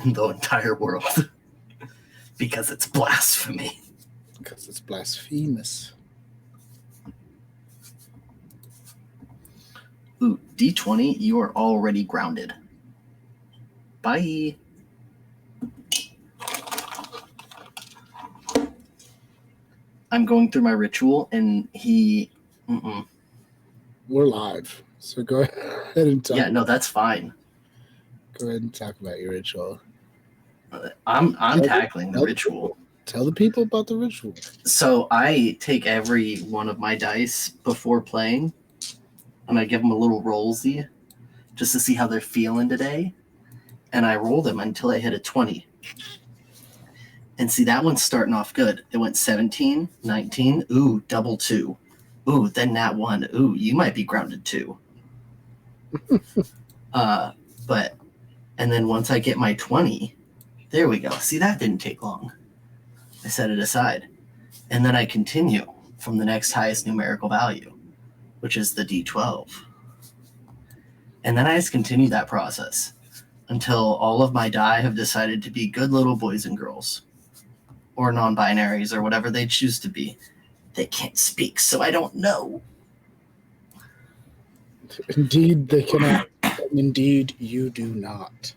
in the entire world because it's blasphemy. Because it's blasphemous. Ooh, D20, you are already grounded. Bye. I'm going through my ritual, and he... We're live, so go ahead and talk. Yeah, no, that's fine. Go ahead and talk about your ritual. I'm tackling the ritual. Tell the people about the ritual. So I take every one of my dice before playing, and I give them a little rollsy just to see how they're feeling today, and I roll them until I hit a 20. And see, that one's starting off good. It went 17, 19, ooh, double 2. Ooh, then that one, ooh, you might be grounded too. And then once I get my 20, there we go. See, that didn't take long. I set it aside. And then I continue from the next highest numerical value, which is the D12. And then I just continue that process until all of my die have decided to be good little boys and girls, or non-binaries, or whatever they choose to be. They can't speak, so I don't know. Indeed, they cannot. Indeed, you do not.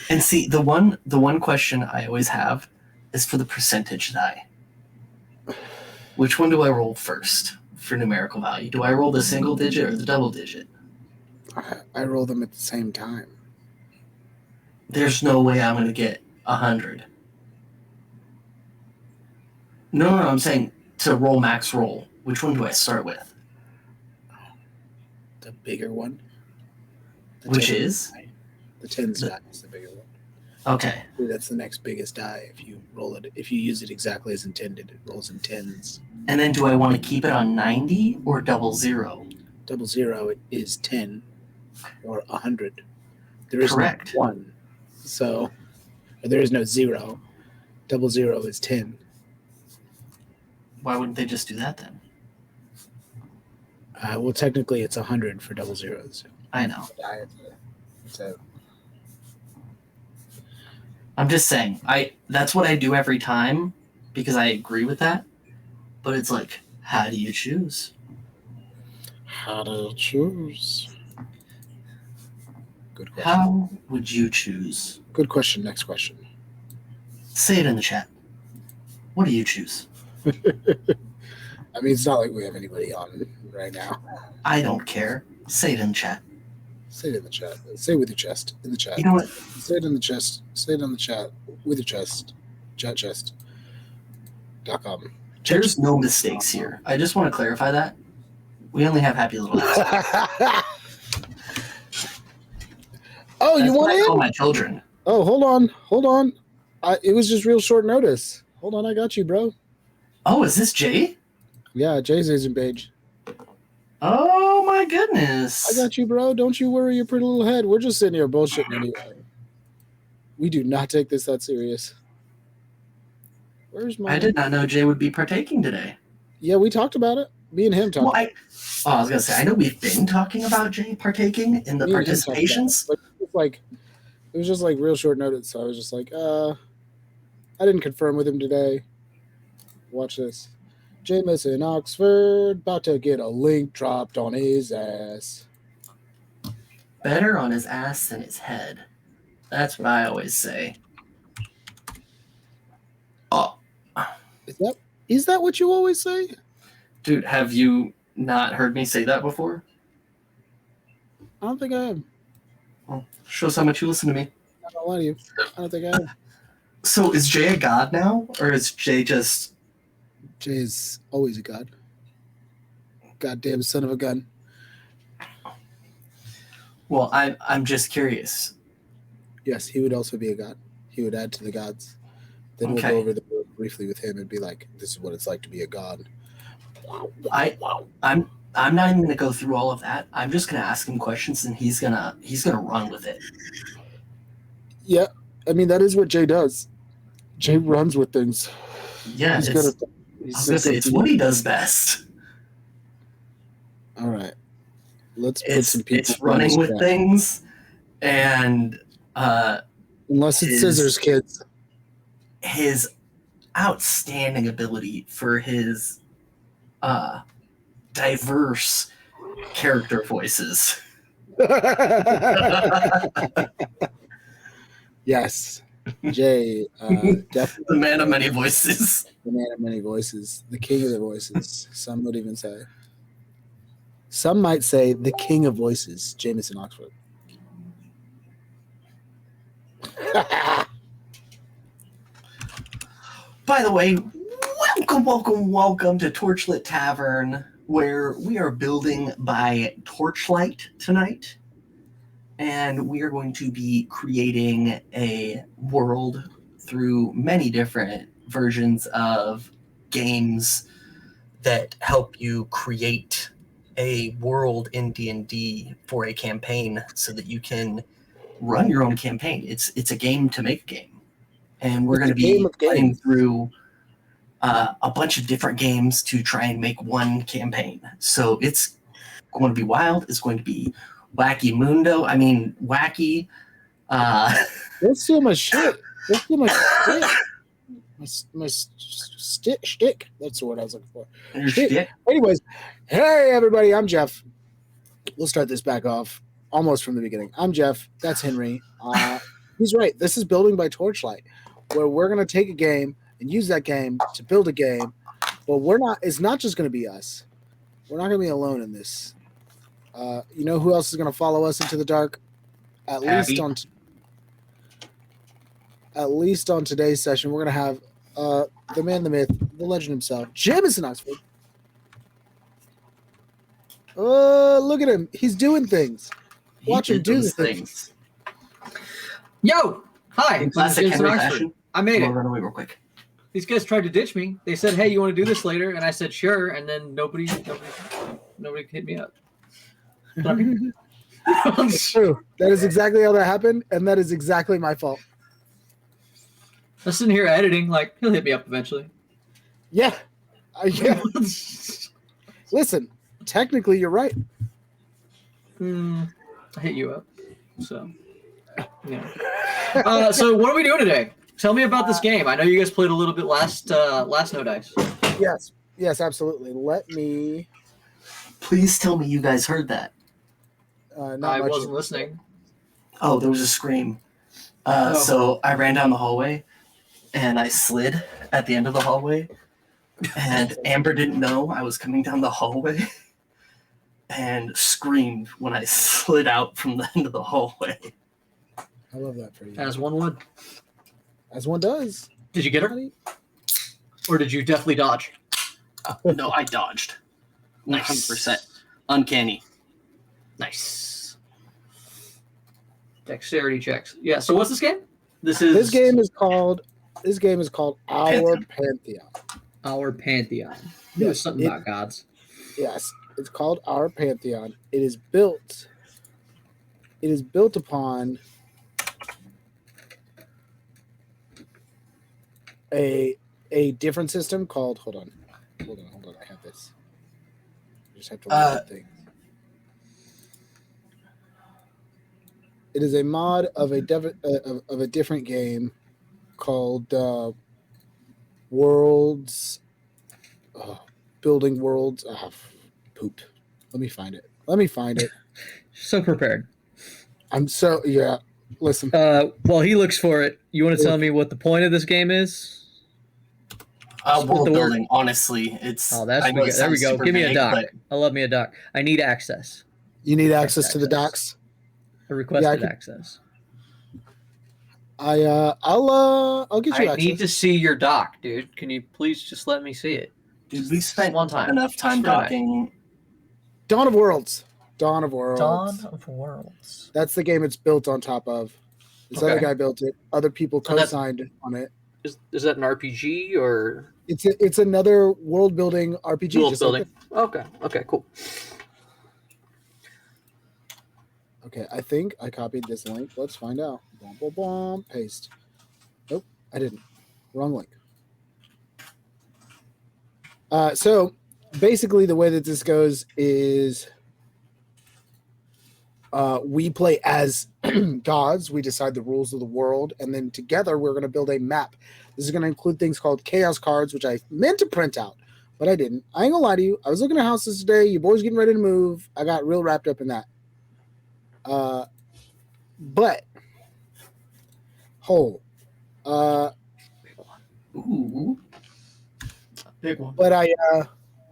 And see, the one question I always have is for the percentage die. Which one do I roll first for numerical value? Do I roll the single digit or the double digit? I roll them at the same time. There's no way I'm going to get 100. No, I'm saying to roll max roll. Which one do I start with? The bigger one. Which is? The 10s die is the bigger one. Okay. That's the next biggest die. If you roll it, if you use it exactly as intended, it rolls in 10s. And then do I want to keep it on 90 or double 0? Double 0 is 10 or 100. There is correct. No 1. So there is no 0. Double 0 is 10. Why wouldn't they just do that then? Well, technically it's 100 for double zeros. I know. So I'm just saying, that's what I do every time because I agree with that. But it's like, how do you choose? How do you choose? Good question. How would you choose? Good question. Next question. Say it in the chat. What do you choose? I mean, it's not like we have anybody on right now. I don't care. Say it in the chat. Say it in the chat. Say it with your chest. In the chat. You know what? Say it in the chest. Say it in the chat with your chest. Chatchest.com. There's no mistakes here. I just want to clarify that. We only have happy little assholes. Oh, you want to in? call my children. Oh, hold on. It was just real short notice. Hold on, I got you, bro. Oh, is this Jay? Yeah, Jay's agent page. Oh my goodness. I got you, bro. Don't you worry your pretty little head. We're just sitting here bullshitting anyway. We do not take this that serious. Where's my... I did not know Jay would be partaking today. Yeah, we talked about it. Me and him talked. Well, I was going to say, I know we've been talking about Jay partaking in the participations. But it was just like real short notice. So I was just like, I didn't confirm with him today. Watch this. Jameis in Oxford, about to get a link dropped on his ass. Better on his ass than his head. That's what I always say. Oh. Is that what you always say? Dude, have you not heard me say that before? I don't think I have. Well, shows how much you listen to me. I don't lie to you. I don't think I have. So is Jay a god now? Or is Jay just... Jay is always a god. Goddamn son of a gun. Well, I'm just curious. Yes, he would also be a god. He would add to the gods. Then we'll go over the book briefly with him and be like, this is what it's like to be a god. I'm not even gonna go through all of that. I'm just gonna ask him questions and he's gonna run with it. Yeah, I mean that is what Jay does. Jay runs with things. Yeah, it's what he does best. All right, let's put some people. It's running with things, and Unless it's scissors, kids. His outstanding ability for his diverse character voices. Yes. Jay, definitely. The man of many voices. The man of many voices. The king of the voices. Some would even say. Some might say the king of voices, Jameson Oxford. By the way, welcome to Torchlight Tavern, where we are building by Torchlight tonight. And we are going to be creating a world through many different versions of games that help you create a world in D&D for a campaign so that you can run your own campaign. It's a game to make a game. And we're going to be playing through a bunch of different games to try and make one campaign. So it's going to be wild. It's going to be wacky mundo. I mean, wacky. Let's do my shit. Let's do my shit. My stick. That's the word I was looking for. Shtick. Anyways, hey everybody, I'm Jeff. We'll start this back off almost from the beginning. I'm Jeff. That's Henry. He's right. This is Building by Torchlight, where we're going to take a game and use that game to build a game. But it's not just going to be us. We're not going to be alone in this. You know who else is going to follow us into the dark? At least on today's session, we're going to have the man, the myth, the legend himself, Jameson Oxford. Look at him. He's doing things. Watch him do the things. Yo! Hi. Classic Henry fashion. I made it. Run away real quick. These guys tried to ditch me. They said, hey, you want to do this later? And I said, sure. And then nobody hit me up. It's true. That is exactly how that happened, and that is exactly my fault. I'm sitting here editing, like, he'll hit me up eventually. Yeah. Listen, technically you're right. I hit you up. So, yeah. So what are we doing today? Tell me about this game. I know you guys played a little bit last No Dice. Yes, absolutely. Let me... Please tell me you guys heard that. I wasn't listening. Oh, there was a scream. So I ran down the hallway, and I slid at the end of the hallway, and Amber didn't know I was coming down the hallway, and screamed when I slid out from the end of the hallway. I love that for you. As one would. As one does. Did you get her? Or did you definitely dodge? No, I dodged. 100%. Uncanny. Nice. Dexterity checks. Yeah, so what's this game? This game is called Our Pantheon. Our Pantheon. It was something about gods. Yes, it's called Our Pantheon. It is built upon a different system called hold on. I have this. I just have to read things. It is a mod of a different game called Worlds. Building Worlds. Pooped. Let me find it. So prepared. I'm so yeah. Listen. While he looks for it, you want to tell me what the point of this game is? World building. Honestly, it's. There we go. Give me a doc. But... I love me a doc. I need access. You need access to the docs. I requested access. I'll get you access. I need to see your doc, dude. Can you please just let me see it? Dude, we spent enough time docking. Dawn of Worlds. Dawn of Worlds. That's the game it's built on top of. This other guy built it. Other people co-signed on it. Is that an RPG or? It's another world building RPG. World building. Like okay, cool. Okay, I think I copied this link. Let's find out. Boom, boom, boom. Paste. Nope, I didn't. Wrong link. So basically the way that this goes is We play as gods. We decide the rules of the world, and then together we're going to build a map. This is going to include things called chaos cards, which I meant to print out, but I didn't. I ain't gonna lie to you. I was looking at houses today. You boys getting ready to move. I got real wrapped up in that. But hole. Ooh. Big one. But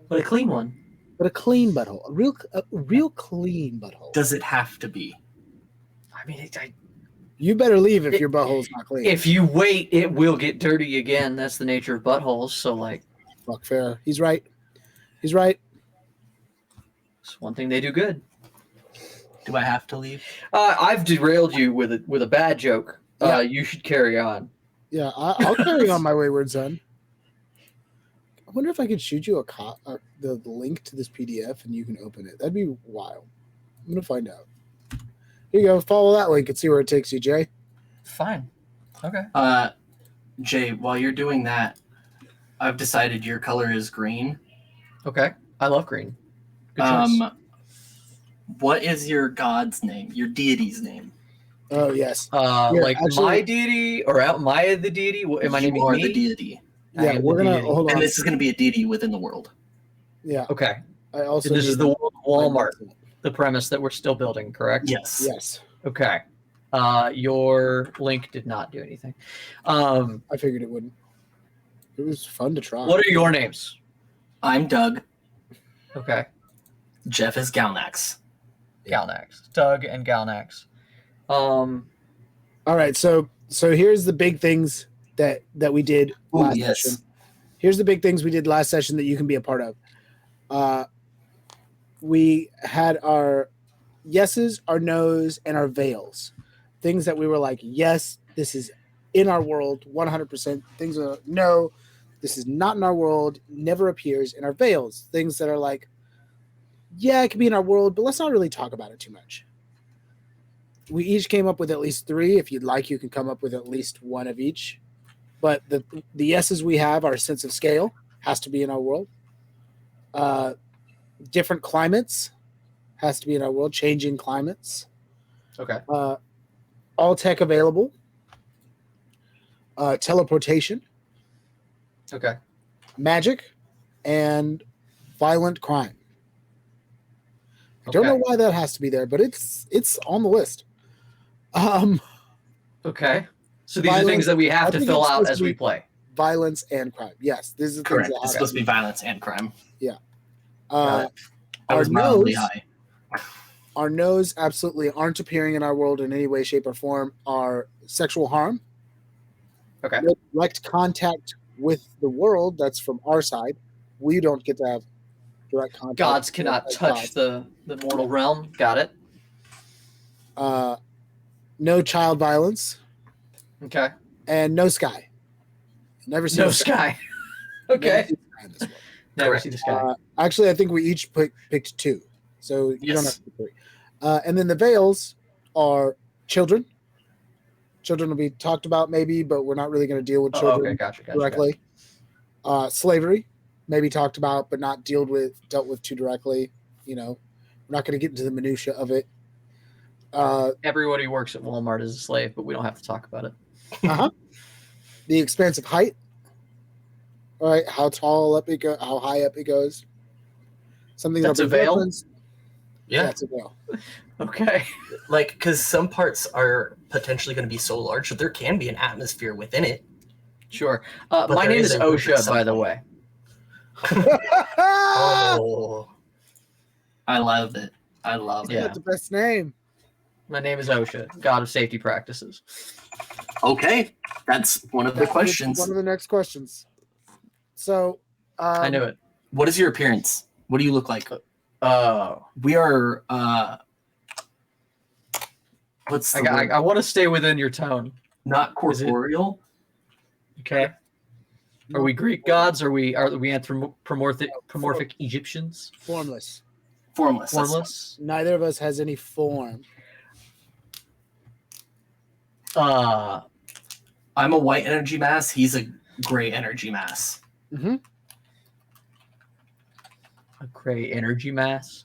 But a clean one. but a clean butthole, a real clean butthole. Does it have to be? I mean, You better leave if your butthole's not clean. if you wait, it will get dirty again. That's the nature of buttholes. So, like, Fuck fair. He's right. He's right. it's one thing they do good. Do I have to leave? I've derailed you with a bad joke. Yeah. You should carry on. Yeah, I'll carry on my wayward son. I wonder if I could shoot you the link to this PDF and you can open it. That'd be wild. I'm gonna find out. Here you go. Follow that link and see where it takes you, Jay. Fine. Okay. Jay, while you're doing that, I've decided your color is green. Okay. I love green. Good choice. What is your god's name? Your deity's name? Oh yes. Like actually- my deity or am I the deity? Am I You naming are me? the deity, I Yeah, am we're the gonna deity. hold on. and this is going to be a deity within the world. Yeah, Okay. I also. This is need the Walmart, my- the premise that we're still building, correct? Yes. Yes, Okay. Your link did not do anything. I figured it wouldn't. It was fun to try. What are your names? I'm Doug. Okay. Jeff is Galnax. Galnax. Doug and Galnax. All right, so here's the big things that we did Ooh, last yes. session. Here's the big things we did last session that you can be a part of. We had our yeses, our nos, and our veils. Things that we were like, yes, this is in our world, 100%. Things are no, this is not in our world, never appears in our veils. Things that are like, yeah, it could be in our world, but let's not really talk about it too much. We each came up with at least 3. If you'd like, you can come up with at least 1 of each. But the yeses we have, our sense of scale has to be in our world. Different climates has to be in our world. Changing climates. Okay. All tech available. Teleportation, Okay. magic, and violent crime. I don't know why that has to be there, but it's on the list. Okay. So these are Violence- things that we I have to think fill it's out supposed as to we be- play. Violence and crime. Yes, these are Correct. things It's that supposed to be violence and crime. happen. I Our was mildly nose- high. Our no's absolutely aren't appearing in our world in any way, shape, or form. Are sexual harm. Okay. No direct contact with the world. That's from our side. We don't get to have direct contact. Gods cannot as touch gods. the mortal realm. Got it. No child violence Okay. and no sky. Never seen No a sky. Never Okay. seen a sky in this world. Never Correct. see the sky. Actually, I think we each picked 2, so you don't Yes. have to pick 3. And then the veils are children. Children will be talked about maybe, but we're not really going to deal with Oh, children okay. Gotcha. directly. Slavery maybe talked about, but not dealt with too directly. You know, we're not going to get into the minutia of it. Everybody who works at Walmart is a slave, but we don't have to talk about it. The expansive height. All right, how tall up it go, how high up it goes. Something That's that'll a be veil? referenced. Yeah. That's a veil. Okay. Like, because some parts are potentially going to be so large, so there can be an atmosphere within it. Sure. But My there name is is a group at OSHA, some by the point. way. Oh, I love it. I love Yeah. That's the best name. My name is OSHA, God of Safety Practices. it. Okay, that's one of the That's questions. One of the next questions. So I knew it. What is your appearance? What do you look like? Oh. We are. What's the word? I want to stay within your tone. Not Is it- corporeal. Okay. Are we Greek gods? Are we anthropomorphic Egyptians? Formless. Formless. that's- Formless? Neither of us has any form. I'm a white energy mass. He's a gray energy mass. Mm-hmm. A gray energy mass.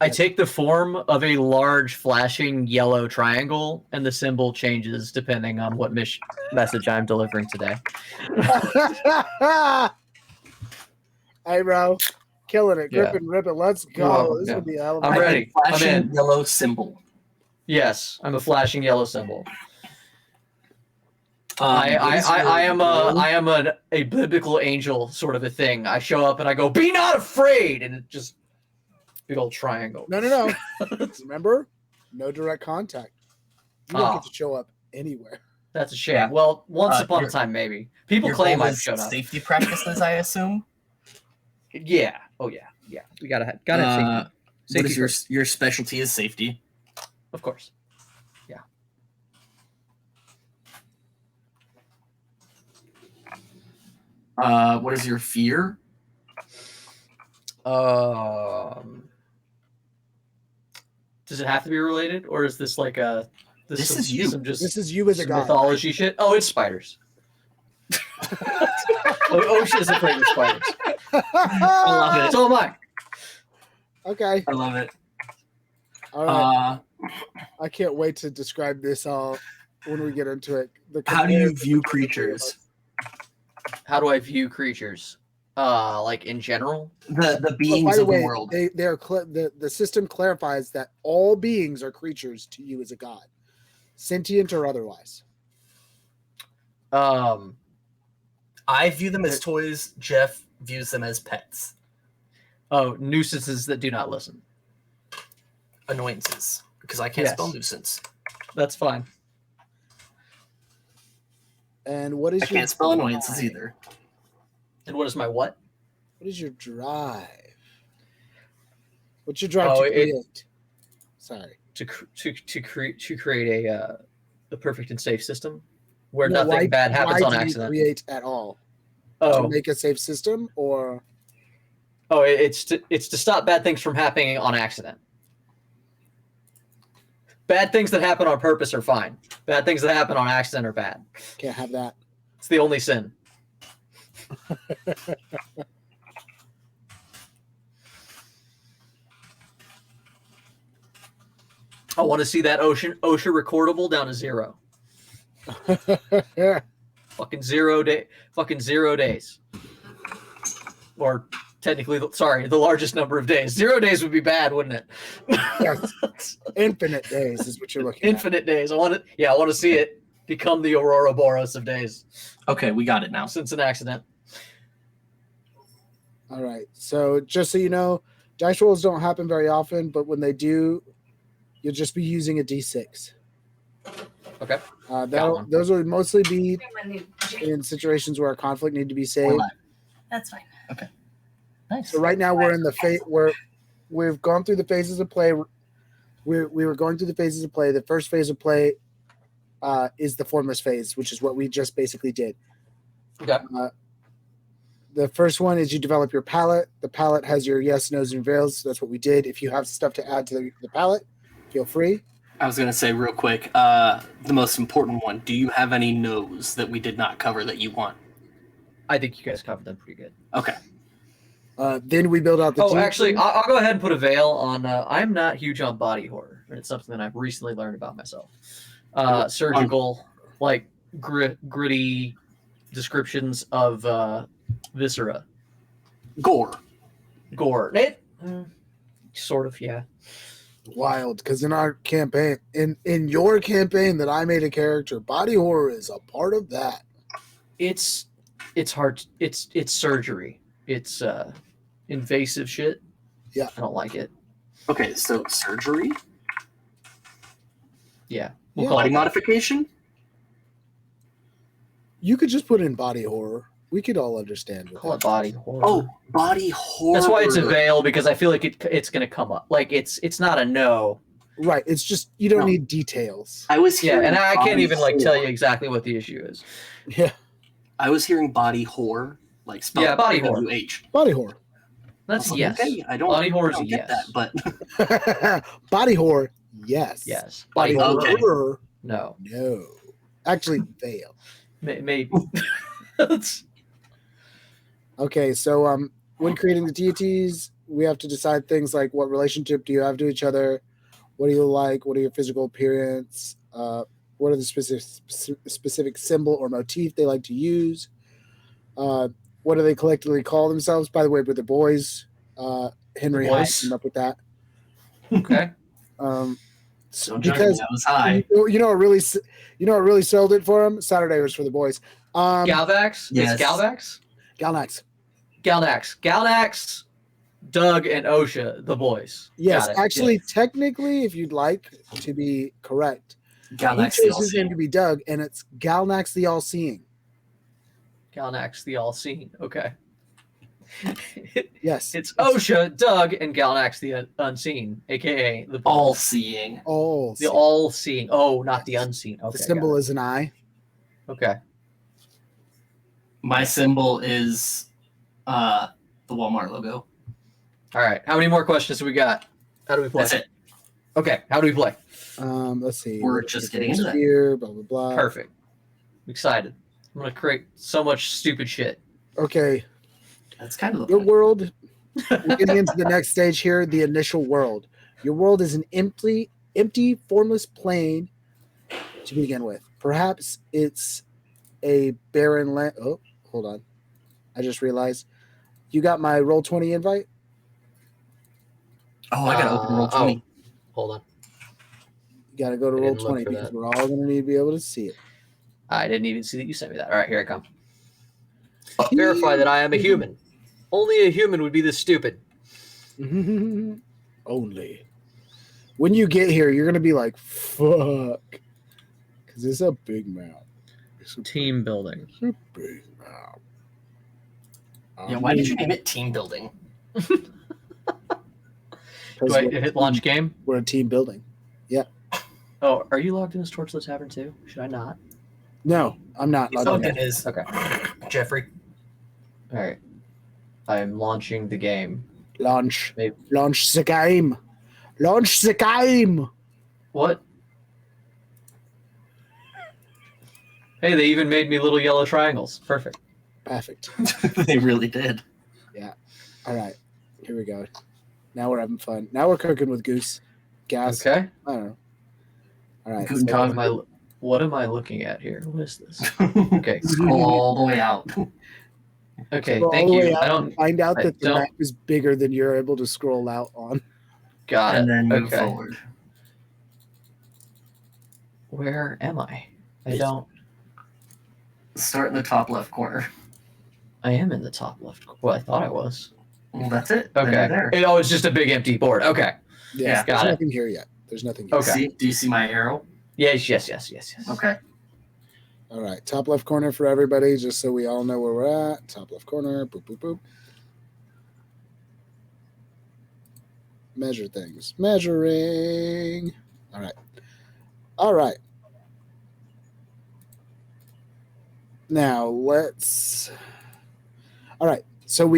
I take the form of a large flashing yellow triangle, and the symbol changes depending on what message I'm delivering today. Hey, bro. Killing it. Yeah. Gripping, ripping. Let's go. welcome, This yeah. will be a hell of I'm a ready. I'm Flashing in. yellow symbol. Yes, I'm a flashing yellow symbol. What is your I am role? a biblical angel sort of a thing. I show up and I go, "Be not afraid," and it just big old triangle. No. Remember? No direct contact. You don't Ah. get to show up anywhere. That's a shame. Yeah. Well, once upon a your- time, maybe people Your claim goal I've is shown up. safety practices, I assume. Yeah. Oh yeah. Yeah. We gotta have safety. What Safety is your first, your specialty is safety? of course. What is your fear? Does it have to be related, or is this like a This is you. This is you as a some god. mythology shit? Oh, it's spiders. Ocean is afraid of spiders. I love it. So am I. Okay. I love it. All right. I can't wait to describe this all when we get into it. How do you view creatures? How do I view creatures? Like in general? The beings by the of way, the world. they are the system clarifies that all beings are creatures to you as a god, sentient or otherwise. I view them as toys. Jeff views them as pets. Oh, nuisances that do not listen. Annoyances. Because I can't Yes. spell nuisance. That's fine. And what is I can't spell annoyances either. And what is my what? What is your drive? What's your drive Oh, to create? Sorry. To create a perfect and safe system where No, nothing bad happens why on do you accident. create at all? Oh, To make a safe system, or it's to stop bad things from happening on accident. Bad things that happen on purpose are fine. Bad things that happen on accident are bad. can't have that. It's the only sin. I want to see that OSHA recordable down to 0. Fucking 0 day. Fucking 0 days. Or technically, sorry, the largest number of days. 0 days would be bad, wouldn't it? Yes. Infinite days is what you're looking Infinite days. I want to see it become the Aurora Boros of days Okay, we got it now. since an accident. at. All right. So just so you know, dice rolls don't happen very often, but when they do, you'll just be using a d6. Okay. one. Those will mostly be in situations where a conflict need to be saved. That's fine. Okay. Nice. So right now we're in the phase where we've gone through the phases of play. We were going through the phases of play. The first phase of play is the formless phase, which is what we just basically did. Okay. The first one is you develop your palette. The palette has your yes, no's, and veils. So that's what we did. If you have stuff to add to the palette, feel free. I was going to say real quick, the most important one. Do you have any no's that we did not cover that you want? I think you guys covered them pretty good. Okay. Then we build out the. Oh, team. actually, I'll go ahead and put a veil on. I'm not huge on body horror. It's something that I've recently learned about myself. Surgical, like gritty descriptions of viscera, Gore. gore. Sort of, yeah. Wild, because in our campaign, in your campaign that I made a character, body horror is a part of that. It's hard. It's surgery. It's invasive shit. Yeah. I don't like it. Okay, so surgery? Yeah. Yeah. Call Body it modification? You could just put in body horror. We could all understand. What call it that body is. horror. Oh, body horror. That's why it's a veil, because I feel like it's gonna come up. Like it's not a no. Right. It's just you don't No. need details. I was Yeah, hearing and I can't body even like tell you horror. exactly what the issue is. Yeah. I was hearing body horror, like spelled Yeah, body horror. WH. Body horror. That's I was like, yes. okay, I don't, Body horror I don't is get yes. that, but Body horror. Yes. Yes. Body Body horror. Okay. horror. No. No. Actually, veil. Maybe. That's- Okay, so when creating the deities, we have to decide things like what relationship do you have to each other, what do you like, what are your physical appearance, what are the specific symbol or motif they like to use, what do they collectively call themselves. By the way, with the boys, Henry High boys. came up with that. Okay. Don't judge me. Because I was high. you know what really sold it for them. Saturday was for the boys. Galvax? yes. It's Galvax? Galnax. Galnax, Doug, and OSHA, the boys. Yes, Got it. actually, Yes. technically, if you'd like to be correct, Galnax he the chose his name to All-Seeing. be Doug, and it's Galnax the All-Seeing. Galnax, the all-seeing. Okay. Yes, It's OSHA, Doug, and Galnax, the unseen, a.k.a. the boys. All-Seeing. all. The all-seeing. Oh, not the unseen. Okay. The symbol is an eye. Okay. My symbol is the Walmart logo. All right. How many more questions do we got? How do we play? That's it. Okay. How do we play? Let's see. We're just getting into that. Here, blah blah blah. Perfect. I'm excited. I'm gonna create so much stupid shit. Okay, That's kind of the your point. world. We're getting into the next stage here. The initial world. Your world is an empty, formless plane to begin with. Perhaps it's a barren land. Oh, hold on. I just realized you got my Roll20 invite. Oh, I gotta open Roll20. Hold on. You got to go to I didn't look Roll20 for because that. we're all going to need to be able to see it. I didn't even see that you sent me that. All right, here I come. Verify that I am a human. Only a human would be this stupid. Only. When you get here, you're going to be like, fuck. Because it's a big map. It's a Team building. big map. Yeah, why did you name it Team Building? Do I hit launch game? We're a team building. Oh, are you logged in as Torchlight Tavern too? Should I not? No, I'm not. He's logged in his Okay. Jeffrey. All right. I'm launching the game. Launch. Maybe. Launch the game. Launch the game. What? Hey, they even made me little yellow triangles. Perfect. Perfect. They really did. All right. Here we go. Now we're having fun. Now we're cooking with Goose. Gas. Okay. I don't know. All right. Guten so- Tag. What am I looking at here? What is this? Okay. Scroll all the way out. Okay. scroll all Thank the way you. out I and don't. find out I that the don't- map is bigger than you're able to scroll out on. Got And it. then move Okay. forward. Where am I? I It's- don't. Start in the top left corner. I am in the top left. Well, I thought I was. Well, that's it. Then Okay. you're there. Oh, it's just a big empty board. Okay. Yeah, Yeah, got there's it. nothing here yet. There's nothing yet. Okay. See? Do you see my arrow? Yes. Okay. All right, top left corner for everybody, just so we all know where we're at. Top left corner, boop, boop, boop. Measure things. Measuring. All right. All right. Now let's. All right. So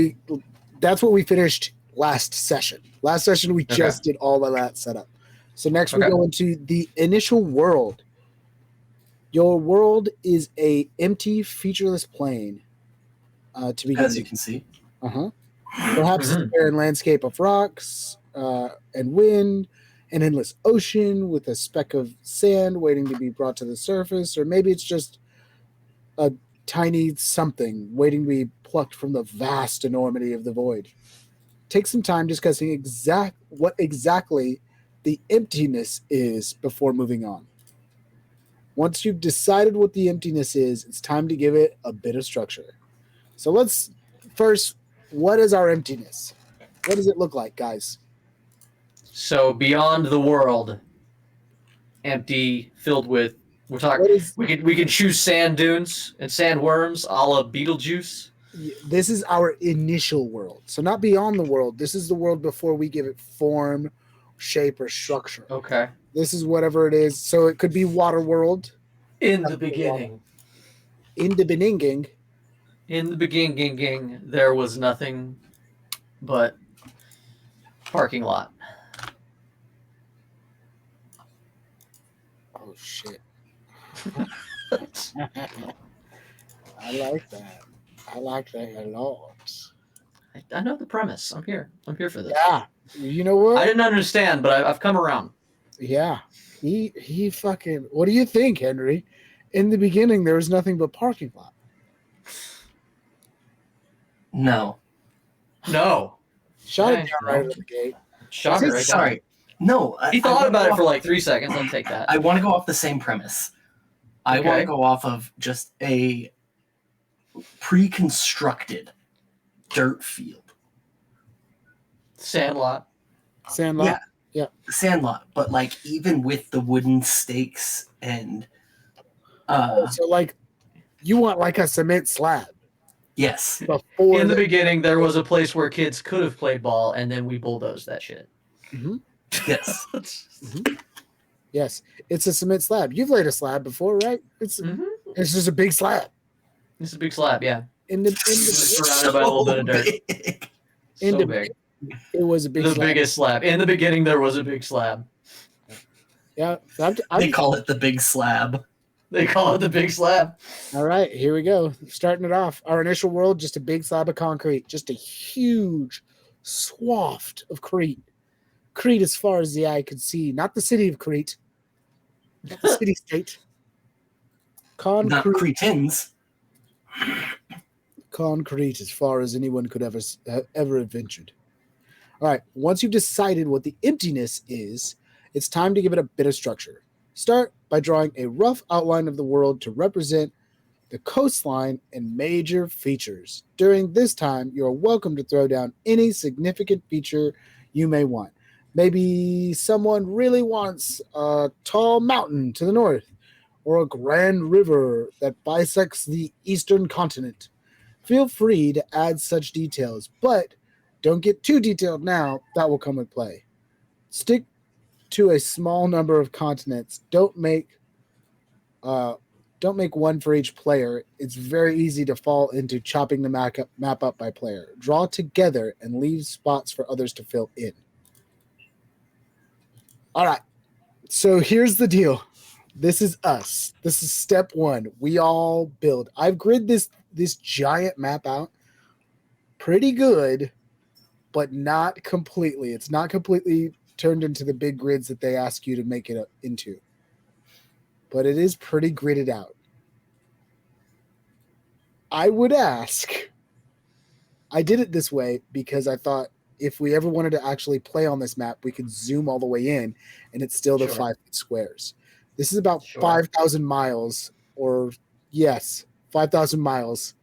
that's what we finished last session. Last session, we just did all of that setup. So next we Okay. go into the initial world. Your world is a empty, featureless plane. To begin As you with. can see. Uh-huh. Perhaps it's a barren landscape of rocks and wind, an endless ocean with a speck of sand waiting to be brought to the surface, or maybe it's just a tiny something waiting to be plucked from the vast enormity of the void. Take some time discussing what exactly the emptiness is before moving on. Once you've decided what the emptiness is, it's time to give it a bit of structure. So let's first, what is our emptiness? What does it look like, guys? So beyond the world, empty, filled with. We're talking. What is We can choose sand dunes and sand worms, a la Beetlejuice. this is our initial world. So not beyond the world. This is the world before we give it form, shape, or structure. Okay. This is whatever it is. So it could be water world, In the beginning. in the beginning. In the beginning, there was nothing but parking lot. Oh shit. I like that. I like that a lot. I know the premise. I'm here. I'm here for this. Yeah. You know what? I didn't understand, but I've come around. Yeah. He fucking. What do you think, Henry? In the beginning, there was nothing but parking lot. No. No. Shot Okay, it down no. right out of the gate. Shocker, right down. Sorry. No. He thought about it for like 3 seconds. I'll take that. I want to go off the same premise. I want Okay. to go off of just a pre-constructed dirt field. Sandlot. Sandlot. Yeah. Sandlot, but like even with the wooden stakes and So like, you want like a cement slab yes. before In the beginning, there was a place where kids could have played ball, and then we bulldozed that shit. Mhm. Yes. Yes, it's a cement slab. You've laid a slab before, right? It's just a big slab. This is a big slab, yeah. So Surrounded by a little bit of dirt. big. So big. It was a big The slab. biggest slab. In the beginning, there was a big slab. Yeah. They call it the big slab. They call it the big slab. All right, here we go. Starting it off. Our initial world, just a big slab of concrete, just a huge swath of Crete. Crete as far as the eye could see, not the city of Crete, not the city state. Not Cretans. Concrete as far as anyone could ever have ventured. All right, once you've decided what the emptiness is, it's time to give it a bit of structure. Start by drawing a rough outline of the world to represent the coastline and major features. During this time, you are welcome to throw down any significant feature you may want. Maybe someone really wants a tall mountain to the north or a grand river that bisects the eastern continent. Feel free to add such details, but don't get too detailed now. That will come with play. Stick to a small number of continents. Don't make one for each player. It's very easy to fall into chopping the map up by player. Draw together and leave spots for others to fill in. All right. So here's the deal. This is us. This is step one. We all build. I've grid this giant map out pretty good, but not completely. It's not completely turned into the big grids that they ask you to make it into. But it is pretty gridded out. I would ask, I did it this way because I thought if we ever wanted to actually play on this map, we could zoom all the way in and it's still the 5 squares. This is about 5,000 miles, or yes, 5,000 miles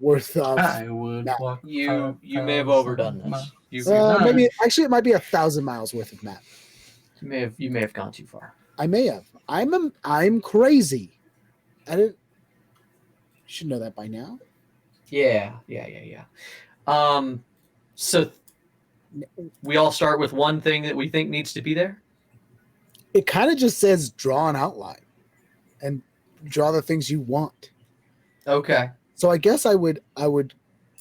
worth of I would map. walk. You may have overdone this. Maybe actually it might be 1,000 miles worth of map. You may have gone too far. I may have. I'm crazy. I didn't. You should know that by now. Yeah. So we all start with one thing that we think needs to be there. It kind of just says draw an outline and draw the things you want. Okay. So I guess I would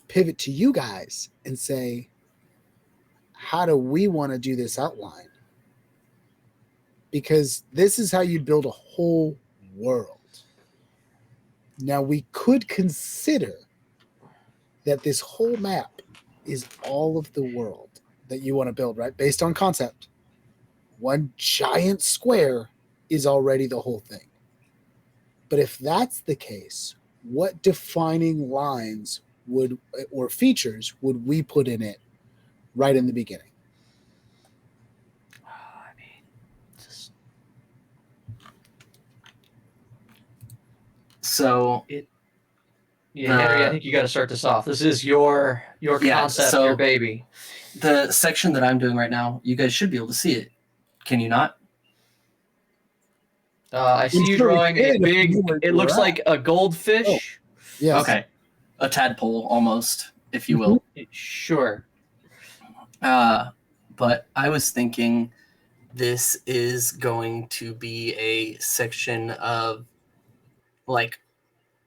pivot to you guys and say, how do we want to do this outline? Because this is how you build a whole world. Now we could consider that this whole map is all of the world that you want to build, right? Based on concept. One giant square is already the whole thing. But if that's the case, what defining lines or features would we put in it right in the beginning? Henry, I think you got to start this off. This is your concept, your baby. The section that I'm doing right now, you guys should be able to see it. Can you not? I see you drawing a big. It looks like a goldfish. Oh, yes. Okay. A tadpole, almost, if you will. Sure. But I was thinking this is going to be a section of like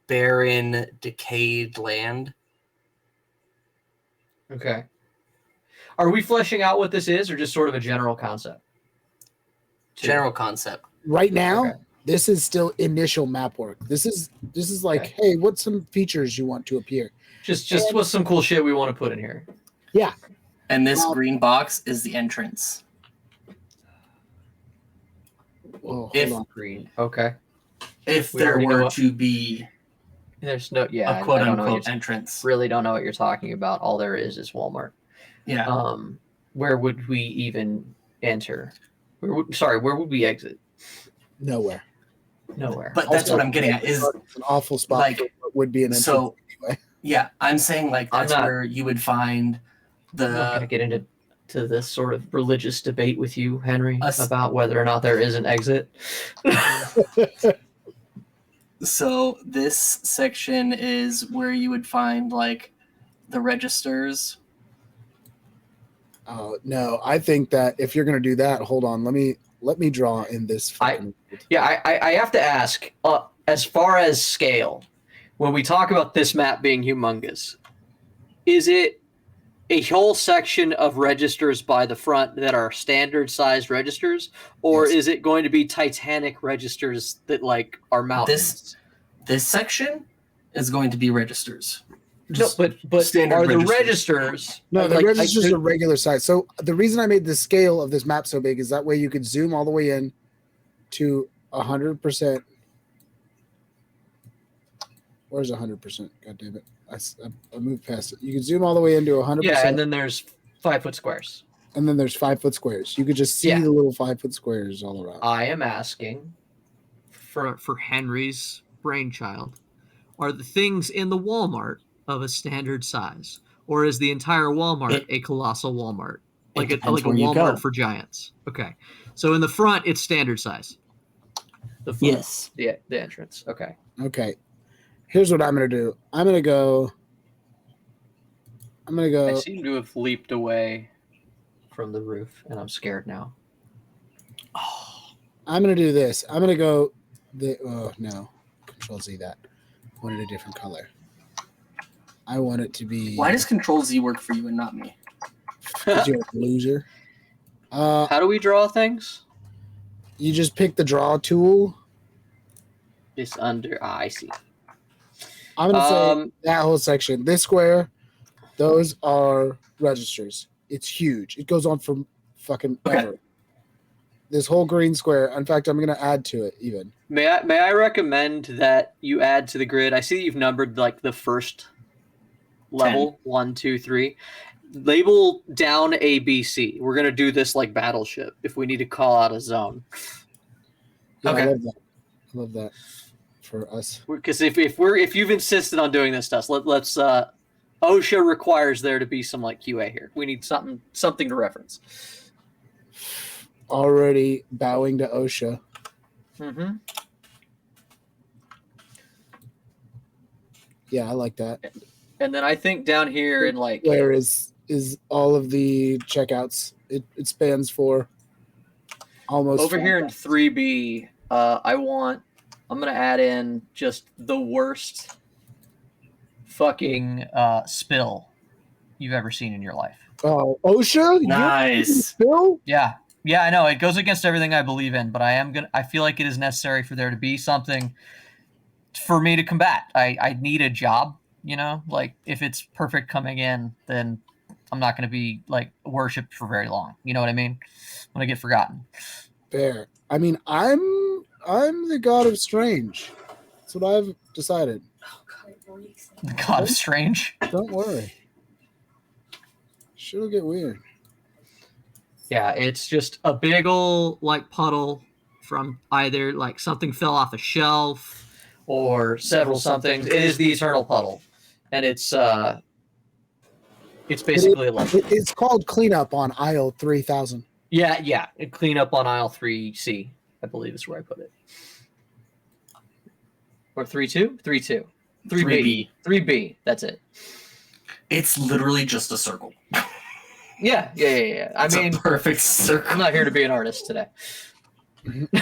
barren, decayed land. Okay. Are we fleshing out what this is, or just sort of a general concept? General concept. Right now, This is still initial map work. This is like, Okay. hey, what's some features you want to appear? Just what's some cool shit we want to put in here. Yeah. And this green box is the entrance. Oh, If- hold on. Green. Okay. If We there already know were what- to be There's no a I quote don't know what unquote you're entrance. really don't know what you're talking about. All there is Walmart. Yeah. Where would we even enter? Where would we exit? Nowhere. Nowhere. But that's Also, what I'm getting at is it's an awful spot like, for what would be an entrance so anyway. yeah, I'm saying like I'm that's not- where you would find I'm not going to the get into this sort of religious debate with you, Henry, Us- about whether or not there is an exit. so this section is where you would find like the registers. Oh no, I think that if you're gonna do that, hold on, let me draw in this fucking Yeah, I have to ask, as far as scale, when we talk about this map being humongous, is it a whole section of registers by the front that are standard sized registers, or Yes. is it going to be Titanic registers that like are mountains? This section is going to be registers. No, but standard are the registers. registers? No, the like, registers are regular size. So the reason I made the scale of this map so big is that way you could zoom all the way in to 100%. Where's 100%? God damn it! I moved past it. You could zoom all the way into 100%. Yeah, and then there's 5 foot squares. and then there's 5 foot squares. You could just see Yeah. the little 5 foot squares all around. I am asking for Henry's brainchild. Are the things in the Walmart of a standard size, or is the entire Walmart a colossal Walmart, like a depends where you Walmart go. for giants? Okay, so in the front it's standard size. The front, Yes. the entrance. Okay, Okay. Here's what I'm gonna do. I'm gonna go. I seem to have leaped away from the roof, and I'm scared now. Oh, I'm gonna do this. I'm gonna go. Oh no, Control Z that. I want it a different color. I want it to be. why does Control Z work for you and not me? 'Cause you're a loser? How do we draw things? You just pick the draw tool. It's under. I see. I'm gonna say that whole section. This square, those are registers. It's huge. It goes on for fucking Okay. ever. This whole green square. In fact, I'm gonna add to it even. May I recommend that you add to the grid? I see you've numbered like the first level 1, 2, 3. Label down A, B, C. We're gonna do this like Battleship if we need to call out a zone. Yeah, Okay. I love that. I love that for us. Because if you've insisted on doing this to us, let's OSHA requires there to be some like QA here. We need something to reference. Already bowing to OSHA. Mm-hmm. Yeah, I like that. And then I think down here in like Where is all of the checkouts? It spans for almost over here in 3B, I'm gonna add in just the worst fucking spill you've ever seen in your life. Oh, OSHA? Nice. Bill? Yeah, I know it goes against everything I believe in, but I feel like it is necessary for there to be something for me to combat. I need a job, you know, like if it's perfect coming in, then I'm not going to be like worshipped for very long. You know what I mean? I'm going to get forgotten. Fair. I mean, I'm the god of strange. That's what I've decided. The God of Strange. Don't worry. Shit'll get weird. Yeah, it's just a big ol' like puddle from either like something fell off a shelf or several somethings. It is the eternal puddle, and it's basically like It's called cleanup on aisle 3000. yeah. Clean up on aisle 3C, I believe is where I put it, or 3-2, 3-2, 3B, 3B. That's it. It's literally just a circle. Yeah. It's I mean, a perfect circle. I'm not here to be an artist today.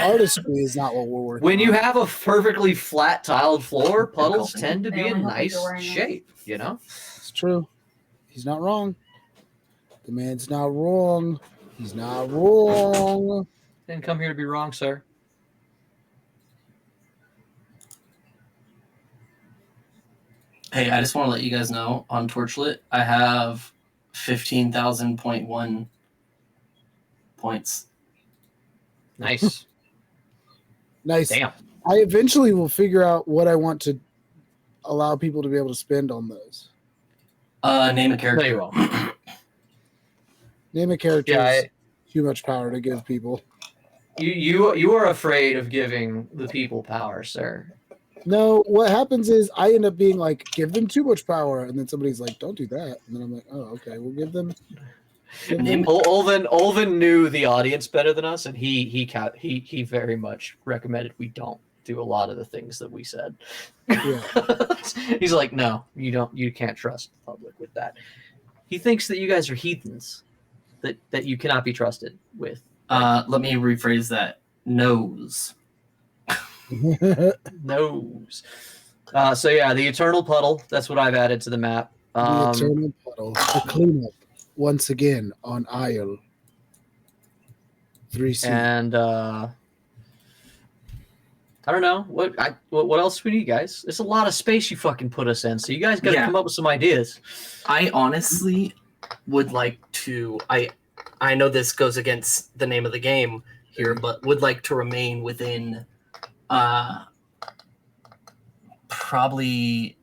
Artistry is not what we're working When you on. have a perfectly flat tiled floor, puddles tend to be in nice shape, you know? It's true. He's not wrong. The man's not wrong. He's not wrong. Didn't come here to be wrong, sir. Hey, I just want to let you guys know on Torchlight, I have 15,000.1 points. Nice. Nice. Damn. I eventually will figure out what I want to allow people to be able to spend on those. Name a No, character. you won't. Name a character Yeah, is too much power to give people. You are afraid of giving the people power, sir. No, what happens is I end up being like, give them too much power, and then somebody's like, don't do that, and then I'm like, oh, okay, we'll give them. Olvin knew the audience better than us, and he very much recommended we don't do a lot of the things that we said. Yeah. He's like, no, you can't trust the public with that. He thinks that you guys are heathens, that you cannot be trusted with. Let me rephrase that. Nose. Nose. So yeah, the Eternal Puddle. That's what I've added to the map. The Eternal Puddle. A cleanup once again on aisle 3C. And I don't know what else we need, guys. It's a lot of space you fucking put us in, so you guys got to come up with some ideas. I honestly would like to. I know this goes against the name of the game here, but would like to remain within probably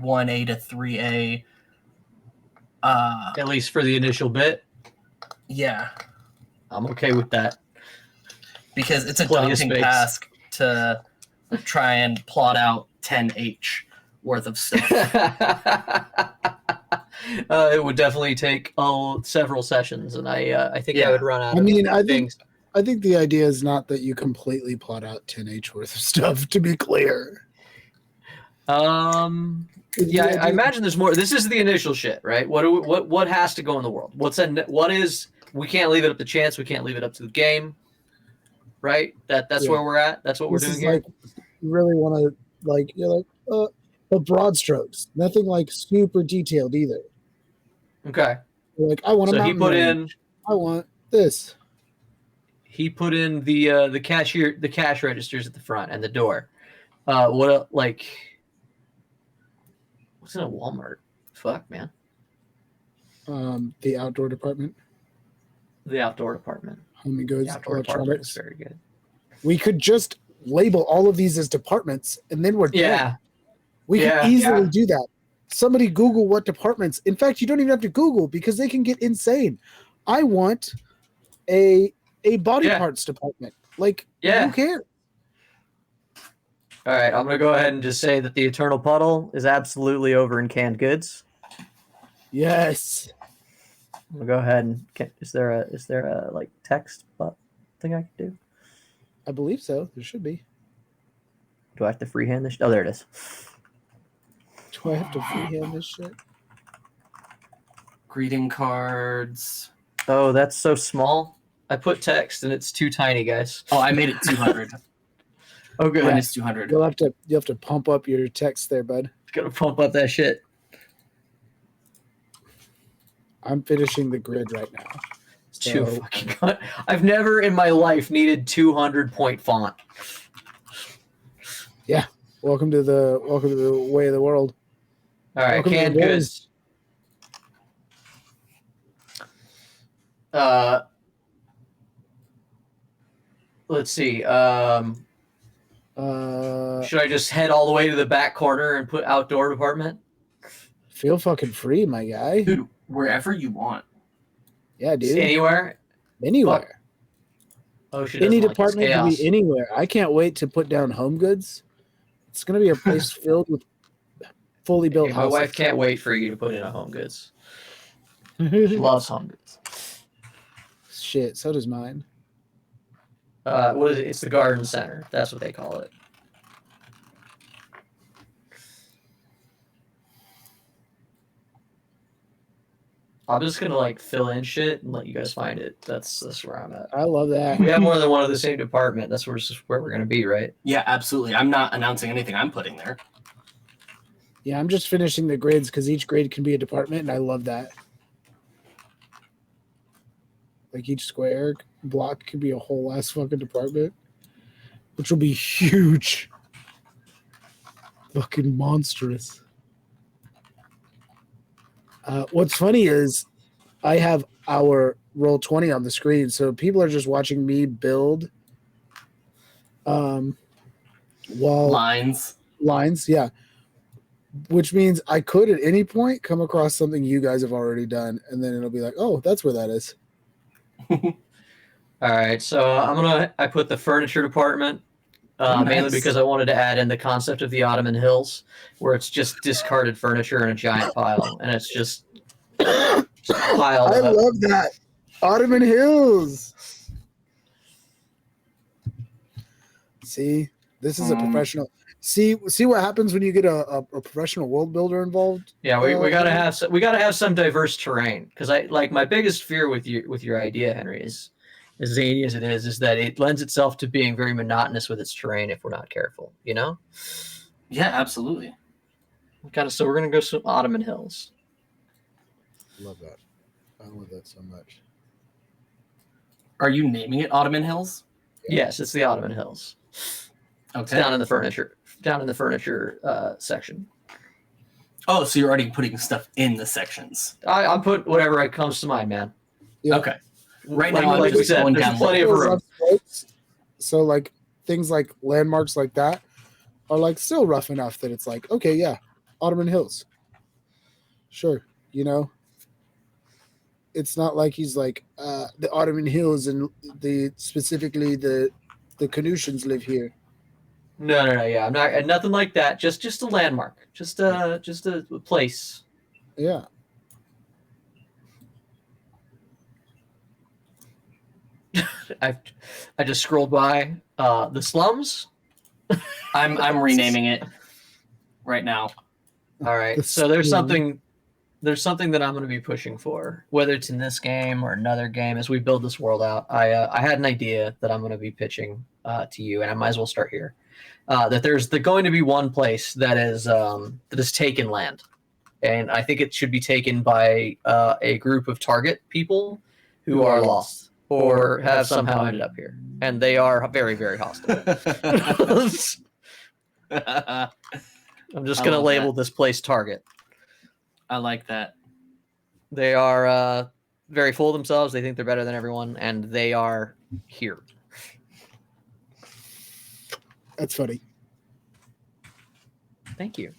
1A to 3A. At least for the initial bit. Yeah, I'm okay with that. Because it's a Plenty of daunting space. task to try and plot out 10H worth of stuff. It would definitely take several sessions, and I think I would run out of things. I think the idea is not that you completely plot out 10H worth of stuff, to be clear. Yeah, I imagine there's more. This is the initial shit, right? What has to go in the world? We can't leave it up to chance. We can't leave it up to the game, right? That's where we're at. That's what we're doing here. Like, you really want to you're like, but broad strokes, nothing like super detailed either. Okay. You're like, I want a mountain range. I want this. He put in the cash registers at the front and the door. What's in a Walmart? Fuck, man. The outdoor department. The outdoor department. Home and goods, The outdoor department is electronics. very good. We could just label all of these as departments, and then we're done. Yeah. We could easily do that. Somebody Google what departments. In fact, you don't even have to Google because they can get insane. I want a body parts department. Who cares? All right, I'm going to go ahead and just say that the Eternal Puddle is absolutely over in canned goods. Yes. I'm going to go ahead and is there a like text thing I can do? I believe so. There should be. Do I have to freehand this? Oh, there it is. Do I have to freehand this shit? Greeting cards. Oh, that's so small. I put text and it's too tiny, guys. Oh, I made it 200. Oh, good. Mine is 200. You'll have to pump up your text there, bud. Gotta pump up that shit. I'm finishing the grid right now. Too fucking good. I've never in my life needed 200-point font. Yeah. Welcome to the way of the world. All right, Welcome canned goods. Let's see. Should I just head all the way to the back corner and put outdoor department? Feel fucking free, my guy. Dude, wherever you want. Yeah, dude. Anywhere? Anywhere. Oh, shit. Any department can be anywhere. I can't wait to put down home goods. It's going to be a place filled with fully built houses. My wife can't wait for you to put in a home goods. She loves home goods. Shit, so does mine. What is it? It's the garden center. That's what they call it. I'm just gonna fill in shit and let you guys find it. That's where I'm at. I love that. We have more than one of the same department. That's where we're gonna be, right? Yeah, absolutely. I'm not announcing anything I'm putting there. Yeah, I'm just finishing the grids because each grade can be a department, and I love that. Like each square block could be a whole ass fucking department, which will be huge. Fucking monstrous. What's funny is I have our Roll20 on the screen, so people are just watching me build wall Lines. lines. Yeah, which means I could at any point come across something you guys have already done, and then it'll be like, oh, that's where that is. All right, so I put the furniture department mainly Nice. because I wanted to add in the concept of the Ottoman Hills, where it's just discarded furniture in a giant pile, and it's just piled I up. love that. Ottoman Hills. See, this is a professional. See what happens when you get a professional world builder involved. Yeah, we gotta have some diverse terrain, because I like my biggest fear with your idea, Henry, is as zany as it is that it lends itself to being very monotonous with its terrain if we're not careful. You know? Yeah, absolutely. So we're gonna go some Ottoman Hills. Love that. I love that so much. Are you naming it Ottoman Hills? Yes, it's the Ottoman Hills. Okay. It's down in the furniture section. Oh, so you're already putting stuff in the sections. I'm put whatever comes to mind, man. Yeah. Okay. Right Like- now, I'm like we just said, going there's down. plenty of room. So like things like landmarks like that are like still rough enough that it's like, okay, yeah, Ottoman Hills. Sure, you know. It's not like he's like the Ottoman Hills and specifically the Canutians live here. No. Yeah, I'm not nothing like that. Just a landmark. Just a place. Yeah. I just scrolled by the slums. I'm renaming it right now. All right. So there's something that I'm going to be pushing for, whether it's in this game or another game as we build this world out. I had an idea that I'm going to be pitching to you, and I might as well start here. That there's going to be one place that is taken land, and I think it should be taken by a group of target people who are lost or have somehow ended up here, and they are very, very hostile. I'm just going to label this place target. I like that. They are very full of themselves. They think they're better than everyone, and they are here. That's funny. Thank you.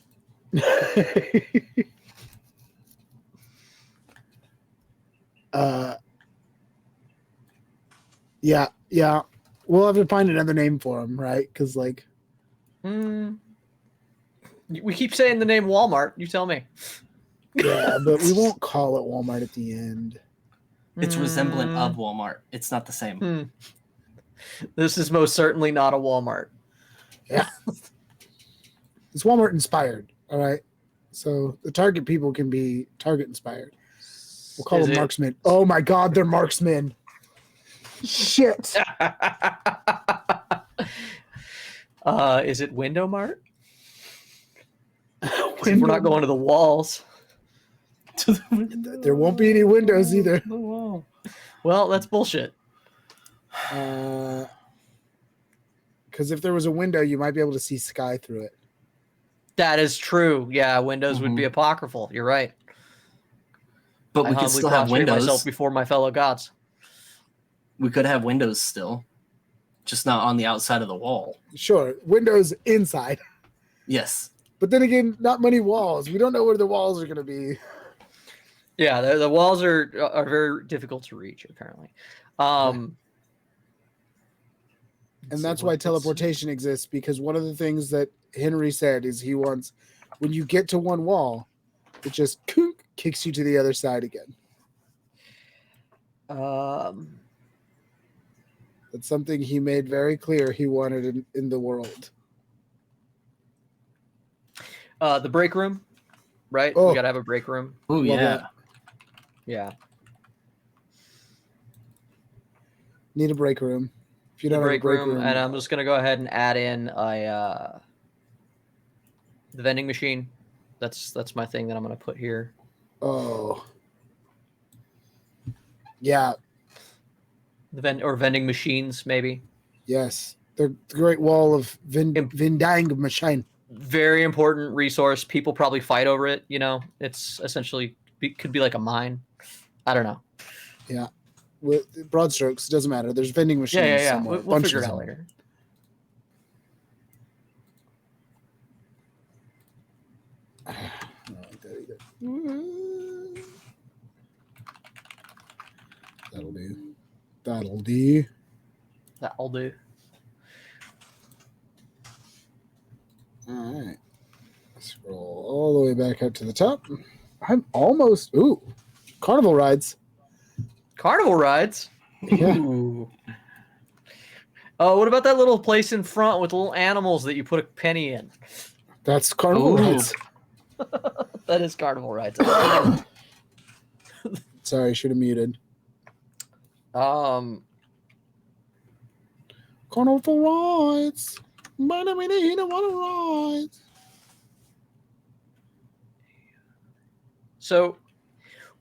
Yeah. We'll have to find another name for him, right? Because like, we keep saying the name Walmart. You tell me. yeah, but we won't call it Walmart at the end. It's resemblant of Walmart. It's not the same. This is most certainly not a Walmart. Yeah. It's Walmart inspired. All right. So the target people can be target inspired. We'll call them marksmen. Oh my God, they're marksmen. Shit. Is it Window Mart? We're not going to the walls. There won't be any windows either. Well, that's bullshit. Because if there was a window, you might be able to see sky through it. That is true. Yeah, windows would be apocryphal. You're right. But we could still have windows. Myself before my fellow gods. We could have windows still, just not on the outside of the wall. Sure, windows inside. Yes. But then again, not many walls. We don't know where the walls are going to be. Yeah, the walls are very difficult to reach, apparently. And that's why teleportation exists, because one of the things that Henry said is he wants, when you get to one wall, it just kicks you to the other side again. That's something he made very clear he wanted in the world. The break room, right? Oh. We got to have a break room. Oh, yeah. that. Yeah. Need a break room. If you don't have a break room. And I'm just going to go ahead and add in the vending machine. That's my thing that I'm going to put here. Oh. Yeah. Vending machines, maybe. Yes. The Great Wall of vending machine. Very important resource. People probably fight over it. You know, it's essentially could be like a mine. I don't know. With broad strokes, doesn't matter. There's vending machines Yeah. somewhere. We'll figure it bunches out of later. them. I don't like that either. That'll do. That'll do. That'll do. All right. Scroll all the way back up to the top. I'm almost. Ooh, carnival rides. Carnival rides. Yeah. Ooh. Oh, what about that little place in front with little animals that you put a penny in? That's carnival Ooh. rides. That is carnival rides. Sorry, should have muted. Um, Carnival rides. Rides. so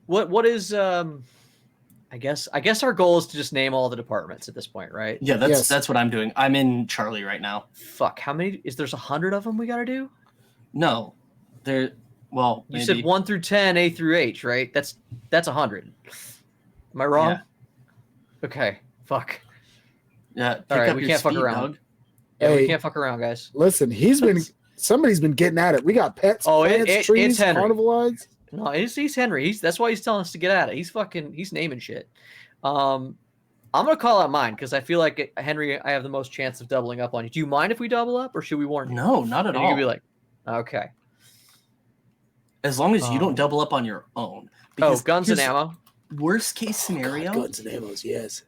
what is I guess our goal is to just name all the departments at this point, right? Yeah, Yes. that's what I'm doing. I'm in Charlie right now. Fuck, how many there's 100 of them we got to do? No, there. Well, You maybe. said 1 through 10, A through H, right? That's 100. Am I wrong? Yeah. Okay. Fuck. Yeah. Pick All right, up we your can't fuck speed, around. Doug. Yeah, we Hey. can't fuck around, guys. Listen, somebody's been getting at it. We got pets, Oh, plants, trees, it's Henry. carnival rides. No, he's Henry. That's why he's telling us to get at it. He's naming shit. I'm gonna call out mine because I feel like Henry, I have the most chance of doubling up on you. Do you mind if we double up, or should we warn you? No, not at And you all. can be like, okay. As long as you Um, don't double up on your own. Oh, guns and here's ammo. Worst case scenario. God, guns and ammos, yes.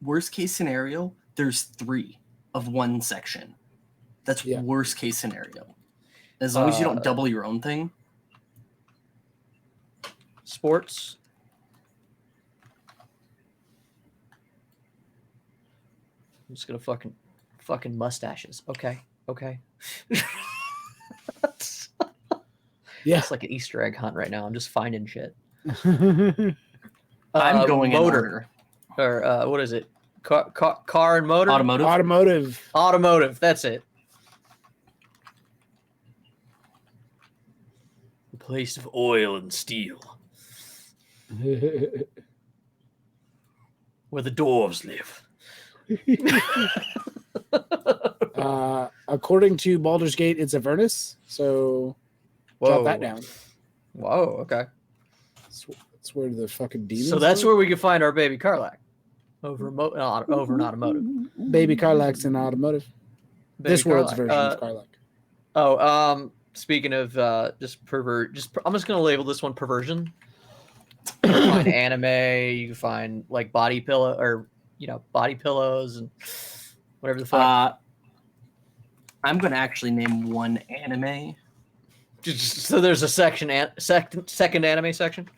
Worst case scenario. There's 3 of one section. That's Yeah. worst case scenario. As long as you don't Uh, double your own thing. Sports. I'm just gonna fucking mustaches. Okay. Yeah. It's like an Easter egg hunt right now. I'm just finding shit. I'm going motor. in order. Or what is it? Car and motor. Automotive. Automotive. Automotive. That's it. The place of oil and steel, where the dwarves live. According to Baldur's Gate, it's Avernus. So drop that down. Whoa. Okay. That's where the fucking demons. So that's live. where we can find our baby Carlac. Over an automotive. Baby Carlax in automotive. Baby This world's Carlac. version of Carlac. Speaking of just pervert, I'm just gonna label this one perversion. You can find anime. You can find like body pillow or body pillows and whatever the fuck. I'm going to actually name one anime. So there's a second anime section.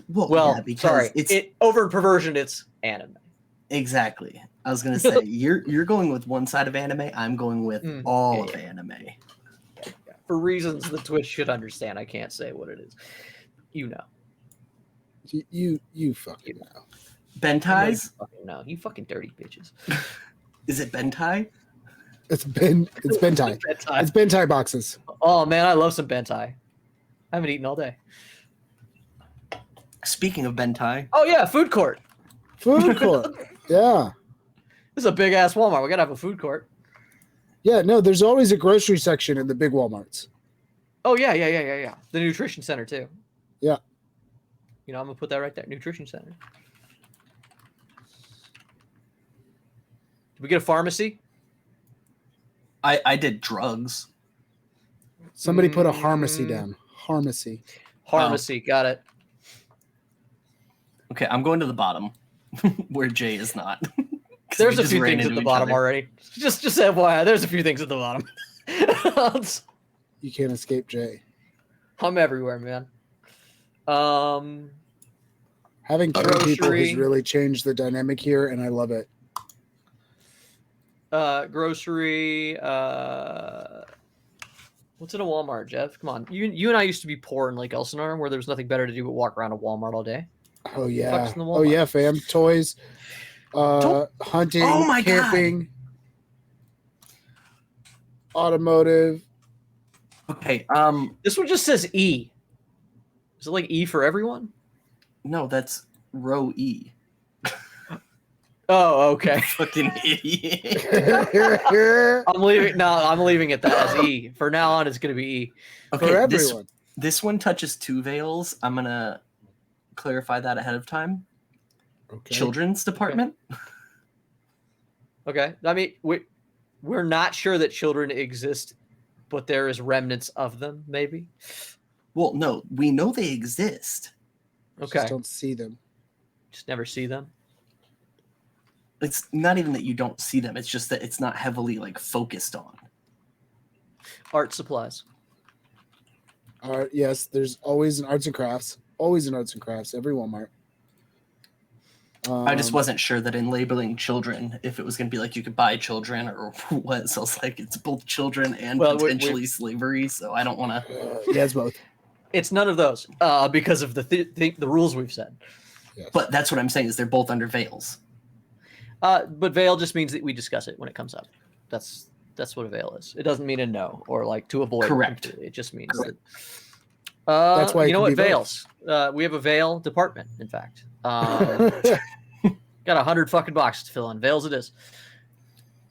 Well, yeah, because sorry, it's over in perversion. It's anime. exactly. I was going to say you're going with one side of anime. I'm going with all of yeah. anime. For reasons the Twitch should understand, I can't say what it is. You know. You fucking know. Bentais? No, you fucking dirty bitches. Is it Bentai? It's Bentai. Bentai. It's Bentai boxes. Oh man, I love some Bentai. I haven't eaten all day. Speaking of Bentai, Oh yeah, food court. Food court. Yeah. This is a big ass Walmart. We gotta have a food court. Yeah, no, there's always a grocery section in the big Walmarts. Oh yeah. The nutrition center too. Yeah. I'm gonna put that right there. Nutrition center. Did we get a pharmacy? I did drugs. Somebody put a pharmacy down. Pharmacy. Pharmacy, got it. Okay, I'm going to the bottom where Jay is not. 'Cause There's we a just few ran things at into the each bottom other. already. Just FYI, there's a few things at the bottom. You can't escape Jay. I'm everywhere, man. Having three people has Grocery. really changed the dynamic here, and I love it. Grocery. What's in a Walmart, Jeff? Come on, you and I used to be poor in Lake Elsinore, where there was nothing better to do but walk around a Walmart all day. Oh yeah. Fuck's in the Oh Walmart? yeah, fam. Toys, hunting, Oh my God. camping, automotive. Okay, This one just says E. Is it like E for everyone? No, that's row E. Oh, okay. Fucking idiot. I'm leaving. No, I'm leaving it that as E. For now on, it's gonna be E. Okay, For everyone. this one touches 2 veils. I'm gonna clarify that ahead of time. Okay. Children's department. Okay. I mean, we're not sure that children exist, but there is remnants of them, maybe. Well, no, we know they exist. Okay. Just don't see them. Just never see them. It's not even that you don't see them. It's just that it's not heavily like focused on. Art supplies. Art, yes, there's always an arts and crafts. Always in arts and crafts. Every Walmart. I just wasn't sure that in labeling children, if it was going to be like you could buy children or what. So I was like, it's both children and potentially slavery. So I don't want to. Yeah, it's both. It's none of those because of the rules we've said. Yes. But that's what I'm saying is they're both under veils. But veil just means that we discuss it when it comes up. That's what a veil is. It doesn't mean a no or like to avoid. Correct. It just means Correct. that. That's why you know what be veils. We have a veil department. In fact, got 100 fucking boxes to fill in. Veils it is.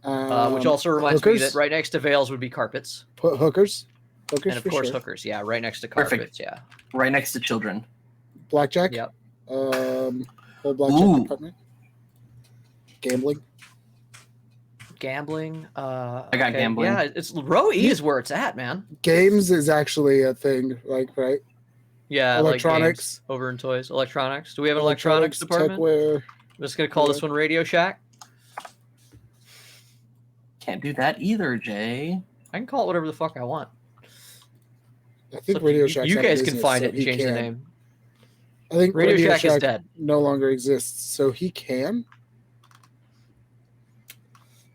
Which also reminds me that right next to veils would be carpets. Put hookers. Hookers And of course hookers. Yeah, right next to carpets. Perfect. Yeah. Right next to children. Blackjack. Yep. Whole blackjack department. Gambling. I got gambling. Yeah, it's row E is where it's at, man. Games is actually a thing, like, right? Yeah, electronics. Like over in toys. Electronics. Do we have an electronics department? Techwear. I'm just gonna call this one Radio Shack. Can't do that either, Jay. I can call it whatever the fuck I want. I think So Radio Shack. you guys can find it and change the name. I think Radio Shack is dead. No longer exists, so he can.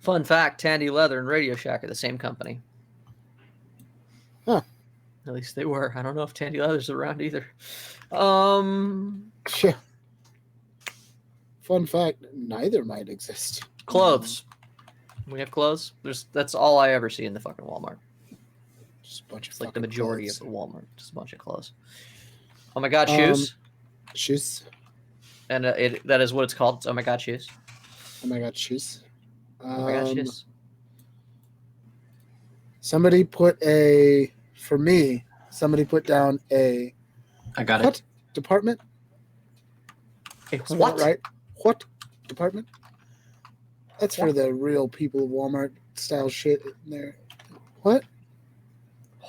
Fun fact: Tandy Leather and Radio Shack are the same company. Huh. At least they were. I don't know if Tandy Leather's around either. Yeah. Fun fact: neither might exist. Clothes. We have clothes. That's all I ever see in the fucking Walmart. Just a bunch of It's like the majority clothes. of the Walmart. Just a bunch of clothes. Oh my god, shoes. Shoes. And that is what it's called. It's oh my god, shoes. Oh my god, shoes. Oh my god, shoes. Somebody put down a I got what it. department? What? Right? What department? That's for the real people of Walmart style shit in there. What?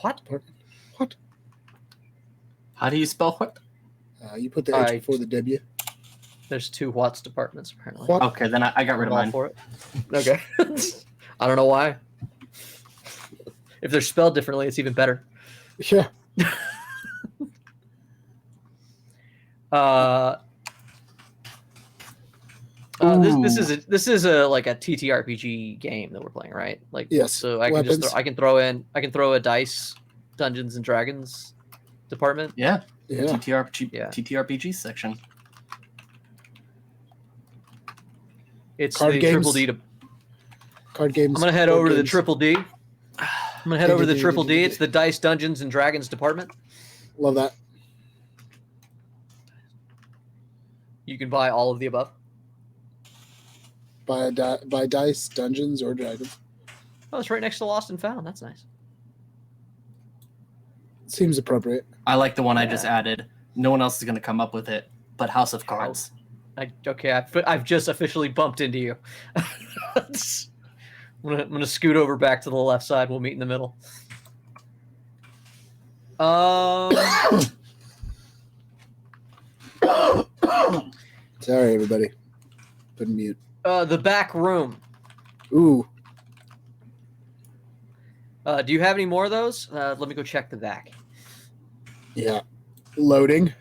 What? Department? What? How do you spell what? You put the H before the W. There's 2 Watts departments apparently. What? Okay, then I got rid of I'm all mine. for it. Okay. I don't know why. If they're spelled differently, it's even better. Yeah. This is a like a TTRPG game that we're playing, right? Like Yes. So I can just I can throw a dice Dungeons and Dragons department. Yeah. Yeah. TTRPG section. It's Card the games. Triple D. Card games. I'm gonna head board over to the games. Triple D. I'm gonna head over to the Triple D. It's the Dice Dungeons and Dragons department. Love that. You can buy all of the above. Buy dice, Dungeons, or Dragons. Oh, it's right next to Lost and Found. That's nice. Seems appropriate. I like the one I just added. No one else is going to come up with it, but House of Cards. I've just officially bumped into you. I'm gonna scoot over back to the left side. We'll meet in the middle. Sorry, everybody. Put in mute. The back room. Ooh. Do you have any more of those? Let me go check the back. Yeah. Loading.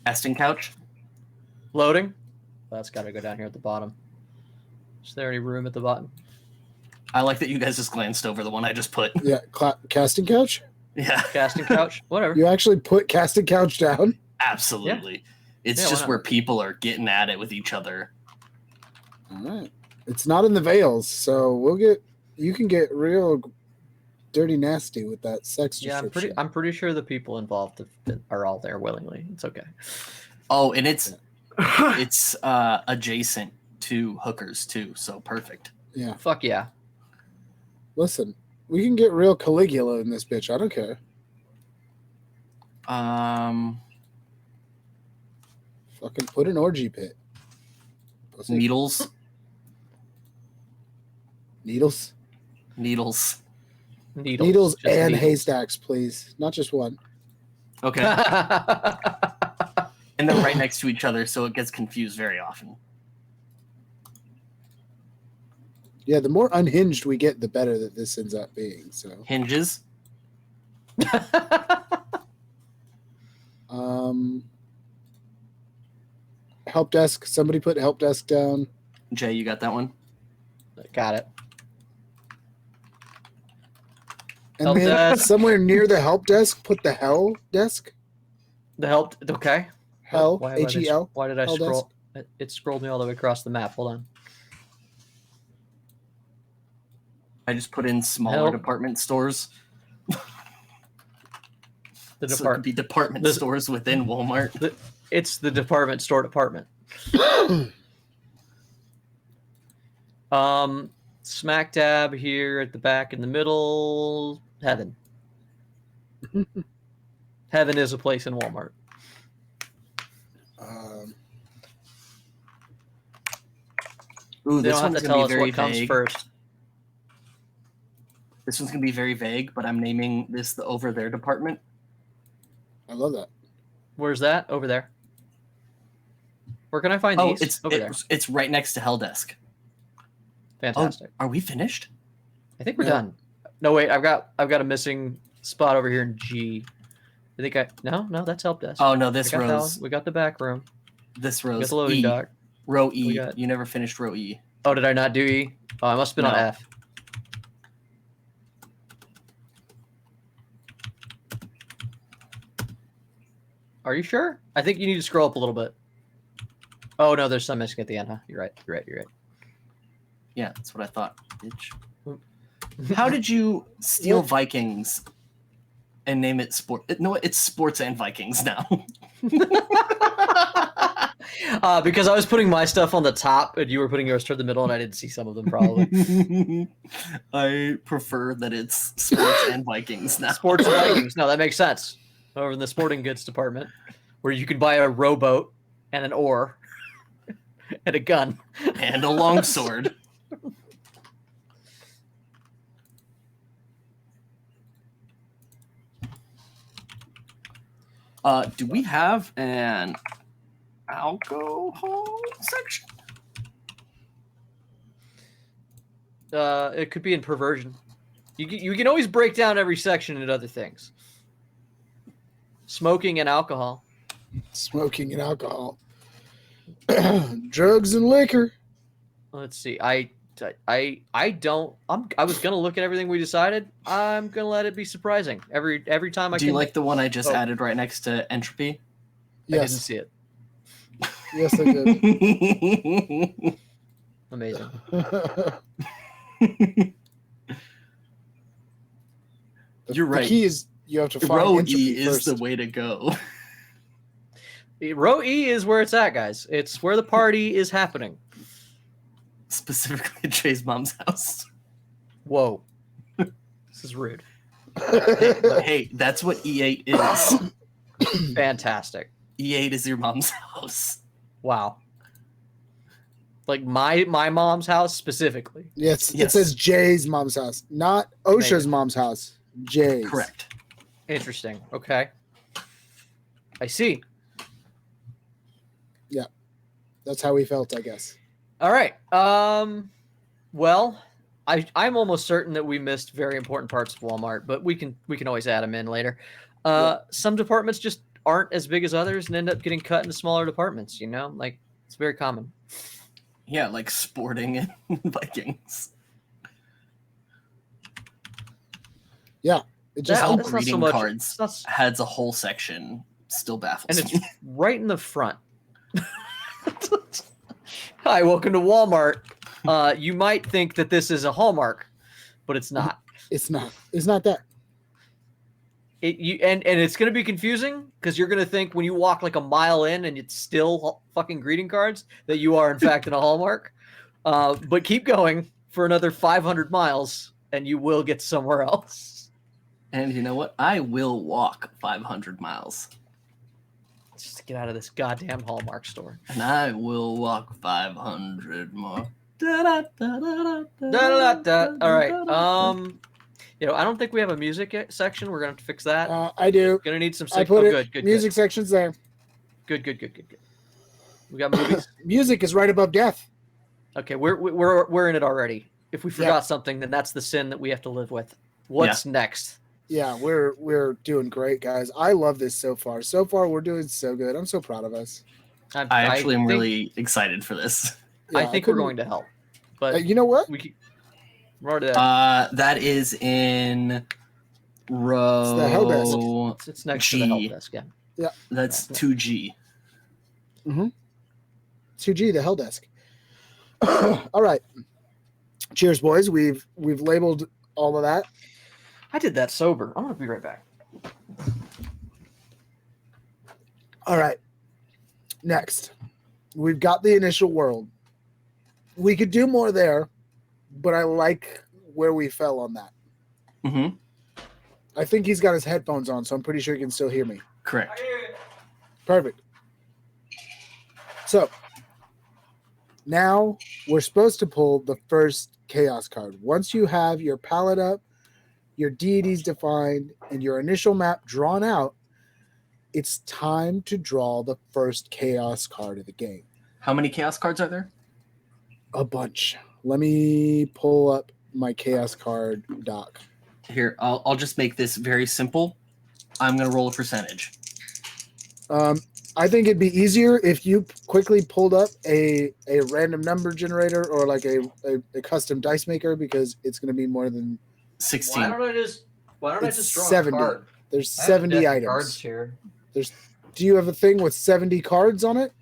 Casting couch. Loading. That's got to go down here at the bottom. Is there any room at the bottom? I like that you guys just glanced over the one I just put. Yeah. Casting couch? Yeah. Casting couch? Whatever. You actually put casting couch down? Absolutely. Yeah. It's why just not? where people are getting at it with each other. All right. It's not in the veils, so you can get real dirty nasty with that sex Yeah, description. I'm pretty sure the people involved are all there willingly. It's okay. Oh, and it's adjacent to hookers too, so perfect. Yeah. Fuck yeah. Listen, we can get real Caligula in this bitch. I don't care. Fucking put an orgy pit. Pussy. Needles. Needles. Needles. Needles Just and needles. haystacks, please. Not just one. Okay. And they're right next to each other, so it gets confused very often. Yeah, the more unhinged we get, the better that this ends up being. So, Hinges. help desk. Somebody put help desk down. Jay, you got that one? Got it. And Help then desk. somewhere near the help desk, put the hell desk. The help. Okay. Hell. Why H-E-L. Why did I Hell scroll? It scrolled me all the way across the map. Hold on. I just put in smaller Help. department stores. The So it could department. be department stores within Walmart. It's the department store department. Smack dab here at the back in the middle. Heaven. Heaven is a place in Walmart. Ooh, They this don't have one's to gonna tell be us very what comes vague. first. This one's gonna be very vague, but I'm naming this the over there department. I love that. Where's that? Over there. Where can I find Oh, these? Over there. it's right next to Hell Desk. Fantastic. Are we finished? I think we're Yeah. done. No, wait. I've got a missing spot over here in G. I think no, that's help desk. Oh no, I this got that row's one. We got the back room. this We got row's the loading E. dock. Row We E. got- You never finished row E. Oh, did I not do E? Oh, I must have been on No. F. Are you sure? I think you need to scroll up a little bit. Oh no, there's some missing at the end, huh? You're right. Yeah, that's what I thought. Bitch. How did you steal Vikings and name it sport? No, it's Sports and Vikings now. Because I was putting my stuff on the top and you were putting yours toward the middle, and I didn't see some of them probably. I prefer that it's Sports and Vikings now. Sports and Vikings. No, that makes sense. Over in the sporting goods department, where you can buy a rowboat and an oar and a gun And a longsword. Do we have an alcohol section? It could be in perversion. You can always break down every section into other things. Smoking and alcohol. Smoking and alcohol. Drugs and liquor. Let's see. I was gonna look at everything we decided. I'm gonna let it be surprising every time I Do can. you like the one I just Oh. added right next to entropy? I didn't Yes. see it. Yes, I did. Amazing. You're right. The key is you have to find Row entropy E is first. the way to go. Row E is where it's at, guys. It's where the party is happening. Specifically at Jay's mom's house. Whoa. This is rude. But hey, that's what E8 is. Fantastic. E8 is your mom's house. Wow. Like my mom's house specifically. Yes, it Yes. says Jay's mom's house, not OSHA's Amazing. mom's house. Jay's. Correct. Interesting. Okay. I see. That's how we felt, I guess. All right. Well, I'm almost certain that we missed very important parts of Walmart, but we can always add them in later. Some departments just aren't as big as others and end up getting cut into smaller departments. Like it's very common. Yeah, like sporting and Vikings. It just That- All that's not so greeting much- cards it's not s- has a whole section. Still baffles and it's me. right in the front. Hi, welcome to Walmart. You might think that this is a Hallmark, but it's not. It's not. It's not that. And it's going to be confusing because you're going to think when you walk like a mile in and it's still fucking greeting cards that you are in fact in a Hallmark. But keep going for another 500 miles and you will get somewhere else. And you know what? I will walk 500 miles. Just get out of this goddamn Hallmark store. And I will walk 500 more. All right. I don't think we have a music section. We're gonna have to fix that. I do. Gonna need some. I put it. Good. Music section's there. Good. We got movies. Music is right above death. Okay, we're in it already. If we forgot something, then that's the sin that we have to live with. What's next? Yeah, we're doing great, guys. I love this so far. So far, we're doing so good. I'm so proud of us. I actually am really excited for this. Yeah, I think we're going to help. But you know what? We're already there. That is in row. It's the help desk. It's next G. to the help desk. Yeah. That's 2G. 2G, the help desk. All right. Cheers, boys. We've labeled all of that. I did that sober. I'm gonna be right back. All right. Next, we've got the initial world. We could do more there, but I like where we fell on that. Mm-hmm. I think he's got his headphones on, so I'm pretty sure he can still hear me. Correct. Perfect. So now we're supposed to pull the first chaos card. Once you have your palette up, your deities defined, and your initial map drawn out, it's time to draw the first chaos card of the game. How many chaos cards are there? A bunch. Let me pull up my chaos card doc. Here, I'll just make this very simple. I'm going to roll a percentage. I think it'd be easier if you quickly pulled up a random number generator or like a custom dice maker, because it's going to be more than 16. Why don't I just draw 70. a card? There's 70 items. Cards here. Do you have a thing with 70 cards on it?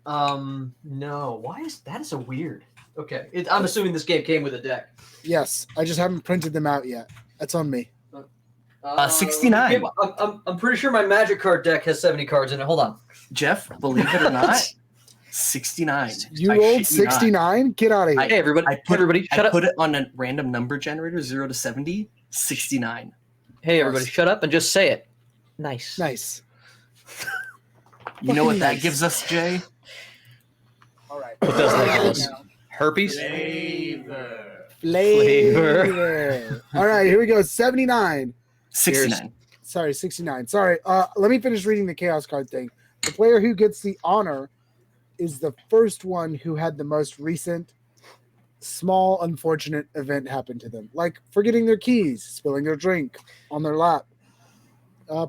No. Why is that so weird? Okay, I'm assuming this game came with a deck. Yes, I just haven't printed them out yet. That's on me. 69. I'm pretty sure my Magic card deck has 70 cards in it. Hold on. Jeff, believe it or not, 69. You rolled 69? Get out of here. Hey, everybody. Shut up. Put it on a random number generator, 0 to 70, 69. Hey, everybody, shut up and just say it. Nice. Nice. You know what that gives us, Jay? All right. What does that give us? Herpes? Flavor. All right, here we go. 79. 69. Sorry, 69. Sorry. Let me finish reading the chaos card thing. The player who gets the honor is the first one who had the most recent small unfortunate event happen to them, like forgetting their keys, spilling their drink on their lap,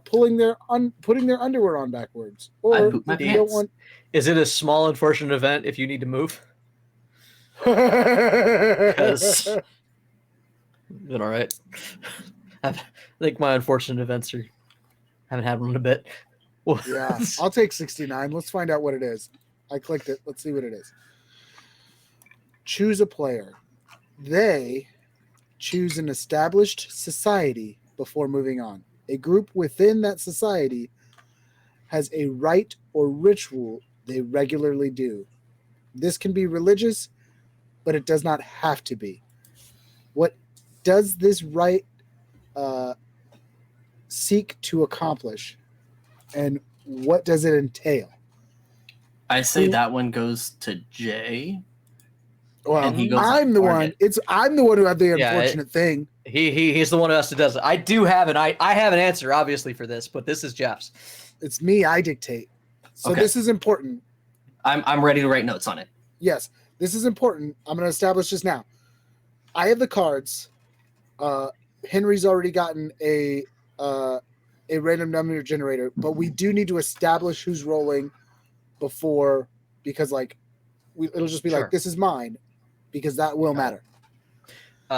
putting their underwear on backwards, or pooped my if you don't pants. want. Is it a small unfortunate event if you need to move? Because is it all right? I think my unfortunate events haven't had one in a bit. Yeah, I'll take 69. Let's find out what it is. I clicked it. Let's see what it is. Choose a player. They choose an established society before moving on. A group within that society has a rite or ritual they regularly do. This can be religious, but it does not have to be. What does this rite seek to accomplish, and what does it entail? I say that one goes to Jay. Well, and he goes I'm the one. I'm the one who had the Yeah, unfortunate thing. He's the one who has to does it. I do have I have an answer obviously for this, but this is Jeff's. It's me. I dictate. So Okay. This is important. I'm ready to write notes on it. Yes, this is important. I'm going to establish this now. I have the cards. Henry's already gotten a random number generator, but we do need to establish who's rolling before, because it'll just be Sure. like, this is mine, because that will matter.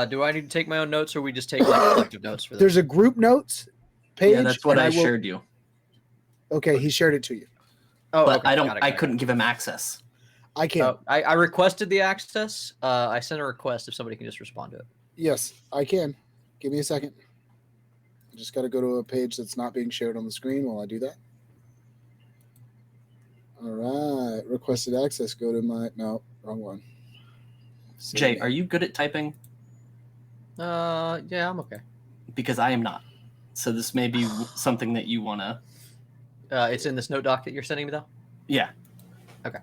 Do I need to take my own notes, or we just take collective notes for this? There's a group notes page. Yeah, that's what and I will- shared you. Okay, he shared it to you. Oh, But okay, I don't. got it, I got it. couldn't give him access. I can't. I requested the access. I sent a request if somebody can just respond to it. Yes, I can. Give me a second. I just got to go to a page that's not being shared on the screen while I do that. All right. Requested access. Go to my... No, wrong one. Jay, are you good at typing? Yeah, I'm okay. Because I am not. So this may be something that you want to... It's in this note doc that you're sending me, though? Yeah. Okay.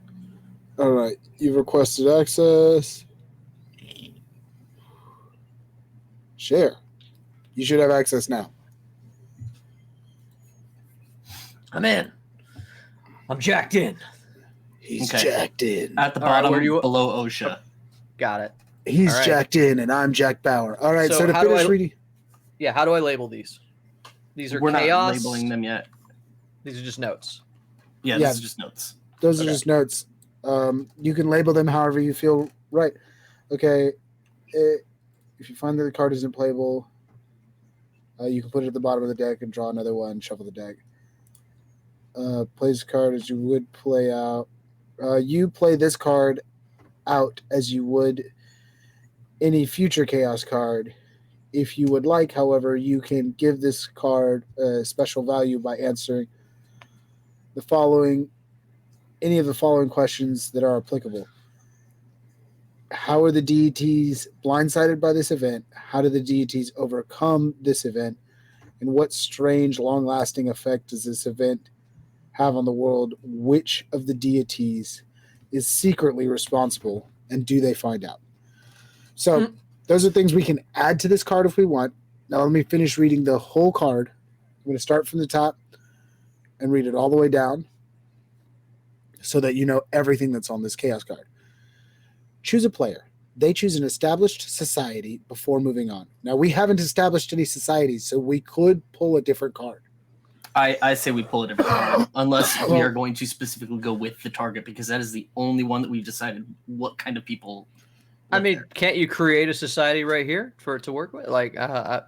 All right. You've requested access. Share. You should have access now. I'm in. I'm jacked in. He's Okay. jacked in. At the All right, bottom, where do you- below OSHA. Got it. He's all right. jacked in, and I'm Jack Bauer. All right. So to how do finish I- reading... Yeah, how do I label these? These are We're chaos. not labeling them yet. These are just notes. Yeah, Yeah. this is just notes. Those are Okay. just notes. You can label them however you feel right. Okay. If you find that the card isn't playable, you can put it at the bottom of the deck and draw another one, shuffle the deck. Play this card as you would play out. You play this card out as you would any future chaos card. If you would like, however, you can give this card a special value by answering any of the following questions that are applicable. How are the deities blindsided by this event? How do the deities overcome this event? And what strange, long-lasting effect does this event have on the world? Which of the deities is secretly responsible, and do they find out? So those are things we can add to this card if we want. Now let me finish reading the whole card. I'm going to start from the top and read it all the way down so that you know everything that's on this chaos card. Choose a player. They choose an established society before moving on. Now, we haven't established any societies, so we could pull a different card. I say we pull a different card, unless we are going to specifically go with the target, because that is the only one that we've decided what kind of people. I mean, there. can't you create a society right here for it to work with? Like,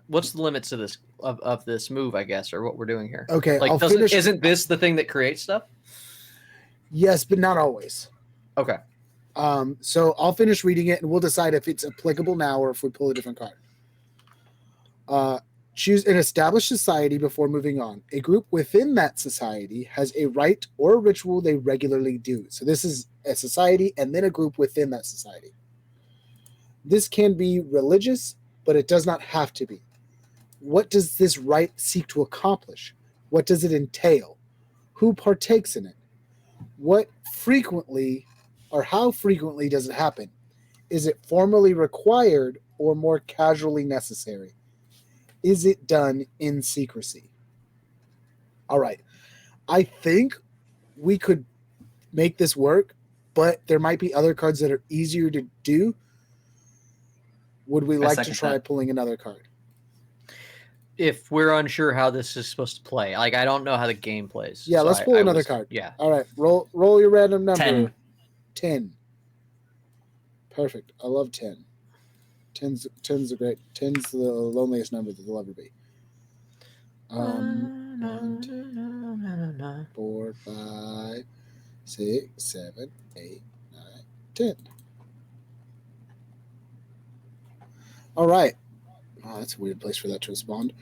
what's the limits of this of this move, I guess, or what we're doing here? Okay, Like, I'll finish. isn't this the thing that creates stuff? Yes, but not always. Okay. So I'll finish reading it, and we'll decide if it's applicable now or if we pull a different card. Choose an established society before moving on. A group within that society has a rite or a ritual they regularly do. So this is a society and then a group within that society. This can be religious, but it does not have to be. What does this rite seek to accomplish? What does it entail? Who partakes in it? What frequently or how frequently does it happen? Is it formally required or more casually necessary? Is it done in secrecy? All right. I think we could make this work, but there might be other cards that are easier to do. Would we like to try pulling another card? If we're unsure how this is supposed to play, like I don't know how the game plays. Yeah, so let's pull another card. Yeah. All right. Roll your random number. 10. 10. Perfect. I love 10. 10's a great. 10's the loneliest number that there'll ever be. 1, 2, 4, 5, 6, 7, 8, 9, 10. All right. Oh, that's a weird place for that to respond.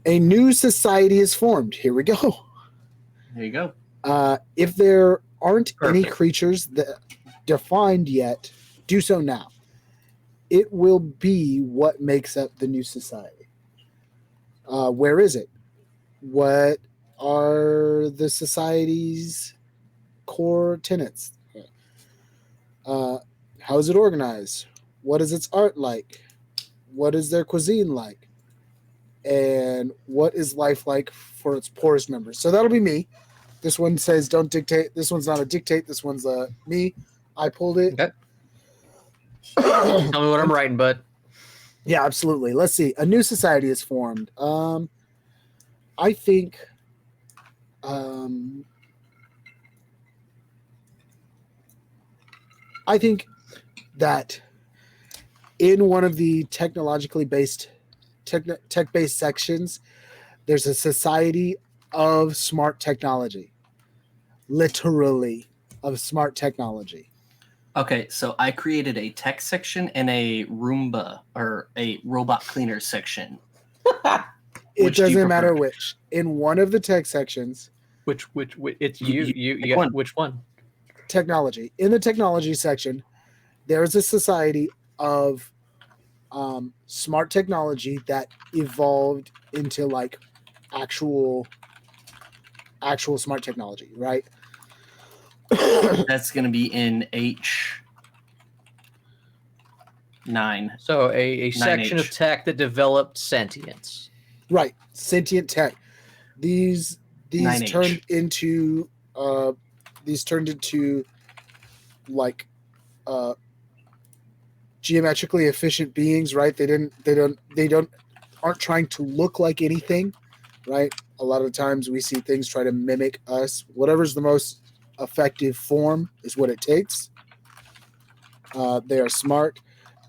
A new society is formed. Here we go. There you go. If there aren't any Perfect. creatures that defined yet, do so now. It will be what makes up the new society. Where is it? What are the society's core tenets? How is it organized? What is its art like? What is their cuisine like? And what is life like for its poorest members? So that'll be me. This one says don't dictate. This one's not a dictate. This one's me. I pulled it. Okay. Tell me what I'm writing, bud. Yeah, absolutely. Let's see. A new society is formed. I think that in one of the technologically based tech-based sections, there's a society of smart technology. Literally of smart technology. Okay, so I created a tech section and a Roomba or a robot cleaner section. It Which do you doesn't matter prefer? which. In one of the tech sections, Which it's You you pick got one. which one? technology. In the technology section, there is a society of smart technology that evolved into like actual smart technology, right? That's going to be in H9. So a section of 9H. tech that developed sentience. Right, sentient tech. These 9H. turned into like geometrically efficient beings, right? They aren't trying to look like anything, right? A lot of times we see things try to mimic us. Whatever's the most effective form is what it takes. They are smart.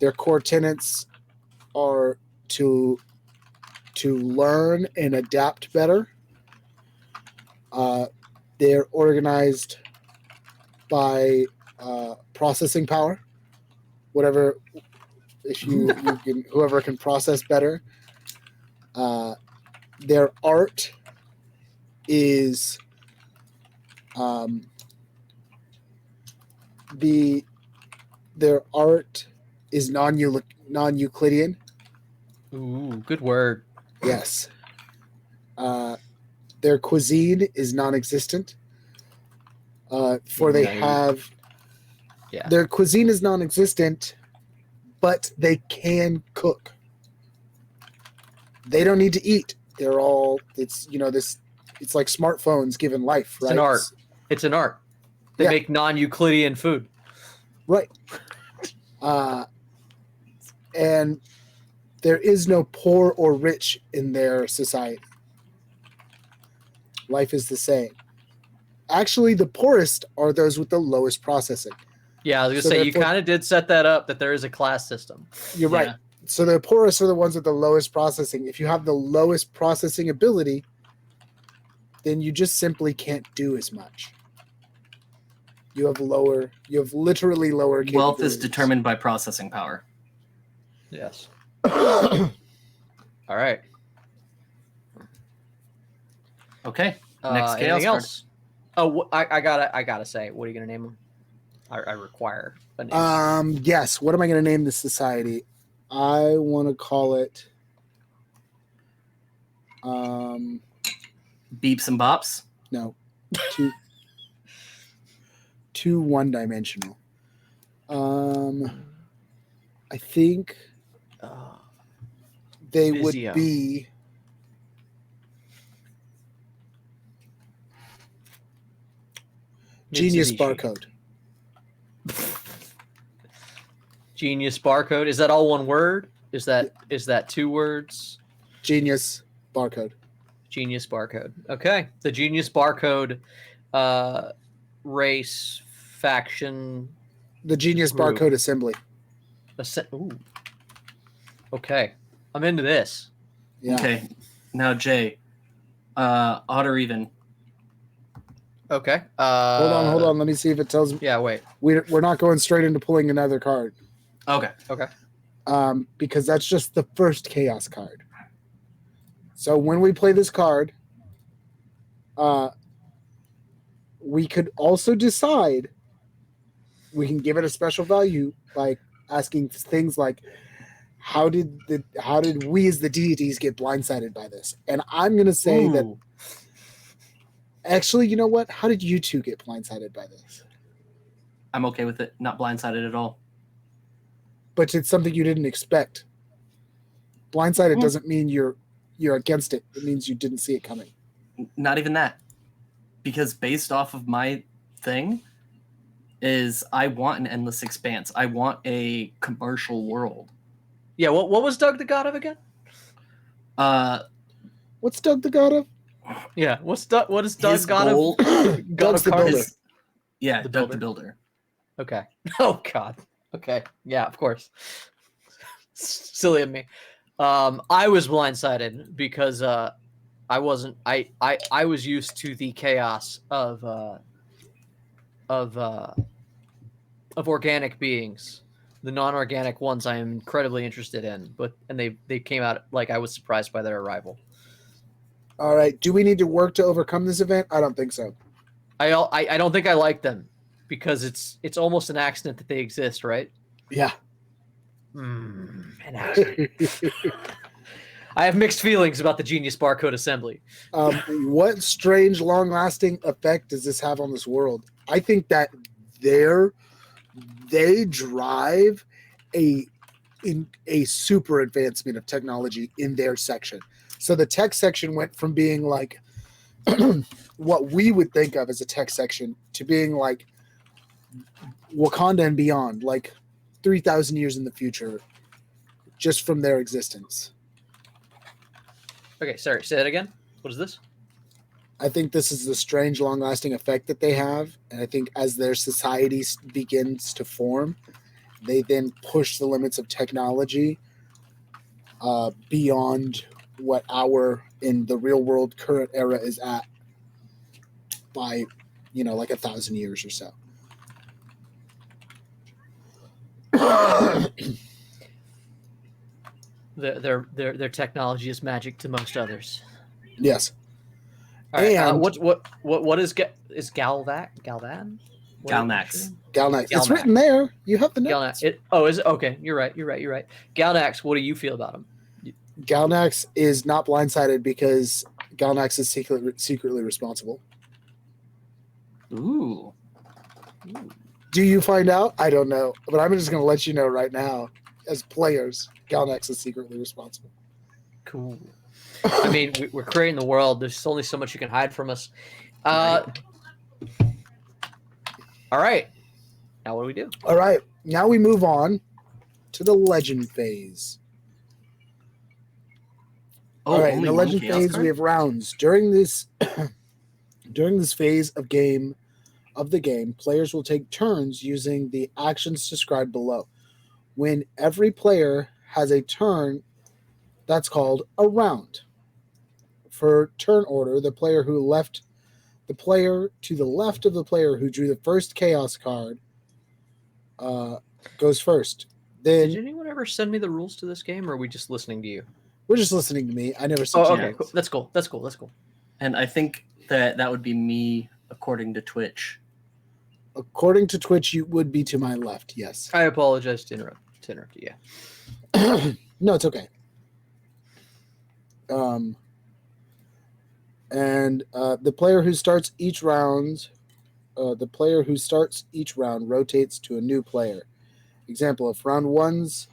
Their core tenets are to learn and adapt better. They're organized by processing power. Whatever, if you can, whoever can process better. Their art is their art is non-Euclidean. Ooh, good word. Yes. Their cuisine is non-existent. They have their cuisine is non-existent, but they can cook. They don't need to eat. They're all it's like smartphones given life, right? It's an art. It's an art. They Yeah. make non-Euclidean food. Right. And there is no poor or rich in their society. Life is the same. Actually, the poorest are those with the lowest processing. Yeah, I was So gonna say you therefore- kind of did set that up that there is a class system. You're right. So the poorest are the ones with the lowest processing. If you have the lowest processing ability, then you just simply can't do as much. You have literally lower capabilities. Wealth is determined by processing power. Yes. All right. Okay. Next chaos anything card. else? Oh, I gotta say, what are you gonna name them? I require a name. Yes. What am I going to name this society? I want to call it. Beeps and bops. No, two one-dimensional. I think they would Vizio. be. Genius Mitsubishi. Barcode. Genius Barcode. Is that all one word? Is that two words? Genius Barcode. Genius Barcode. Okay. The Genius Barcode race faction. The Genius Group. Barcode Assembly. Ooh. Okay. I'm into this. Yeah. Okay. Now, Jay. Odd or even? Okay. Hold on. Let me see if it tells me. Yeah, wait. We're not going straight into pulling another card. Okay. Because that's just the first chaos card. So when we play this card, we could also decide we can give it a special value by asking things like, how did we as the deities get blindsided by this? And I'm going to say that actually, you know what? How did you two get blindsided by this? I'm okay with it. Not blindsided at all. But it's something you didn't expect. Blindsided doesn't mean you're against it. It means you didn't see it coming. Not even that. Because based off of my thing is I want an endless expanse. I want a commercial world. Yeah, what was Doug the God of again? What's Doug the God of? Yeah, what is Doug his God goal- of? God Doug's of the Cards? builder. Yeah, The Doug the builder. Builder. Okay. Oh God. Okay. Yeah, of course. Silly of me. I was blindsided because I wasn't. I was used to the chaos of of organic beings. The non-organic ones I am incredibly interested in, and they came out like I was surprised by their arrival. All right. Do we need to work to overcome this event? I don't think so. I don't think I like them because it's almost an accident that they exist, right? Yeah. An accident. I have mixed feelings about the Genius Barcode Assembly. What strange, long-lasting effect does this have on this world? I think that they drive a super advancement of technology in their section. So the tech section went from being like what we would think of as a tech section to being like Wakanda and beyond, like 3,000 years in the future, just from their existence. Okay, sorry, say that again. What is this? I think this is the strange, long-lasting effect that they have, and I think as their society begins to form, they then push the limits of technology beyond what our, in the real world, current era is at by, like 1,000 years or so. Their technology is magic to most others. Yes. All right, And what is Galvan? Galnax. Galnax. It's written there. You have the notes. Galnax. Is it? Okay, you're right. Galnax, what do you feel about him? Galnax is not blindsided because Galnax is secretly responsible. Ooh. Do you find out? I don't know, but I'm just going to let you know right now, as players, Galnax is secretly responsible. Cool. I mean, we're creating the world. There's only so much you can hide from us. All right. Now what do we do? All right. Now we move on to the legend phase. All right. In the legend phase, we have rounds. During this phase of the game, players will take turns using the actions described below. When every player has a turn, that's called a round. For turn order, the player to the left of the player who drew the first chaos card goes first. Then, did anyone ever send me the rules to this game, or are we just listening to you? We're just listening to me. I never sent you. Okay, cool. That's cool. And I think that would be me according to Twitch. According to Twitch, you would be to my left. Yes. I apologize to interrupt you. No, it's okay. The player who starts each round rotates to a new player. Example: if round one's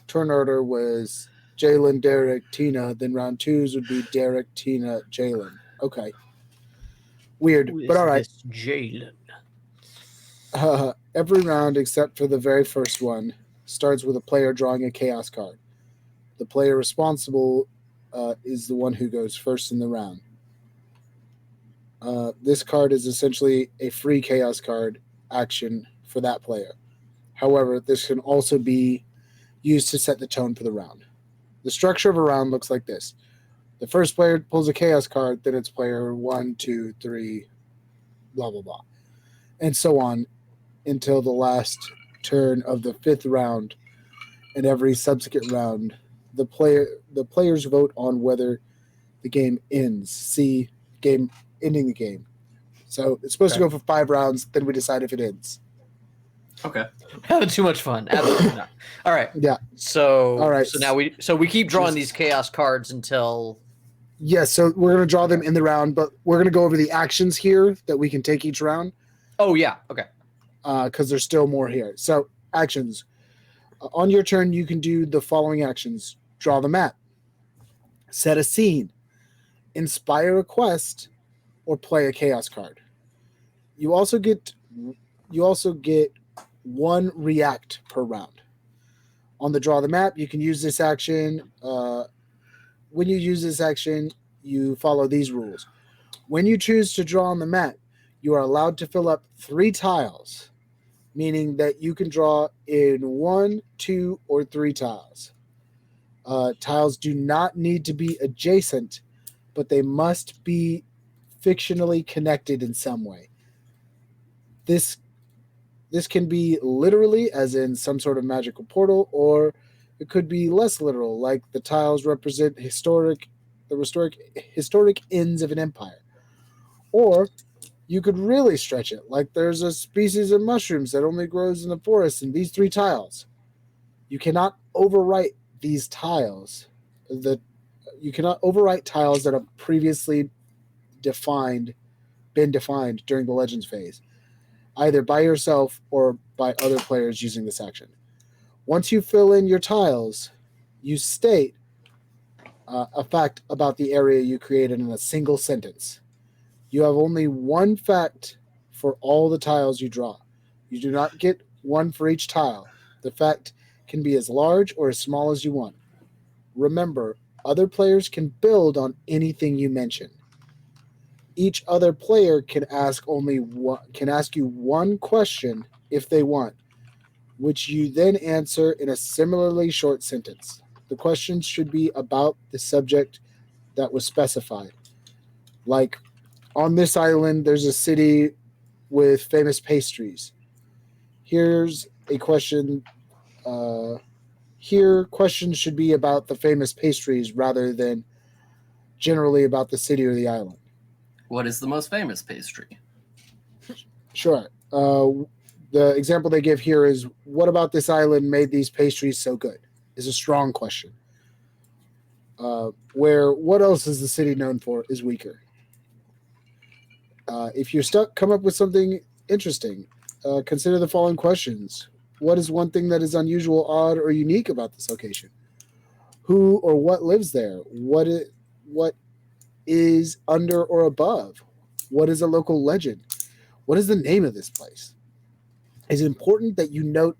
turn order was Jalen, Derek, Tina, then round two's would be Derek, Tina, Jalen. Okay. Weird, but all right. Jalen. Every round except for the very first one starts with a player drawing a chaos card. The player responsible is the one who goes first in the round. This card is essentially a free chaos card action for that player. However, this can also be used to set the tone for the round. The structure of a round looks like this. The first player pulls a chaos card, then it's player 1, 2, 3, blah, blah, blah. And so on until the last turn of the fifth round. And every subsequent round, the players vote on whether the game ends. See, game ending the game. So it's supposed to go for 5 rounds, then we decide if it ends. Okay. Having too much fun. Absolutely not. All right. Yeah. So all right. So now we keep drawing these chaos cards until. Yes. So we're gonna draw them in the round, but we're gonna go over the actions here that we can take each round. Oh yeah. Okay. Because there's still more here. So actions. On your turn, you can do the following actions: draw the map, set a scene, inspire a quest, or play a chaos card. You also get 1 react per round. On the draw the map, you can use this action. When you use this action, you follow these rules. When you choose to draw on the map, you are allowed to fill up 3 tiles, meaning that you can draw in 1, 2, or 3 tiles. Tiles do not need to be adjacent, but they must be fictionally connected in some way. This This can be literally, as in some sort of magical portal, or it could be less literal, like the tiles represent the historic ends of an empire. Or you could really stretch it, like there's a species of mushrooms that only grows in the forest, and these 3 tiles. You cannot overwrite these tiles. You cannot overwrite tiles that have previously been defined during the Legends phase, either by yourself or by other players using this action. Once you fill in your tiles, you state a fact about the area you created in a single sentence. You have only one fact for all the tiles you draw. You do not get one for each tile. The fact can be as large or as small as you want. Remember, other players can build on anything you mention. Each other player can ask you one question if they want, which you then answer in a similarly short sentence. The questions should be about the subject that was specified. Like, on this island, there's a city with famous pastries. Here's a question. Here, questions should be about the famous pastries rather than generally about the city or the island. What is the most famous pastry? Sure. The example they give here is, what about this island made these pastries so good? Is a strong question. Where what else is the city known for is weaker. If you're stuck, come up with something interesting. Consider the following questions. What is one thing that is unusual, odd, or unique about this location? Who or what lives there? What is under or above? What is a local legend? What is the name of this place? It's important that you note.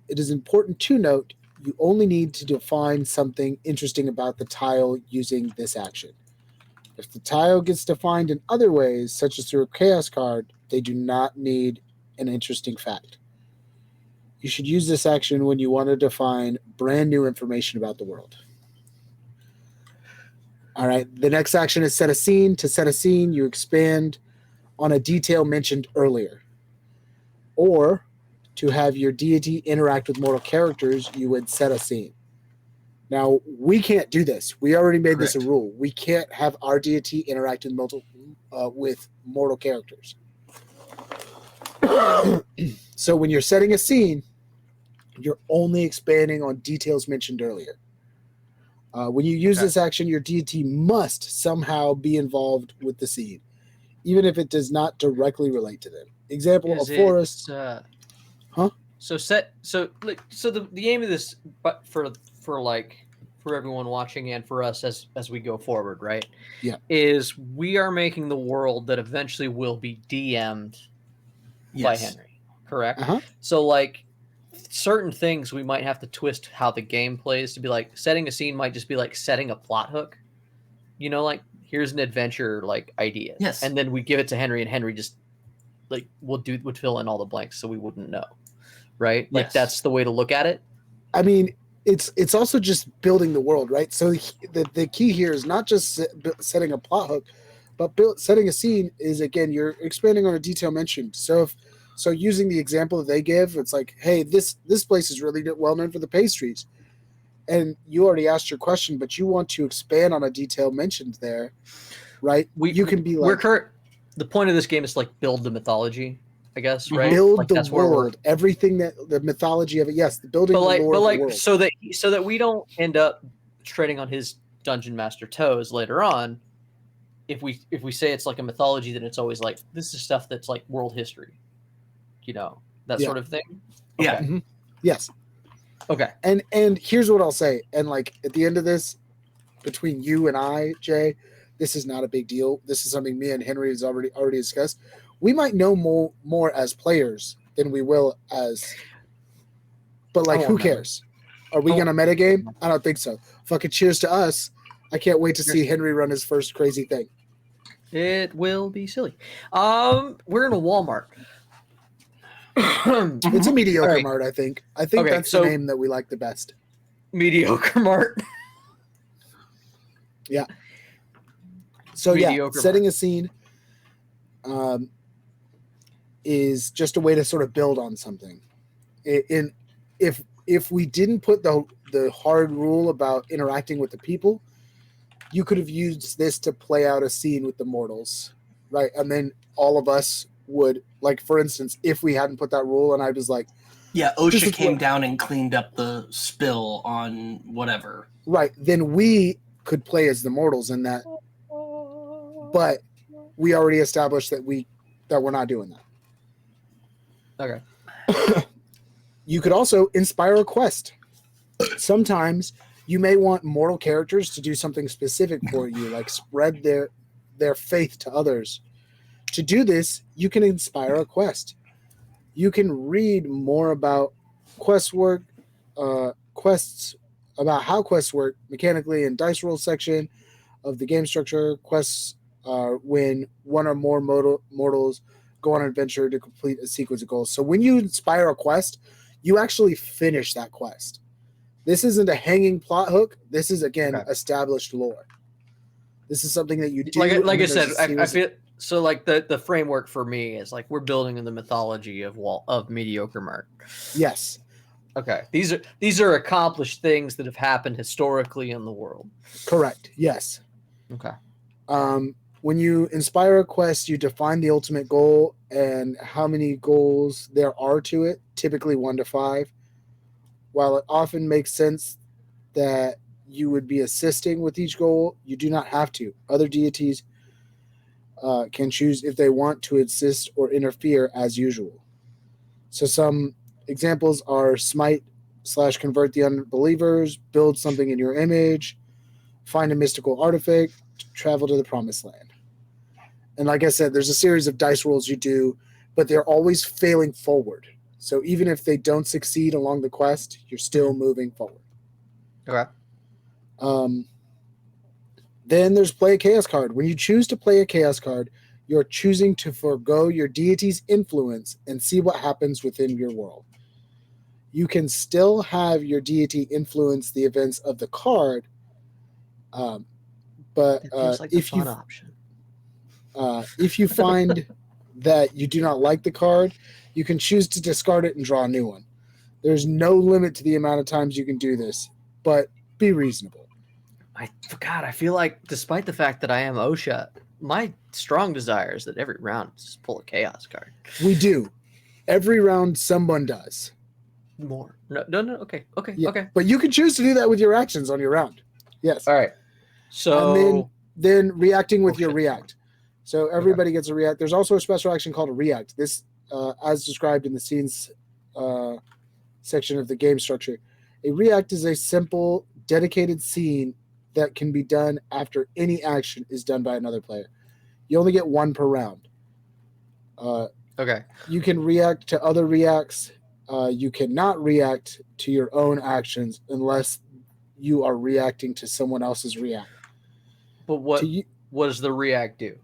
It is important to note you only need to define something interesting about the tile using this action. If the tile gets defined in other ways, such as through a chaos card, they do not need an interesting fact. You should use this action when you want to define brand new information about the world. All right, the next action is set a scene. To set a scene, you expand on a detail mentioned earlier. Or to have your deity interact with mortal characters, you would set a scene. Now, we can't do this. We already made this a rule. We can't have our deity interact with mortal characters. So when you're setting a scene, you're only expanding on details mentioned earlier. When you use this action, your deity must somehow be involved with the scene, even if it does not directly relate to them. Example, a forest. So the aim of this, but for everyone watching and for us as we go forward, right? Yeah. Is we are making the world that eventually will be DM'd by Henry, correct? Uh-huh. So like certain things we might have to twist how the game plays to be like setting a scene might just be like setting a plot hook. You know, like here's an adventure like idea. Yes. And then we give it to Henry and Henry just like would fill in all the blanks so we wouldn't know. Right? Like that's the way to look at it. I mean, it's also just building the world, right? So the key here is not just setting a plot hook, but setting a scene is, again, you're expanding on a detail mentioned. So using the example that they give, it's like, hey, this place is really well known for the pastries. And you already asked your question, but you want to expand on a detail mentioned there, right? You can be like... The point of this game is to like build the mythology, I guess, right? Build like, the world, everything that the mythology of it. Yes, the building the lore of the world. So that we don't end up treading on his dungeon master toes later on. If we say it's like a mythology, then it's always like this is stuff that's like world history, you know, that sort of thing. Okay. Yeah. Mm-hmm. Yes. Okay. And here's what I'll say. And like at the end of this, between you and I, Jay, this is not a big deal. This is something me and Henry has already discussed. We might know more as players than we will as... But, like, who cares? Are we going to metagame? I don't think so. Fucking cheers to us. I can't wait to see Henry run his first crazy thing. It will be silly. We're in a Walmart. It's a mediocre mart, I think. I think that's the name that we like the best. Mediocre mart. Yeah. So, setting a scene... is just a way to sort of build on something. If we didn't put the hard rule about interacting with the people, you could have used this to play out a scene with the mortals, right? And then all of us would, like, for instance, if we hadn't put that rule and I was like, Yeah, This OSHA is came what- down and cleaned up the spill on whatever. right, then we could play as the mortals in that. But we already established that we're not doing that. Okay. You could also inspire a quest. Sometimes you may want mortal characters to do something specific for you, like spread their faith to others. To do this, you can inspire a quest. You can read more about quests about how quests work mechanically in dice roll section of the game structure. Quests when one or more mortals go on an adventure to complete a sequence of goals. So when you inspire a quest, you actually finish that quest. This isn't a hanging plot hook. This is, again, established lore. This is something that you do. Like I said, I feel so. Like the framework for me is like we're building in the mythology of Mediocre Mark. Yes. Okay. These are accomplished things that have happened historically in the world. Correct. Yes. Okay. When you inspire a quest, you define the ultimate goal and how many goals there are to it, typically 1 to 5. While it often makes sense that you would be assisting with each goal, you do not have to. Other deities can choose if they want to assist or interfere as usual. So some examples are smite / convert the unbelievers, build something in your image, find a mystical artifact, travel to the promised land. And like I said, there's a series of dice rolls you do, but they're always failing forward. So even if they don't succeed along the quest, you're still moving forward. Okay. Then there's play a chaos card. When you choose to play a chaos card, you're choosing to forego your deity's influence and see what happens within your world. You can still have your deity influence the events of the card, but It feels like the fun option. If you find that you do not like the card, you can choose to discard it and draw a new one. There's no limit to the amount of times you can do this, but be reasonable. I feel like despite the fact that I am OSHA, my strong desire is that every round just pull a chaos card. We do. Every round someone does. More. No. Okay. Yeah. Okay. But you can choose to do that with your actions on your round. Yes. All right. So And then reacting with your shit. react. So everybody gets a react. There's also a special action called a react. This, as described in the scenes section of the game structure, a react is a simple, dedicated scene that can be done after any action is done by another player. You only get 1 per round. okay. You can react to other reacts. You cannot react to your own actions unless you are reacting to someone else's react. But what does the react do?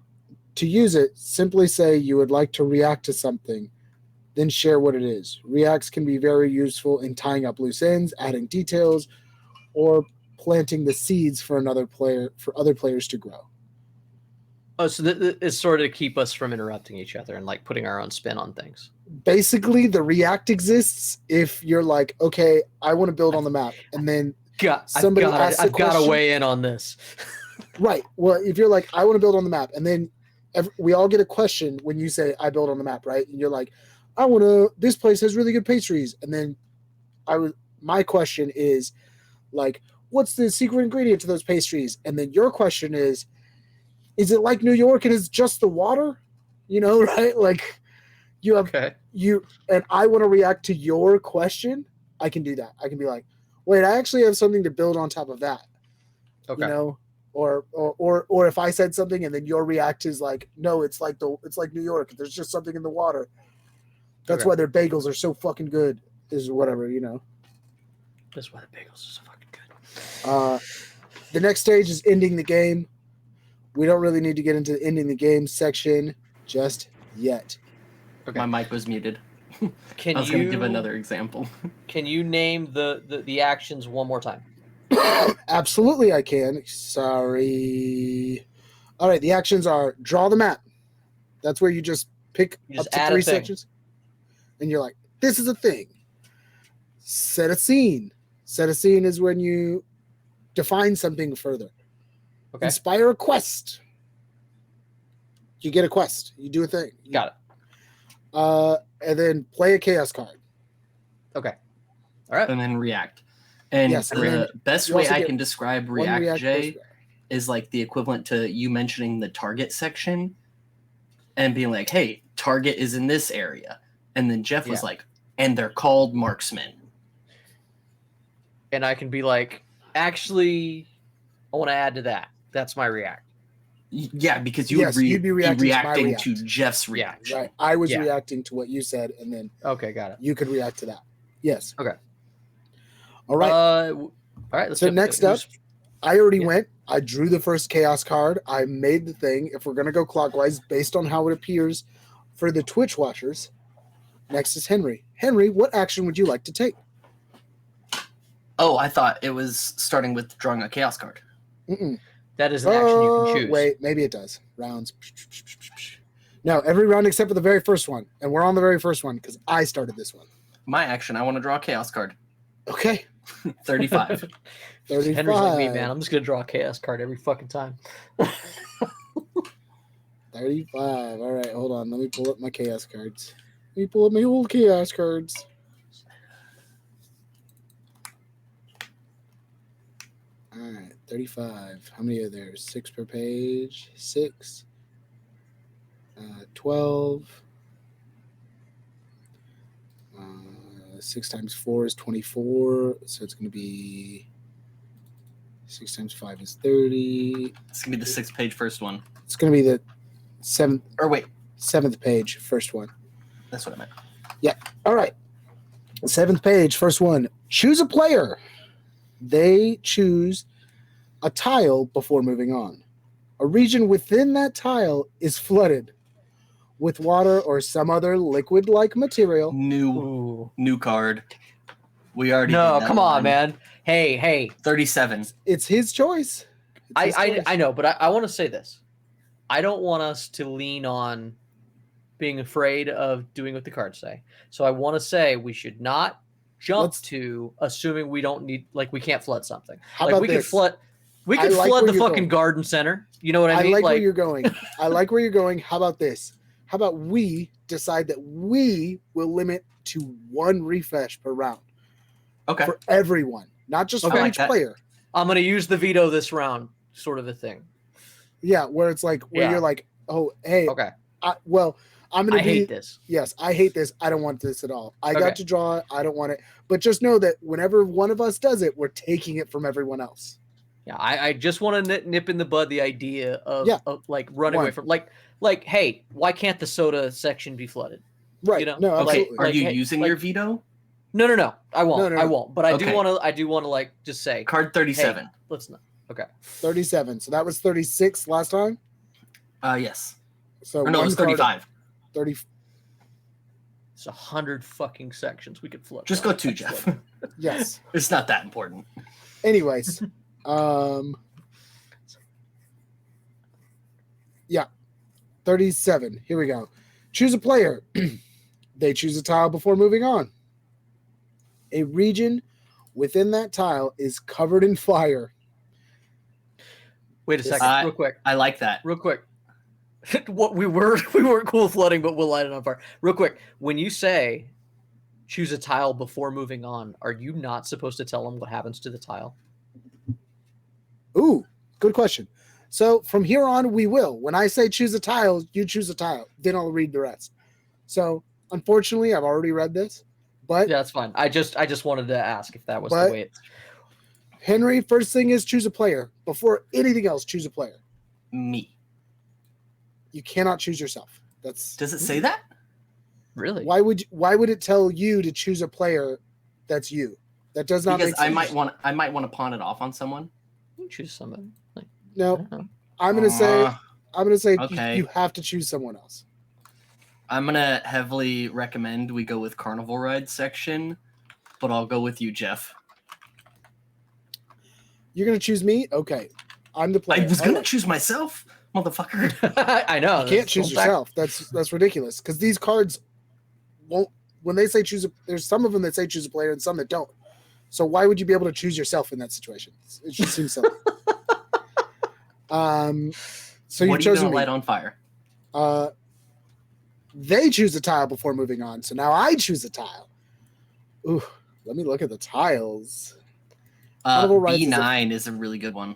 To use it, simply say you would like to react to something, then share what it is. Reacts can be very useful in tying up loose ends, adding details, or planting the seeds for other players to grow. Oh, so it's sort of to keep us from interrupting each other and like putting our own spin on things. Basically, the react exists if you're like, okay, I want to build on the map, and then somebody asks a I've got to question. weigh in on this. Right. Well, if you're like, I want to build on the map, and then we all get a question when you say, I build on the map, right? And you're like, this place has really good pastries. And then my question is like, what's the secret ingredient to those pastries? And then your question is it like New York and it's just the water? You know, right? Like you have, and I want to react to your question. I can do that. I can be like, wait, I actually have something to build on top of that. Okay. You know? Or if I said something and then your react is like, no, it's like New York. There's just something in the water. That's why their bagels are so fucking good. Is whatever, you know. That's why the bagels are so fucking good. The next stage is ending the game. We don't really need to get into the ending the game section just yet. Okay. My mic was muted. I was going to give another example. Can you name the actions one more time? Absolutely, I can. Sorry. All right, the actions are draw the map. That's where you just Pick You up just to add a 3 thing. sections, and you're like, this is a thing. Set a scene. Set a scene is when you define something further. Okay. Inspire a quest. You get a quest. You do a thing. Got it. And then play a chaos card. Okay. All right. And then react. And Yes, and the then best you way also I get can describe One react, react Jay, versus- is like the equivalent to you mentioning the target section and being like, hey, target is in this area. And then Jeff was Yeah. like, and they're called marksmen. And I can be like, actually, I want to add to that. That's my react. Yeah, because you Yes, would you'd be reacting to my reacting react. to Jeff's Yeah, reaction. Right. I was Yeah. reacting to what you said, and then Okay, got it. you could react to that. Yes. Okay. All right. All right. Let's So jump next to it. up, I already Yeah. went. I drew the first chaos card. I made the thing. If we're going to go clockwise, based on how it appears for the Twitch watchers, next is Henry. Henry, what action would you like to take? Oh, I thought it was starting with drawing a chaos card. Mm-mm. That is an action you can choose. Wait, maybe it does. Rounds. No, every round except for the very first one. And we're on the very first one because I started this one. My action, I want to draw a chaos card. Okay. 35. 35. Henry's like me, man. I'm just gonna draw a chaos card every fucking time. 35. All right, hold on. Let me pull up my chaos cards. Let me pull up my old chaos cards. All right, 35. How many are there? 6 per page. 6. 12. 6 times 4 is 24. So it's going to be 6 times 5 is 30. It's going to be the 6-page first one. It's going to be the 7th page, first one. That's what I meant. All right. 7th page, first one. Choose a player. They choose a tile before moving on. A region within that tile is flooded with water or some other liquid-like material. Ooh. New card. We already No, did that come on, one. man. Hey. 37. It's his choice. It's his choice. I know, but I want to say this. I don't want us to lean on being afraid of doing what the cards say. So I want to say we should not jump to assuming we don't need, like, we can't flood something. How Like about we this? could flood I like flood where the you're fucking going. garden center. You know what I I mean? like where you're going. I like where you're going. How about this? How about we decide that we will limit to 1 refresh per round Okay. for everyone, not just Okay. for I each like that. player. I'm gonna use the veto this round, sort of a thing. Yeah, where it's like where Yeah. you're like, oh, hey, Okay. I'm gonna I hate this. Yes, I hate this. I don't want this at all. I Okay. got to draw it. I don't want it. But just know that whenever one of us does it, we're taking it from everyone else. Yeah, I just want to nip in the bud the idea of, Yeah. of like running away from like hey, why can't the soda section be flooded? Right. You know, No, Okay. absolutely. Are Like, you hey, using like- your veto? No, I won't. No. I won't. But I Okay. do want to like just say Card 37. let's not. Okay. 37. So that was 36 last time. Yes. So Or no, it was one card- 35. 30. It's 100 fucking sections we could flood. Just go 2, Jeff. Yes. It's not that important. Anyways, yeah, 37. Here we go. Choose a player. They choose a tile before moving on. A region within that tile is covered in fire. Wait a second, I like that. real quick. What we weren't cool with flooding, but we'll light it on fire. Real quick, when you say choose a tile before moving on, are you not supposed to tell them what happens to the tile? Ooh, good question. So from here on, we will. When I say choose a tile, you choose a tile. Then I'll read the rest. So unfortunately, I've already read this, but Yeah, that's fine. I just wanted to ask if that was But- the way it's. Henry, first thing is choose a player. Before anything else, choose a player. Me. You cannot choose yourself. That's Does it say that? Really? why would it tell you to choose a player that's you? That does not Because make sense. I might want to pawn it off on someone. You choose somebody. Like, I No, don't know. I'm gonna say okay. you have to choose someone else. I'm gonna heavily recommend we go with Carnival Ride section, but I'll go with you, Jeff. You're gonna choose me? Okay. I'm the player. I was gonna choose myself, motherfucker. I know. You can't choose Go back- yourself. That's ridiculous. Because these cards won't. When they say choose, there's some of them that say choose a player and some that don't. So why would you be able to choose yourself in that situation? It just seems silly. So What you've are you chosen gonna me. light on fire? They choose a tile before moving on. So now I choose a tile. Ooh, let me look at the tiles. Carnival Rides B9 is a really good one.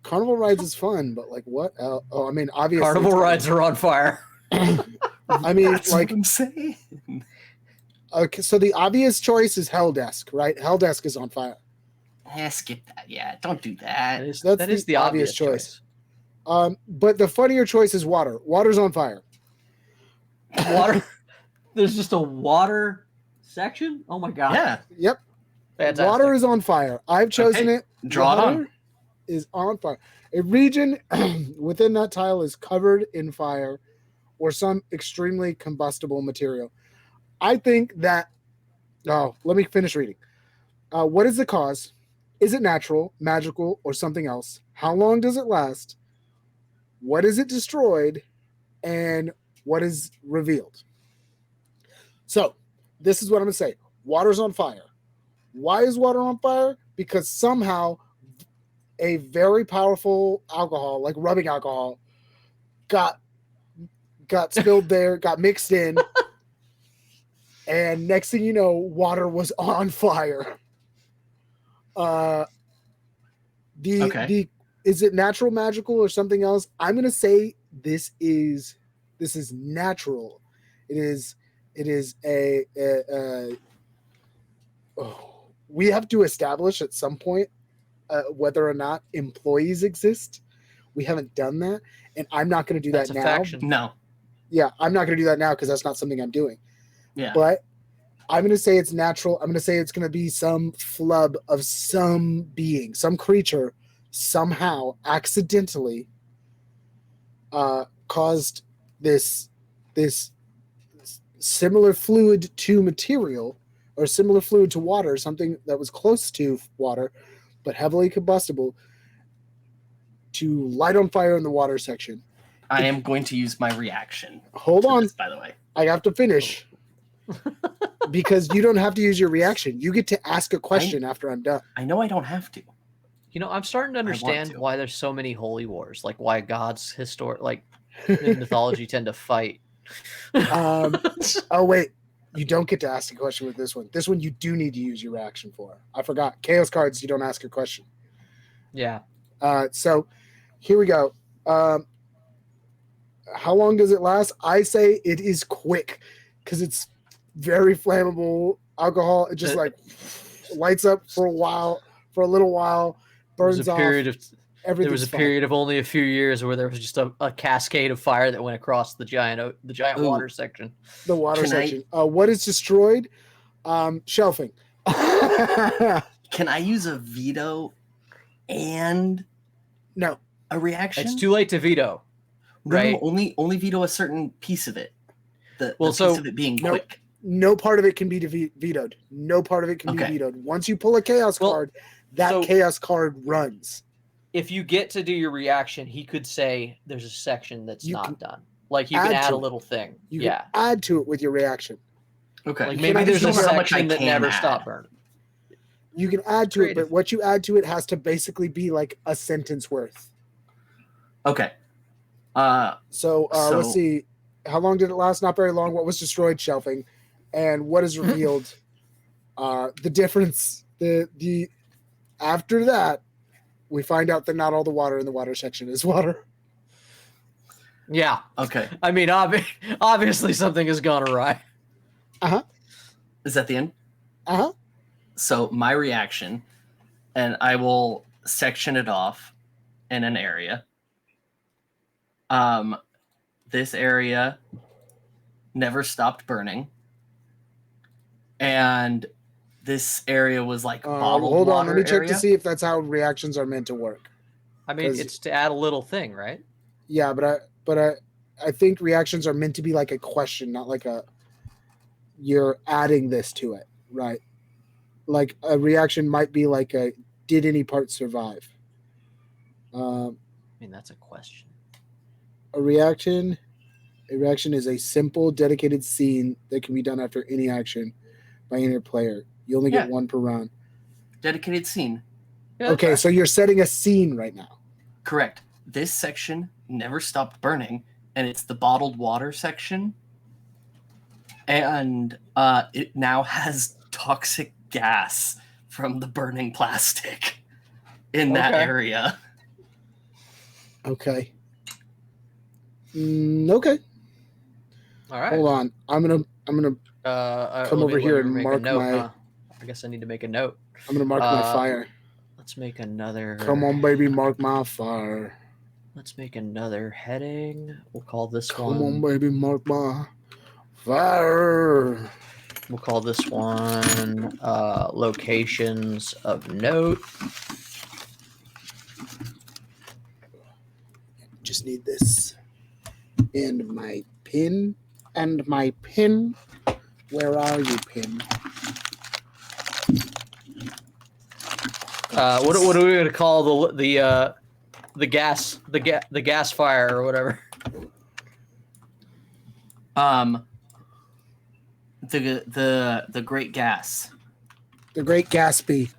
Carnival Rides is fun, but like what else? Oh, I mean, obviously. Carnival rides are on fire. I mean, That's like, what I'm saying. okay, so the obvious choice is Hell Desk, right? Hell Desk is on fire. Skip that. Yeah, don't do that. That's the obvious choice. But the funnier choice is water. Water's on fire. Water. There's just a water section. Oh my god. Yeah, Yep. Fantastic. Water is on fire. I've chosen Okay, it. draw it on. Water is on fire. A region within that tile is covered in fire or some extremely combustible material. I think that. Oh, let me finish reading. What is the cause? Is it natural, magical, or something else? How long does it last? What is it destroyed? And what is revealed? So, this is what I'm going to say. Water's on fire. Why is water on fire? Because somehow a very powerful alcohol, like rubbing alcohol, got spilled there, got mixed in, and next thing you know, water was on fire. Is it natural, magical, or something else? I'm gonna say this is natural. It is we have to establish at some point whether or not employees exist. We haven't done that, and I'm not going to do That's that a now. faction. No. Yeah, I'm not going to do that now because that's not something I'm doing. Yeah. But I'm going to say it's natural. I'm going to say it's going to be some flub of some being, some creature, somehow accidentally caused this similar fluid to material or similar fluid to water, something that was close to water but heavily combustible, to light on fire in the water section. I am going to use my reaction. Hold on. By the way. I have to finish. Because you don't have to use your reaction. You get to ask a question after I'm done. I know I don't have to. You know, I'm starting to understand why there's so many holy wars, like why gods in mythology tend to fight. Oh wait, you don't get to ask a question with this one. This one you do need to use your reaction for. I forgot. Chaos cards, you don't ask a question. Yeah. So here we go. How long does it last? I say it is quick because it's very flammable alcohol. It just like lights up for a little while, burns off. There was a period of only a few years where there was just a cascade of fire that went across the giant water section. The water section. What is destroyed? Shelving. Can I use a veto and no a reaction? It's too late to veto. Right? No, only veto a certain piece of it. The piece of it being quick. No part of it can be vetoed. No part of it can be vetoed. Once you pull a chaos card, that chaos card runs. If you get to do your reaction, he could say there's a section that's not done. Like you can add a little thing. You can add to it with your reaction. Okay. Like maybe there's a section that never stopped burning. You can add to it, but what you add to it has to basically be like a sentence worth. Okay. So let's see. How long did it last? Not very long. What was destroyed? Shelving. And what is revealed? The difference. The after that, we find out that not all the water in the water section is water. Yeah. Okay. I mean, obviously something has gone awry. Uh-huh. Is that the end? Uh-huh. So my reaction, and I will section it off in an area. This area never stopped burning. And this area was like bottled hold on, water let me check area. to see if that's how reactions are meant to work. I mean, it's to add a little thing, right? Yeah, but I think reactions are meant to be like a question, not like you're adding this to it, right? Like a reaction might be like did any part survive? I mean, that's a question. A reaction is a simple, dedicated scene that can be done after any action by any player. You only get Yeah. one per round. Dedicated scene. Yeah, Okay, so you're setting a scene right now. Correct. This section never stopped burning, and it's the bottled water section. And it now has toxic gas from the burning plastic in that Okay. area. Okay. Okay. All right. Hold on. I'm gonna come over here and make mark a note, my. huh? I guess I need to make a note. I'm gonna mark my fire. Let's make another. Come on, baby, mark my fire. Let's make another heading. We'll call this Come one. on, baby, mark my fire. We'll call this one locations of note. Just need this. And my pin. And my pin. Where are you, pin? What are we gonna call the gas fire or whatever? The Great Gas. The Great Gatsby.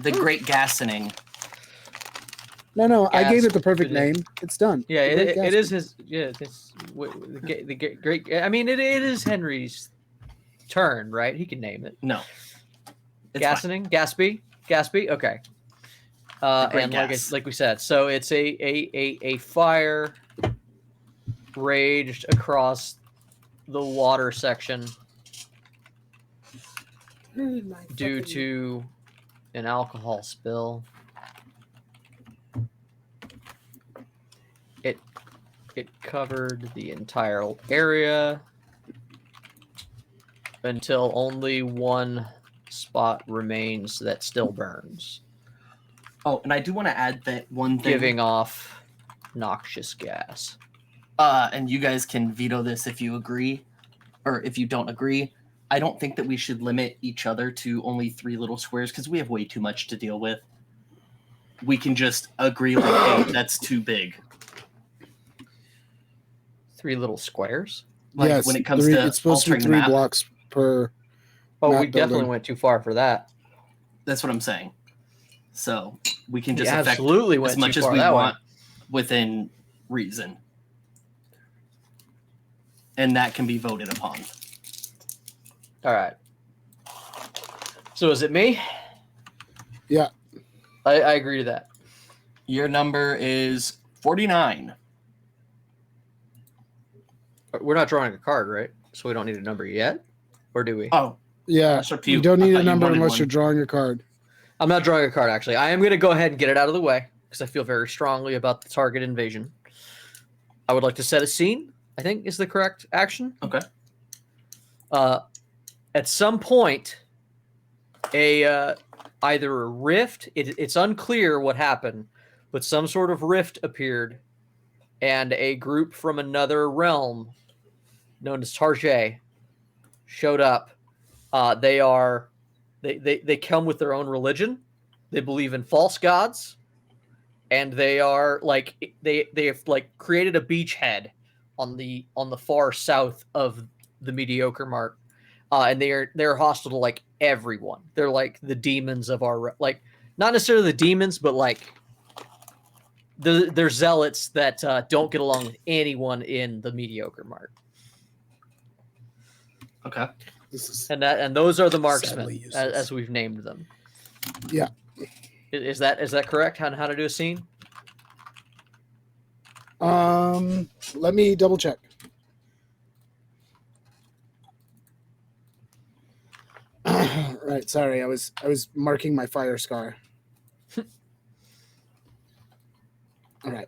The Great Gassening. No, I gave it the Gasp. perfect name. It's done. Yeah, The Great it Gatsby. is his. Yeah, it's the great. I mean, it is Henry's turn, right? He can name it. No. It's fine. Gatsby. Okay. Great And Gas. like we said, so it's a fire raged across the water section due to an alcohol spill. It covered the entire area until only one spot remains that still burns, Oh, and I do want to add that one thing. giving off noxious gas. And you guys can veto this if you agree, or if you don't agree. I don't think that we should limit each other to only 3 little squares because we have way too much to deal with. We can just agree, like, hey, that's too big. 3 little squares. Like, yes, when it comes to it's supposed to be altering the 3 map. blocks per. Oh, Map we definitely building. went too far for that. That's what I'm saying. So we can We just affect absolutely went as much too as far we that way. want within reason. And that can be voted upon. All right. So is it me? Yeah. I agree to that. Your number is 49. We're not drawing a card, right? So we don't need a number yet, or do we? Oh, Yeah. that's up to You you. don't I need thought a you number wanted unless one. you're drawing a card. I'm not drawing a card, actually. I am going to go ahead and get it out of the way because I feel very strongly about the target invasion. I would like to set a scene, I think is the correct action. Okay. At some point, either a rift, it's unclear what happened, but some sort of rift appeared, and a group from another realm known as Tarjay showed up. They come with their own religion. They believe in false gods, and they are like they have like created a beachhead on the far south of the mediocre mark, and they're hostile to like everyone. They're like the demons of our like not necessarily the demons, but like they're zealots that don't get along with anyone in the mediocre mark. Okay. This is And those are the marksmen Sadly useless. as we've named them. Yeah. Is that correct? How to do a scene? Let me double check. Right, sorry, I was marking my fire scar. All right.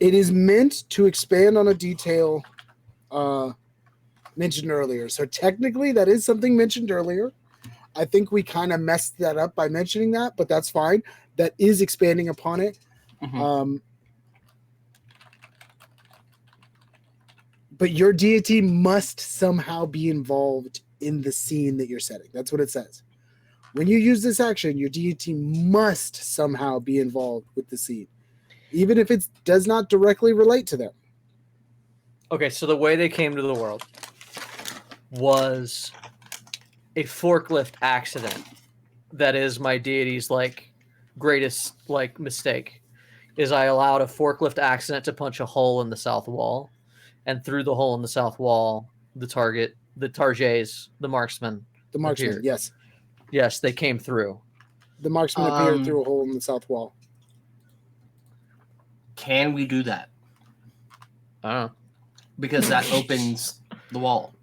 It is meant to expand on a detail mentioned earlier. So technically, that is something mentioned earlier. I think we kind of messed that up by mentioning that, but that's fine. That is expanding upon it. Mhm. But your deity must somehow be involved in the scene that you're setting. That's what it says. When you use this action, your deity must somehow be involved with the scene, even if it does not directly relate to them. Okay, so the way they came to the world was a forklift accident. That is my deity's like greatest like mistake. Is I allowed a forklift accident to punch a hole in the south wall, and through the hole in the south wall, the Tarjays, the marksmen, The marksman, appeared. yes. Yes, they came through. The marksman appeared through a hole in the south wall. Can we do that? I don't know. Because that opens the wall.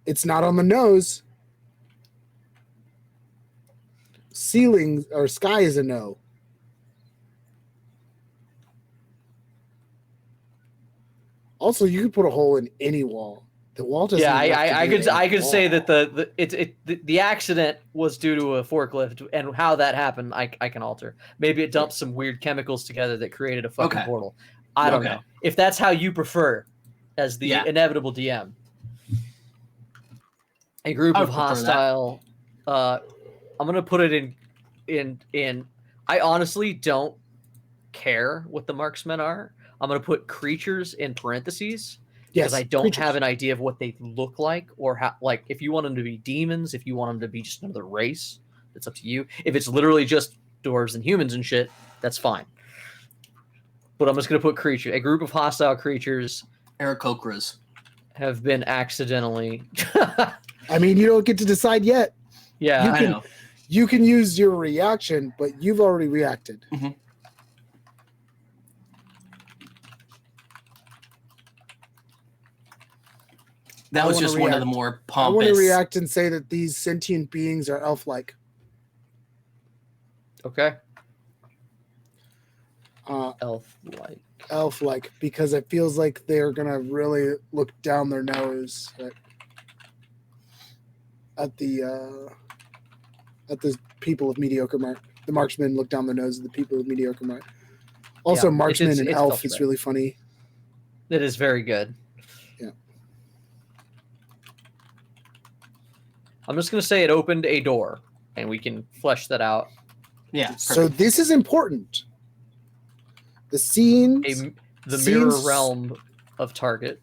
It's not on the nose. Ceiling or sky is a no. Also, you could put a hole in any wall. The wall doesn't. Yeah, have to be I a could say wall. that the accident was due to a forklift, and how that happened, I can alter. Maybe it dumped some weird chemicals together that created a fucking Okay. portal. I don't Okay. know. If that's how you prefer, as the Yeah. inevitable DM, a group I of would prefer that. hostile. I'm gonna put it in. I honestly don't care what the marksmen are. I'm gonna put creatures in parentheses. Because Yes, I don't creatures. have an idea of what they look like, or how, like, if you want them to be demons, if you want them to be just another race, it's up to you. If it's literally just dwarves and humans and shit, that's fine. But I'm just going to put creature. A group of hostile creatures Aarakocras. have been accidentally. I mean, you don't get to decide yet. Yeah, You I can- know. You can use your reaction, but you've already reacted. That I was wanna just one of the react. more I want pompous. to react and say that these sentient beings are elf-like. okay. Uh, Elf-like. elf-like, because it feels like they're gonna really look down their nose at the people of mediocre mark. The marksmen look down their nose at the people of mediocre mark. Also, Yeah, marksman it's and felt elf is right. really funny. It is very good. Yeah. I'm just going to say it opened a door, and we can flesh that out. Yeah. So this is important. The scenes. The Scenes- mirror realm of Target,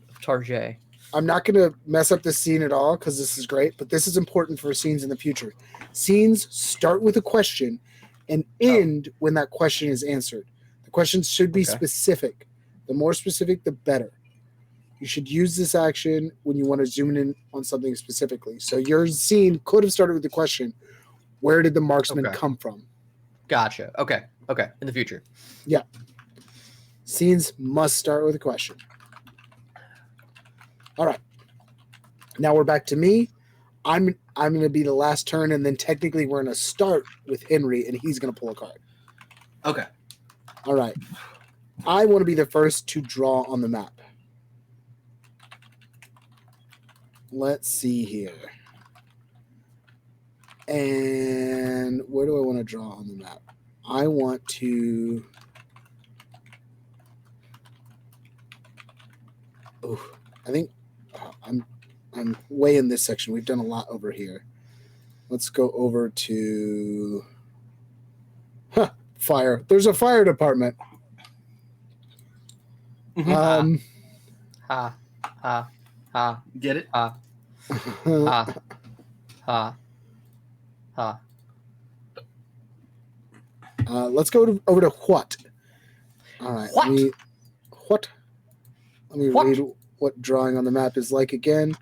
of Tarjay. I'm not going to mess up this scene at all because this is great, but this is important for scenes in the future. Scenes start with a question and end when that question is answered. The questions should be Okay. specific. The more specific, the better. You should use this action when you want to zoom in on something specifically. So your scene could have started with the question, where did the marksman Okay. come from? Gotcha. Okay. In the future. Scenes must start with a question. All right. Now we're back to me. I'm going to be the last turn, and then technically we're going to start with Henry, and he's going to pull a card. Okay. All right. I want to be the first to draw on the map. Let's see here. And where do I want to draw on the map? I want to... Oh, I think I'm way in this section. We've done a lot over here. Let's go over to fire. There's a fire department. Mhm. Ha. Ha. Ha. Get it? Ha. Ha. Ha. Ha. Let's go over to what. All right. What? Let me What? read what drawing on the map is like again.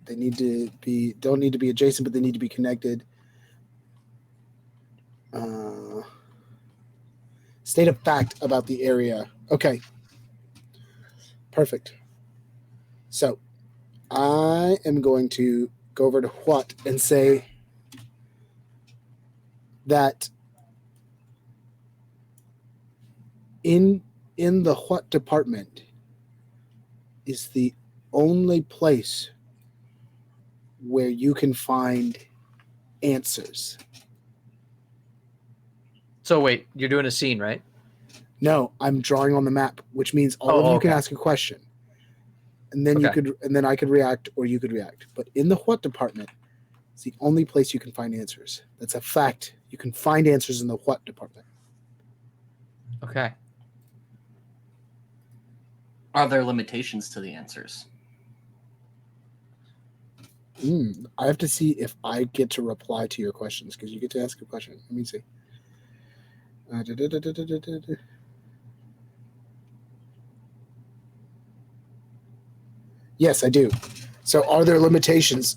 They don't need to be adjacent, but they need to be connected. State of fact about the area. Okay. Perfect. So I am going to go over to what and say that in the what department is the only place where you can find answers. So wait, you're doing a scene, right? No, I'm drawing on the map, which means all of you can okay. ask a question. And then Okay. I could react or you could react. But in the what department, it's the only place you can find answers. That's a fact. You can find answers in the what department. Okay. Are there limitations to the answers? I have to see if I get to reply to your questions because you get to ask a question. Let me see. Yes, I do. So, are there limitations?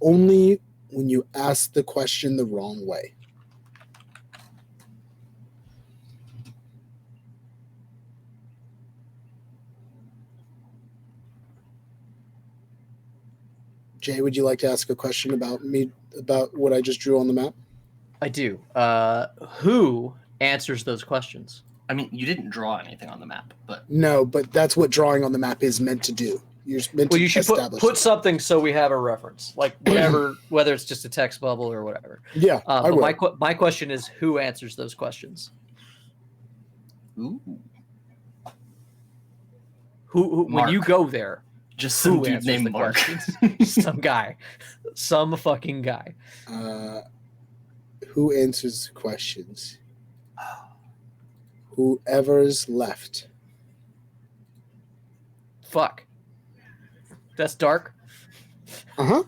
Only when you ask the question the wrong way. Jay, would you like to ask a question about me, about what I just drew on the map? I do. Who answers those questions? I mean, you didn't draw anything on the map, but No, but that's what drawing on the map is meant to do. You're meant Well, to you should establish put that. something so we have a reference, like whatever, whether it's just a text bubble or whatever. Yeah, I will. But my question is, who answers those questions? ooh, Who when Mark. you go there, just some who dude answers named the Mark. questions? Some guy, some fucking guy. Who answers questions? Whoever's left. Fuck. That's dark. Uh-huh.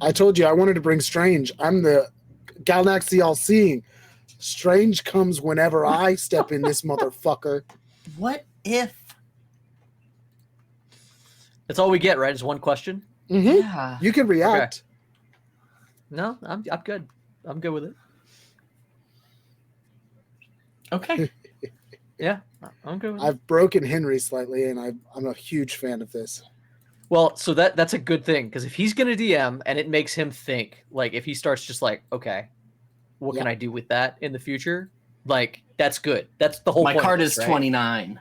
I told you I wanted to bring Strange. I'm the Galaxy all-seeing. Strange comes whenever I step in this motherfucker. What if? That's all we get, right? Is one question. Mm-hmm. Yeah. You can react. No, I'm good. I'm good with it. Okay. Yeah, I'm good with it. I've broken Henry slightly, and I'm a huge fan of this. Well, so that's a good thing, because if he's gonna DM and it makes him think, like if he starts just like, okay, what can I do with that in the future? Like that's good. That's the whole My point card of is this, right? 29.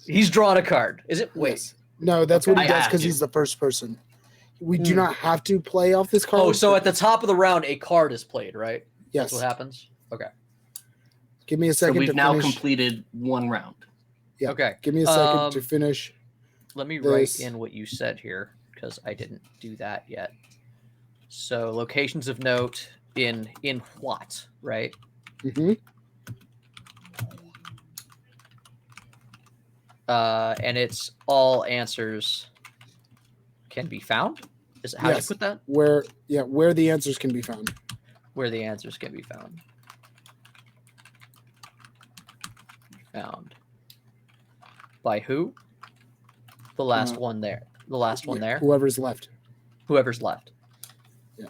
He's drawn a card. Is it? Wait. Yes. No, that's what he I does have because to. he's the first person. We do not have to play off this card. Oh, so at the top of the round, a card is played, right? yes. That's what happens. Okay. Give me a So second we've to now finish. completed one round. Yeah. Okay. Give me a second to finish. Let me this. write in what you said here because I didn't do that yet. So locations of note in what, right? Mm-hmm. And it's all answers can be found. Is it how Yes. you put that? Where the answers can be found. Where the answers can be found. Found. By who? The last one there. The last one there. Whoever's left. Whoever's left. Yeah.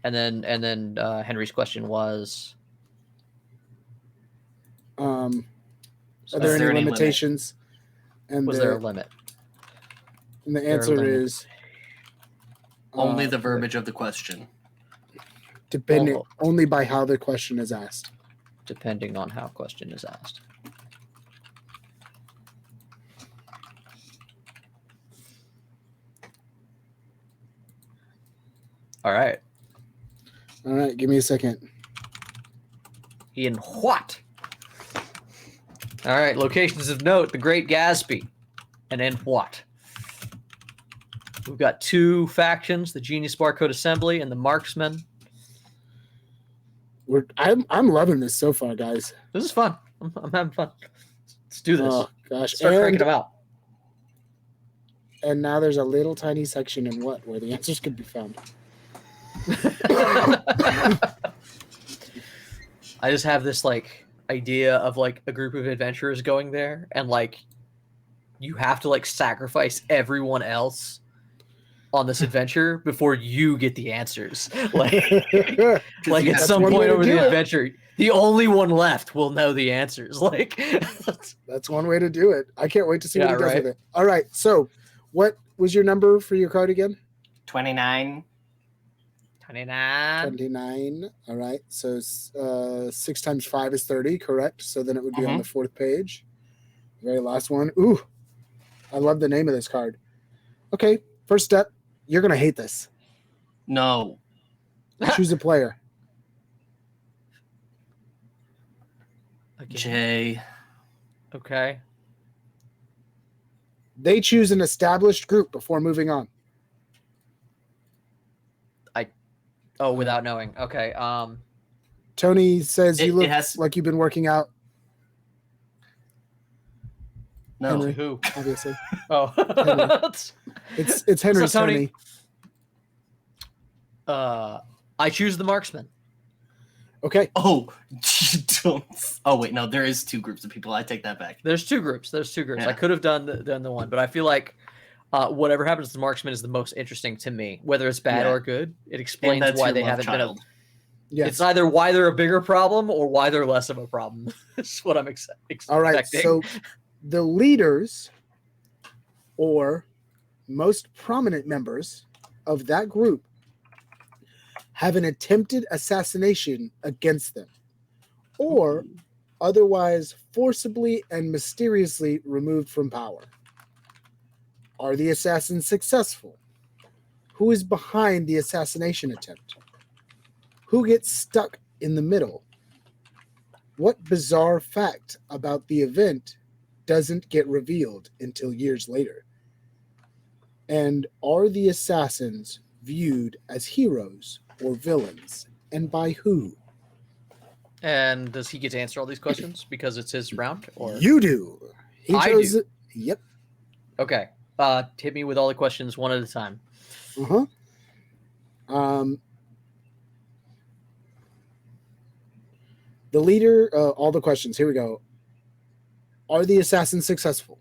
And then Henry's question was Are so there there any any limitations? And was there a limit? and the there a answer limit? is Only the verbiage of the question. depending Oh. only by how the question is asked. Depending on how question is asked. All right. All right, give me a second. In what? All right. Locations of note: the Great Gatsby, and in what? We've got two factions: the Genius Barcode Assembly and the Marksmen. I'm loving this so far, guys. This is fun. I'm having fun. Let's do this. Oh gosh. Start cranking them out. And now there's a little tiny section in what where the answers could be found. I just have this like idea of like a group of adventurers going there, and like you have to like sacrifice everyone else on this adventure before you get the answers. Like at That's some one way point to over do the it. adventure, the only one left will know the answers. Like That's one way to do it. I can't wait to see what Yeah, he does right. with it. All right. So, what was your number for your card again? 29. 29. 29. All right. So 6 times 5 is 30, correct? So then it would be on Mhm. the fourth page. Very last one. Ooh, I love the name of this card. Okay. First step, you're going to hate this. No. Choose a player. Again. Jay. Okay. They choose an established group before moving on. Oh, without knowing. Okay. Tony says you It look has- like you've been working out. No. Henry. Who? Obviously. Oh. It's Henry's So, Tony- Tony. I choose the marksman. Okay. Oh, don't. Oh, wait. No, there is 2 groups of people. I take that back. There's 2 groups. Yeah. I could have done the one, but I feel like whatever happens to the marksman is the most interesting to me. Whether it's bad Yeah. or good, it And explains that's why your they love haven't been. child. Yes. It's either why they're a bigger problem or why they're less of a problem. That's what I'm expecting. All right. So the leaders or most prominent members of that group have an attempted assassination against them or otherwise forcibly and mysteriously removed from power. Are the assassins successful? Who is behind the assassination attempt? Who gets stuck in the middle? What bizarre fact about the event doesn't get revealed until years later? And are the assassins viewed as heroes or villains, and by who? And does he get to answer all these questions because it's his round? Or You do. He I chose do. it. Yep. Okay. Hit me with all the questions one at a time. Uh-huh. The leader, all the questions. Here we go. Are the assassins successful?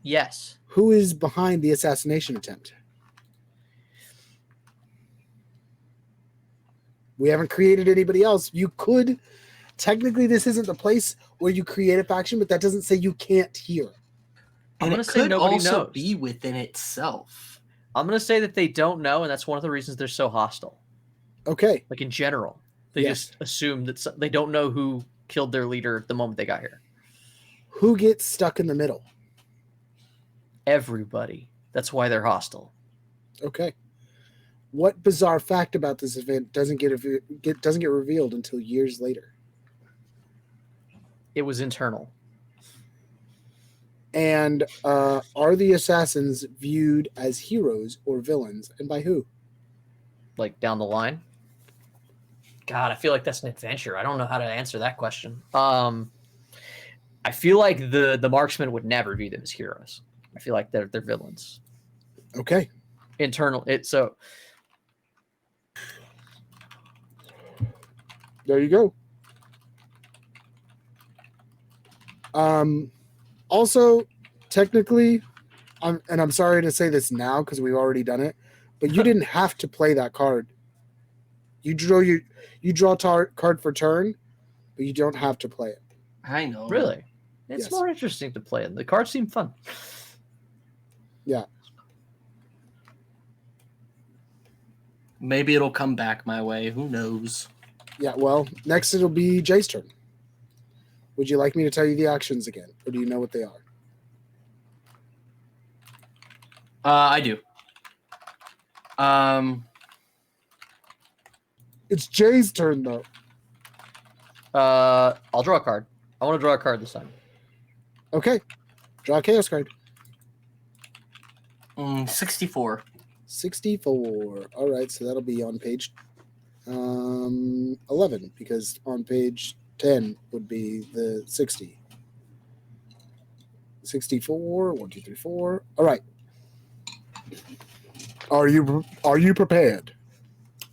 Yes. Who is behind the assassination attempt? We haven't created anybody else. You could, technically, this isn't the place where you create a faction, but that doesn't say you can't here. I'm And gonna it say could nobody also knows. be within itself. I'm going to say that they don't know, and that's one of the reasons they're so hostile. Okay. Like in general, they Yes. just assume that they don't know who killed their leader the moment they got here. Who gets stuck in the middle? Everybody. That's why they're hostile. Okay. What bizarre fact about this event doesn't get revealed until years later? It was internal. And are the assassins viewed as heroes or villains, and by who? Like down the line. God, I feel like that's an adventure. I don't know how to answer that question. I feel like the marksman would never view them as heroes. I feel like they're villains. Okay. Internal. There you go. Also, technically, I'm sorry to say this now because we've already done it, but you didn't have to play that card. You draw card for turn, but you don't have to play it. I know. Really? It's Yes. more interesting to play. The cards seem fun. Yeah. Maybe it'll come back my way. Who knows? Yeah, well, next it'll be Jay's turn. Would you like me to tell you the actions again, or do you know what they are? I do. It's Jay's turn, though. I'll draw a card. I want to draw a card this time. Okay. Draw a chaos card. 64. 64. All right, so that'll be on page 11, because on page 10 would be the 60. 64. 1, 2, 3, 4. All right. Are you prepared?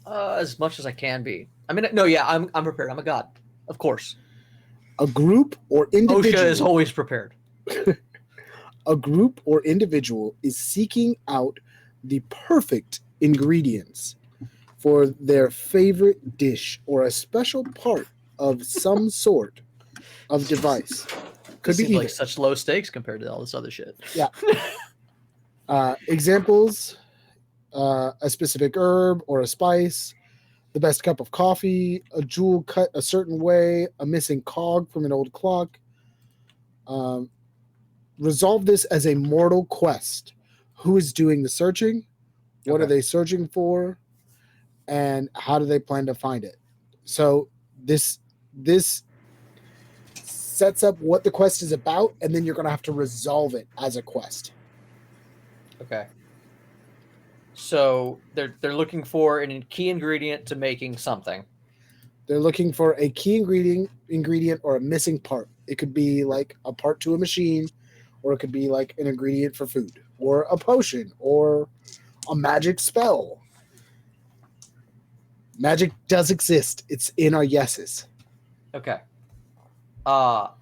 As much as I can be. I mean, no, yeah, I'm prepared. I'm a god, of course. A group or individual. OSHA is always prepared. A group or individual is seeking out the perfect ingredients for their favorite dish or a special part of some sort of device. Could This be seems either. like such low stakes compared to all this other shit. Examples: a specific herb or a spice, the best cup of coffee, a jewel cut a certain way, a missing cog from an old clock. Resolve this as a mortal quest. who is doing the searching, what are Okay. they searching for, and how do they plan to find it. So this sets up what the quest is about, and then you're going to have to resolve it as a quest. Okay. So they're looking for a key ingredient to making something. They're looking for a key ingredient or a missing part. It could be like a part to a machine, or it could be like an ingredient for food, or a potion, or a magic spell. Magic does exist. It's in our yeses. Okay. And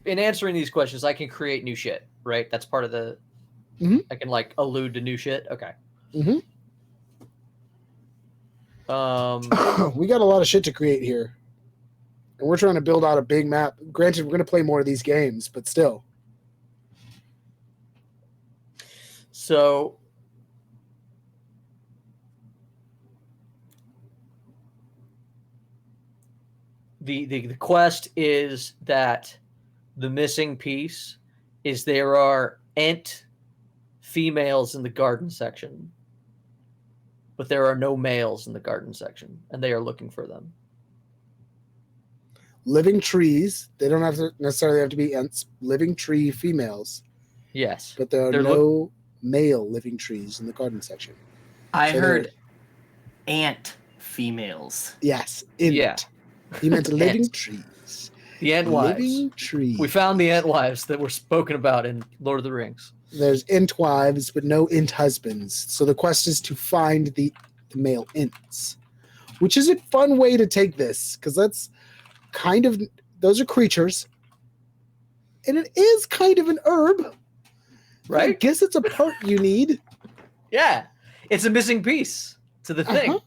in answering these questions, I can create new shit, right? That's part of the. Mhm. I can like allude to new shit. Okay. Mm-hmm. We got a lot of shit to create here. And we're trying to build out a big map. Granted, we're going to play more of these games, but still. So the quest is that the missing piece is there are ent females in the garden section, but there are no males in the garden section, and they are looking for them. Living trees. They don't have to necessarily have to be ents. Living tree females. Yes. But there are no male living trees in the garden section. I heard ant females. Yes. Int. Yeah. He meant living trees. The ant wives. Living trees. We found the ant wives that were spoken about in Lord of the Rings. There's int wives, but no int husbands. So the quest is to find the male ints, which is a fun way to take this, because that's kind of, those are creatures, and it is kind of an herb, right? I guess it's a part you need. Yeah, it's a missing piece to the thing.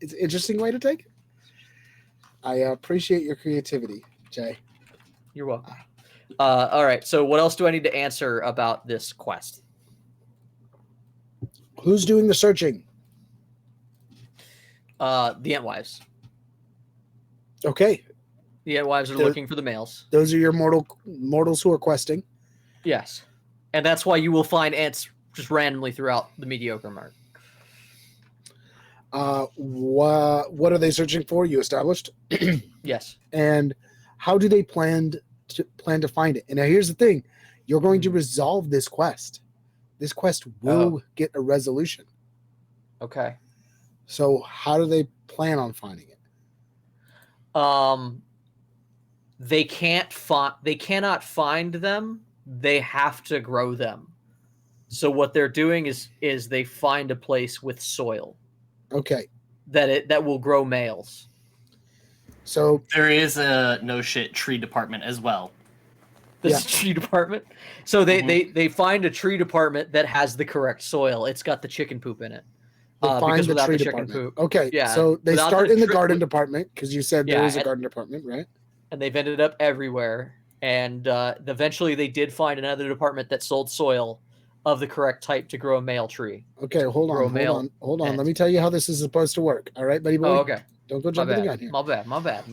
It's an interesting way to take it. I appreciate your creativity, Jay. You're welcome. All right, so what else do I need to answer about this quest? Who's doing the searching? The Antwives. Okay. The Antwives are looking for the males. Those are your mortals who are questing. Yes. And that's why you will find ants just randomly throughout the mediocre mark. What are they searching for? You established? Yes. And how do they plan to find it? And now here's the thing. You're going to resolve this quest. This quest will get a resolution. Okay. So how do they plan on finding it? They cannot find them. They have to grow them. So what they're doing is they find a place with soil. Okay. That will grow males. So there is a no shit tree department as well. This tree department. So they find a tree department that has the correct soil. It's got the chicken poop in it. Find the tree department. Okay. Yeah. So they start in the garden department, because you said there is a garden department, right? And they've ended up everywhere. And eventually they did find another department that sold soil of the correct type to grow a male tree. Okay, hold on. Let me tell you how this is supposed to work. All right, buddy boy? Oh, okay. Don't go jumping the gun here. My bad.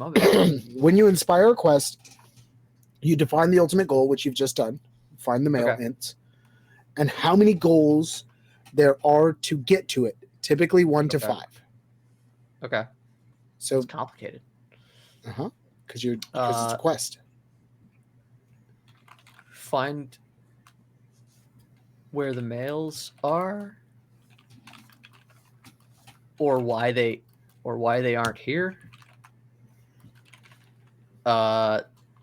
When you inspire a quest, you define the ultimate goal, which you've just done. Find the male ints. And how many goals there are to get to it. Typically 1 to 5. Okay. So it's complicated. Because it's a quest. Find where the males are, or why they aren't here.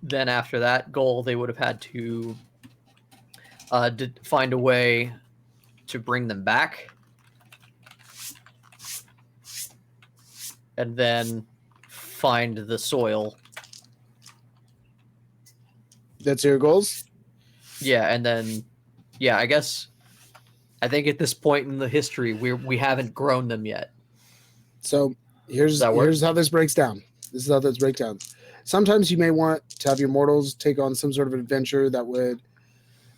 Then after that goal, they would have had to find a way to bring them back, and then find the soil. That's your goals? Yeah, and then I think at this point in the history we haven't grown them yet. So here's how this breaks down. Sometimes you may want to have your mortals take on some sort of adventure that would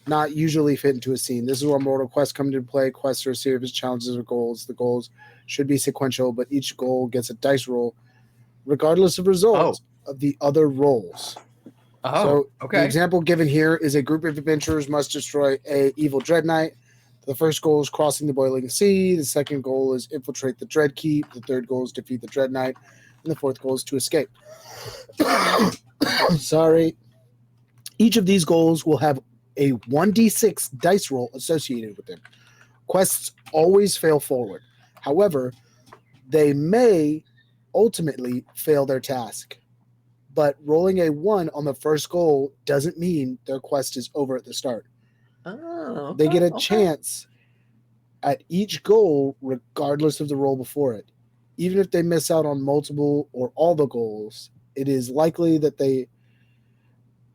not usually fit into a scene. This is where mortal quests come into play. Quests are a series of challenges or goals. The goals should be sequential, but each goal gets a dice roll regardless of results of the other rolls. Oh, So the okay. example given here is a group of adventurers must destroy a evil dread knight. The first goal is crossing the boiling sea. The second goal is infiltrate the dread keep. The third goal is defeat the dread knight. And the fourth goal is to escape. Sorry. Each of these goals will have a 1d6 dice roll associated with them. Quests always fail forward. However, they may ultimately fail their task. But rolling a 1 on the first goal doesn't mean their quest is over at the start. Oh, They get a okay. chance at each goal regardless of the roll before it. Even if they miss out on multiple or all the goals, it is likely that they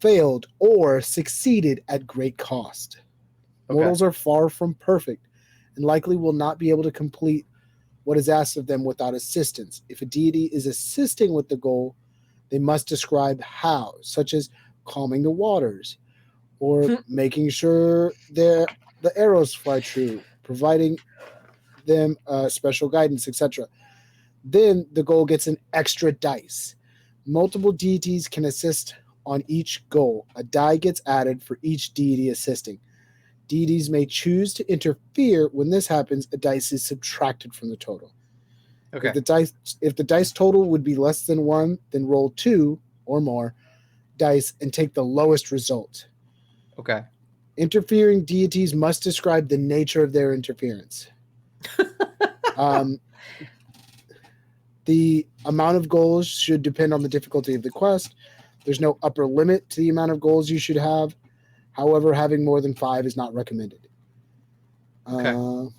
failed or succeeded at great cost. Okay. Mortals are far from perfect and likely will not be able to complete what is asked of them without assistance. If a deity is assisting with the goal, they must describe how, such as calming the waters or making sure the arrows fly true, providing them special guidance, etc. Then the goal gets an extra dice. Multiple deities can assist on each goal. A die gets added for each deity assisting. Deities may choose to interfere. When this happens, a dice is subtracted from the total. Okay. If the dice total would be less than 1, then roll 2 or more dice and take the lowest result. Okay. Interfering deities must describe the nature of their interference. The amount of goals should depend on the difficulty of the quest. There's no upper limit to the amount of goals you should have. However, having more than 5 is not recommended. Okay.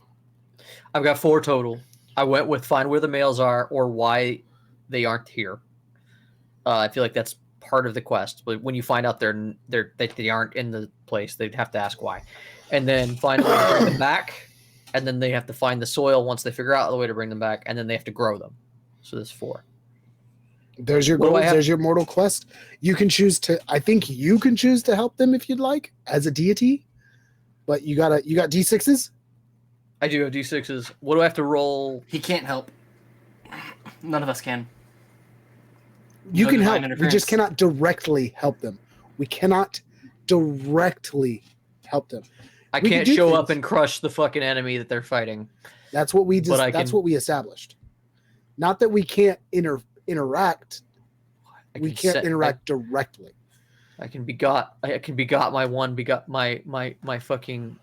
I've got 4 total. I went with find where the males are or why they aren't here. I feel like that's part of the quest. But when you find out they aren't in the place, they'd have to ask why. And then find a way to bring them back. And then they have to find the soil once they figure out the way to bring them back. And then they have to grow them. So there's 4. There's your goals. There's your mortal quest. You can choose to. I think you can choose to help them if you'd like as a deity. But you got d6s. I do have d6s. What do I have to roll? He can't help. None of us can. You can help. We just cannot directly help them. We cannot directly help them. I can't show up and crush the fucking enemy that they're fighting. That's what we just. That's what we established. Not that we can't interact. We can't interact directly. I can begot my fucking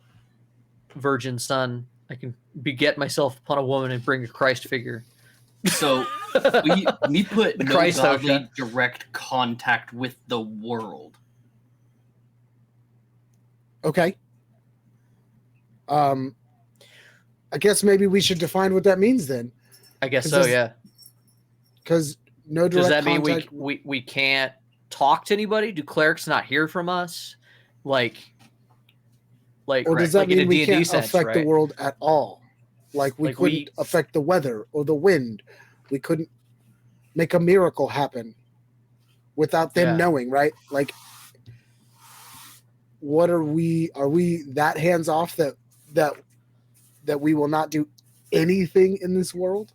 virgin son. I can beget myself upon a woman and bring a Christ figure. So we put The no Christ godly direct contact with the world. Okay. I guess maybe we should define what that means then. I guess so, yeah. Because no direct Does that contact... mean we can't talk to anybody? Do clerics not hear from us? Or does that mean we can't affect the world at all? Like we couldn't affect the weather or the wind. We couldn't make a miracle happen without them knowing, right? Like, what are we? Are we that hands off that we will not do anything in this world?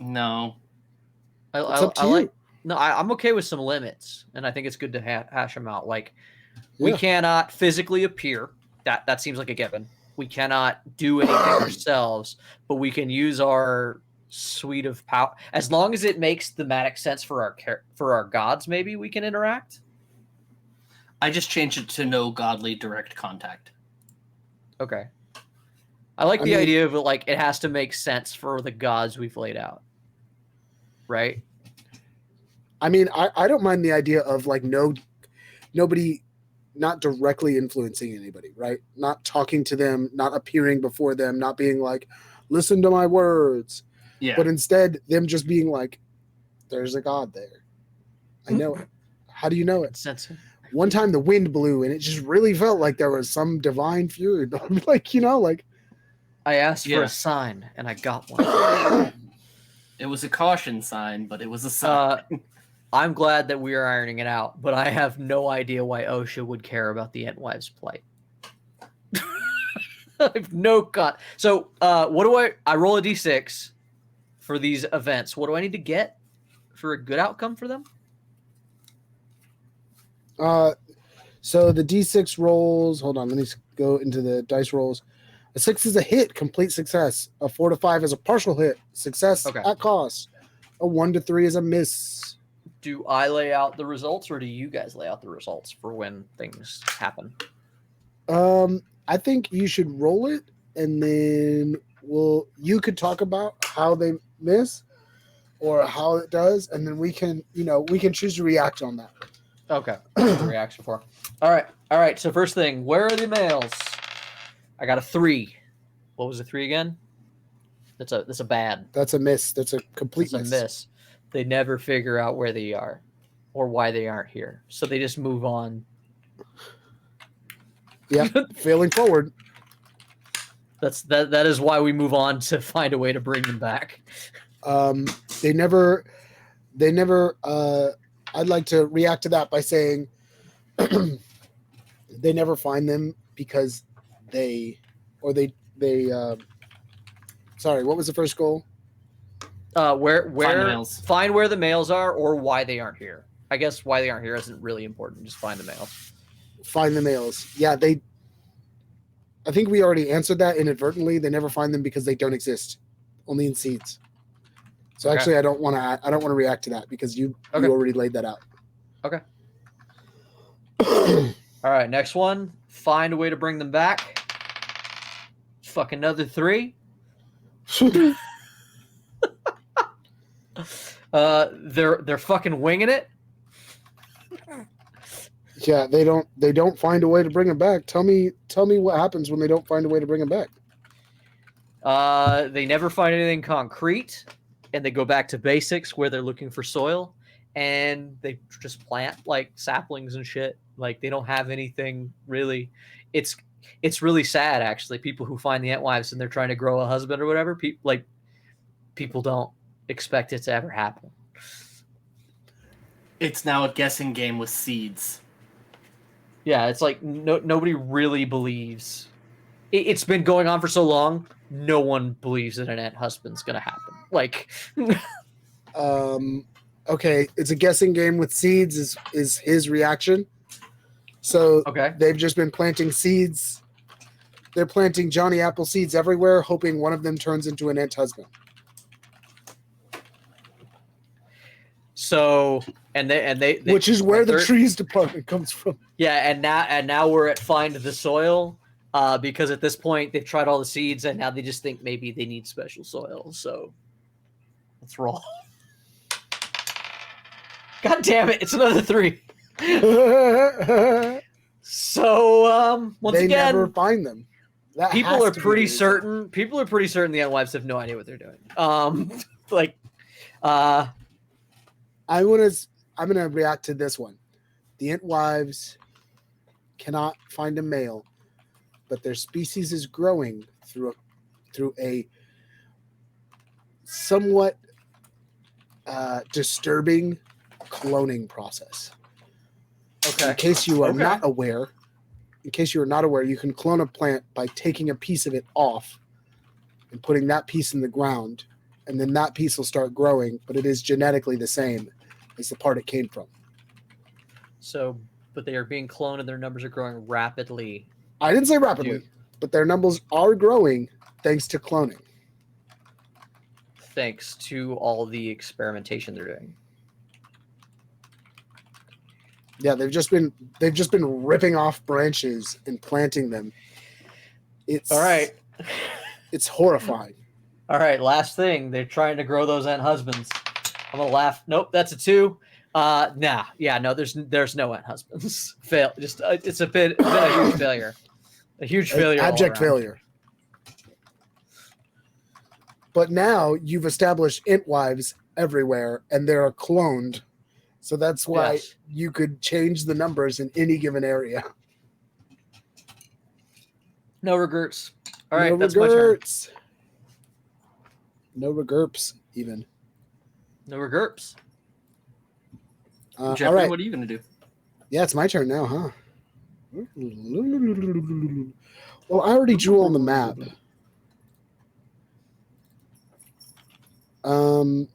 No. I'm okay with some limits, and I think it's good to hash them out. Like, we cannot physically appear. That seems like a given. We cannot do anything ourselves, but we can use our suite of power as long as it makes thematic sense for our gods. Maybe we can interact. I just changed it to no godly direct contact. Okay. I like the idea of it, it has to make sense for the gods we've laid out. Right? I mean, I don't mind the idea of nobody not directly influencing anybody, right? Not talking to them, not appearing before them, not being like, listen to my words. Yeah. But instead, them just being like, there's a god there. I know it. How do you know it? One time the wind blew and it just really felt like there was some divine fury. I asked for a sign and I got one. It was a caution sign, but it was a sign. I'm glad that we are ironing it out, but I have no idea why OSHA would care about the Entwife's plight. I have no cut. So what do I roll a d6 for these events? What do I need to get for a good outcome for them? So the D6 rolls. Hold on, let me go into the dice rolls. A 6 is a hit, complete success. A 4 to 5 is a partial hit, success Okay. at cost. A 1 to 3 is a miss. Do I lay out the results, or do you guys lay out the results for when things happen? I think you should roll it, and then you could talk about how they miss or how it does, and then we can choose to react on that. Okay. The reaction for. All right. So first thing, where are the males? I got a 3. What was a 3 again? That's a bad. That's a miss. That's a complete That's a miss. They never figure out where they are or why they aren't here. So they just move on. Yeah, failing forward. That is why we move on to find a way to bring them back. They never I'd like to react to that by saying they never find them because sorry, what was the first goal? Where Find the males. Find where the males are or why they aren't here. I guess why they aren't here isn't really important. Just find the males. Find the males. Yeah, I think we already answered that inadvertently. They never find them because they don't exist, only in seeds. So actually, I don't want to react to that because you already laid that out. Okay. All right, next one. Find a way to bring them back. Fuck another 3. They're fucking winging it. Yeah, they don't find a way to bring them back. Tell me what happens when they don't find a way to bring them back. They never find anything concrete, and they go back to basics where they're looking for soil, and they just plant like saplings and shit. Like they don't have anything really. It's really sad actually. People who find the Entwives and they're trying to grow a husband or whatever, people don't expect it to ever happen. It's now a guessing game with seeds. Yeah, it's like nobody really believes. It's been going on for so long. No one believes that an Ent husband's gonna happen. Like, okay, it's a guessing game with seeds. Is his reaction? So they've just been planting seeds. They're planting Johnny Apple seeds everywhere, hoping one of them turns into an Ent husband. So they which is where the trees department comes from. Yeah, and now we're at find the soil, because at this point they've tried all the seeds and now they just think maybe they need special soil. So let's roll. God damn it! It's another 3. So once they again, never find them. People are pretty certain the Entwives have no idea what they're doing. I'm gonna react to this one. The Entwives cannot find a male, but their species is growing through a somewhat disturbing cloning process. Okay. In case you are not aware, you can clone a plant by taking a piece of it off and putting that piece in the ground, and then that piece will start growing, but it is genetically the same as the part it came from. So, but they are being cloned and their numbers are growing rapidly. I didn't say rapidly, but their numbers are growing thanks to cloning. Thanks to all the experimentation they're doing. Yeah, they've just been ripping off branches and planting them. It's all right. It's horrifying. All right, last thing. They're trying to grow those Ent husbands. I'm gonna laugh. Nope, that's a 2. There's no Ent husbands. Fail. Just it's been a huge failure. A huge failure. Abject failure. But now you've established Entwives everywhere, and they're cloned. So that's why you could change the numbers in any given area. No regrets. All right, that's my turn. No regerps, even. No regerps. Jeffrey, all right. what are you going to do? Yeah, it's my turn now, huh? Well, I already drew on the map. Um.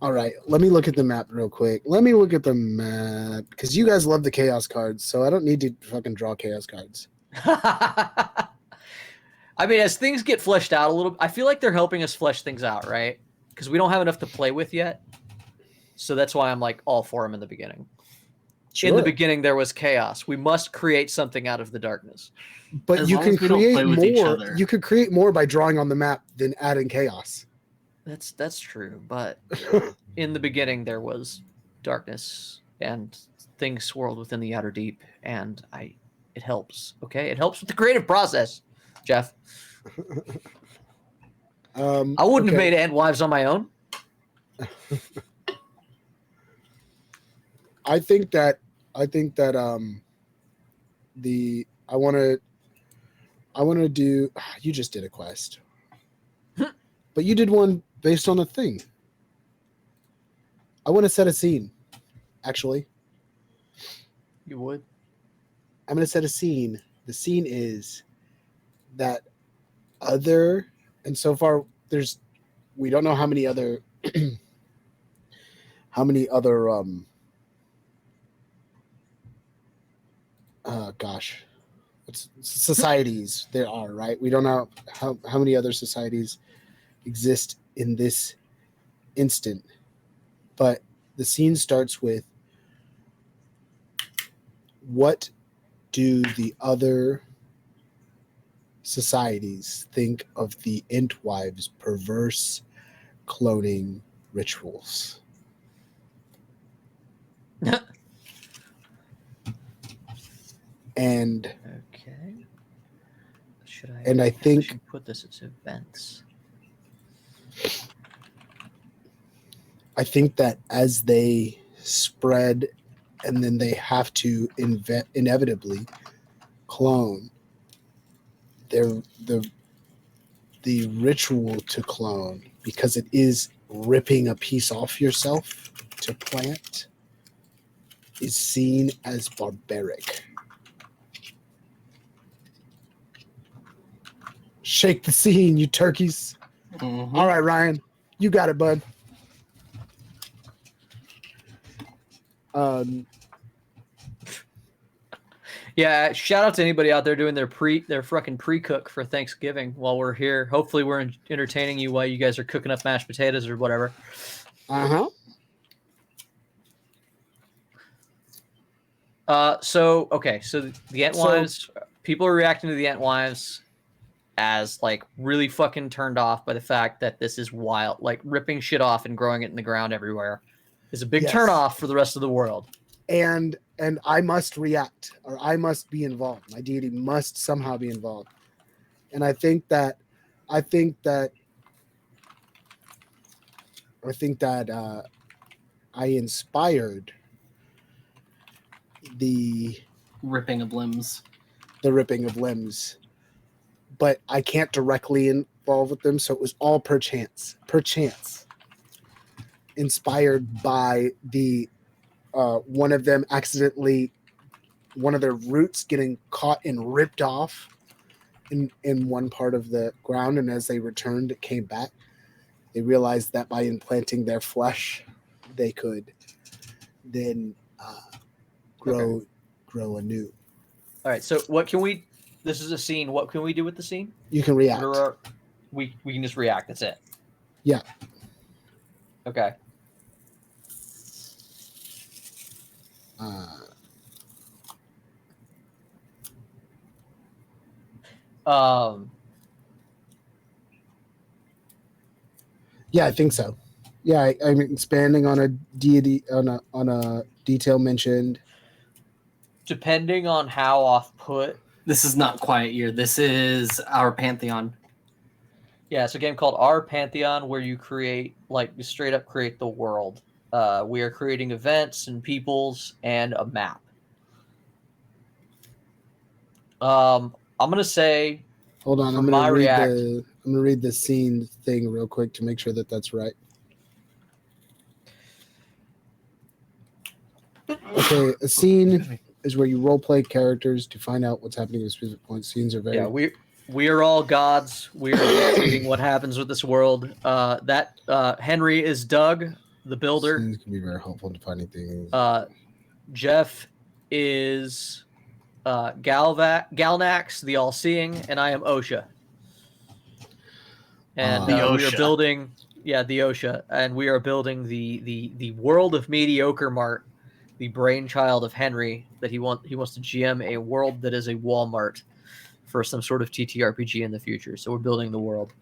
All right, let me look at the map real quick. Let me look at the map because you guys love the chaos cards, so I don't need to fucking draw chaos cards. I mean, as things get fleshed out a little, I feel like they're helping us flesh things out, right? Because we don't have enough to play with yet. So that's why I'm like all for them in the beginning. Sure. In the beginning, there was chaos. We must create something out of the darkness. But As you long can as we don't create play with each more. other. You could create more by drawing on the map than adding chaos. That's true. But in the beginning, there was darkness and things swirled within the outer deep, and it helps. Okay, it helps with the creative process, Jeff. I wouldn't have made ant wives on my own. I think that I want to do. You just did a quest, but you did one based on a thing. I want to set a scene. Actually, You would. I'm going to set a scene. The scene is that and so far we don't know how many other societies there are, right? We don't know how many other societies exist in this instant, but the scene starts with, what do the other societies think of the Entwives' perverse cloning rituals? And okay. I think should put this as events. I think that as they spread, and then they have to inevitably clone, the ritual to clone, because it is ripping a piece off yourself to plant, is seen as barbaric. Shake the scene, you turkeys. Mm-hmm. All right, Ryan, you got it, bud. Yeah, shout out to anybody out there doing their fucking pre-cook for Thanksgiving while we're here. Hopefully we're entertaining you while you guys are cooking up mashed potatoes or whatever. Uh-huh. So the Entwives, people are reacting to the Entwives as like really fucking turned off by the fact that this is wild, like ripping shit off and growing it in the ground everywhere is a big turn off for the rest of the world. And I must react, or I must be involved. My deity must somehow be involved. And I think that I inspired the ripping of limbs. But I can't directly involve with them, so it was all perchance inspired by the one of them accidentally, one of their roots getting caught and ripped off in one part of the ground, and as they returned, it came back. They realized that by implanting their flesh, they could then grow anew. All right, so what can we? This is a scene. What can we do with the scene? You can react. We can just react. That's it. Yeah. Okay. Yeah, I think so. Yeah, I'm expanding on a deity on a detail mentioned. Depending on how off-put. This is not Quiet Year. This is our Pantheon. Yeah, it's a game called Our Pantheon where you create, like, you straight up create the world. We are creating events and peoples and a map. I'm gonna say. Hold on, I'm gonna read the scene thing real quick to make sure that that's right. Okay, a scene is where you role play characters to find out what's happening at specific points. Scenes are very Yeah, we are all gods. We are dictating what happens with this world. Henry is Doug, the builder. Scenes can be very helpful to finding things. Jeff is Galnax, the all-seeing, and I am Osha. And The we are Osha. building, the Osha, and we are building the world of Mediocre Mart, the brainchild of Henry, that he wants to GM a world that is a Walmart for some sort of TTRPG in the future. So we're building the world.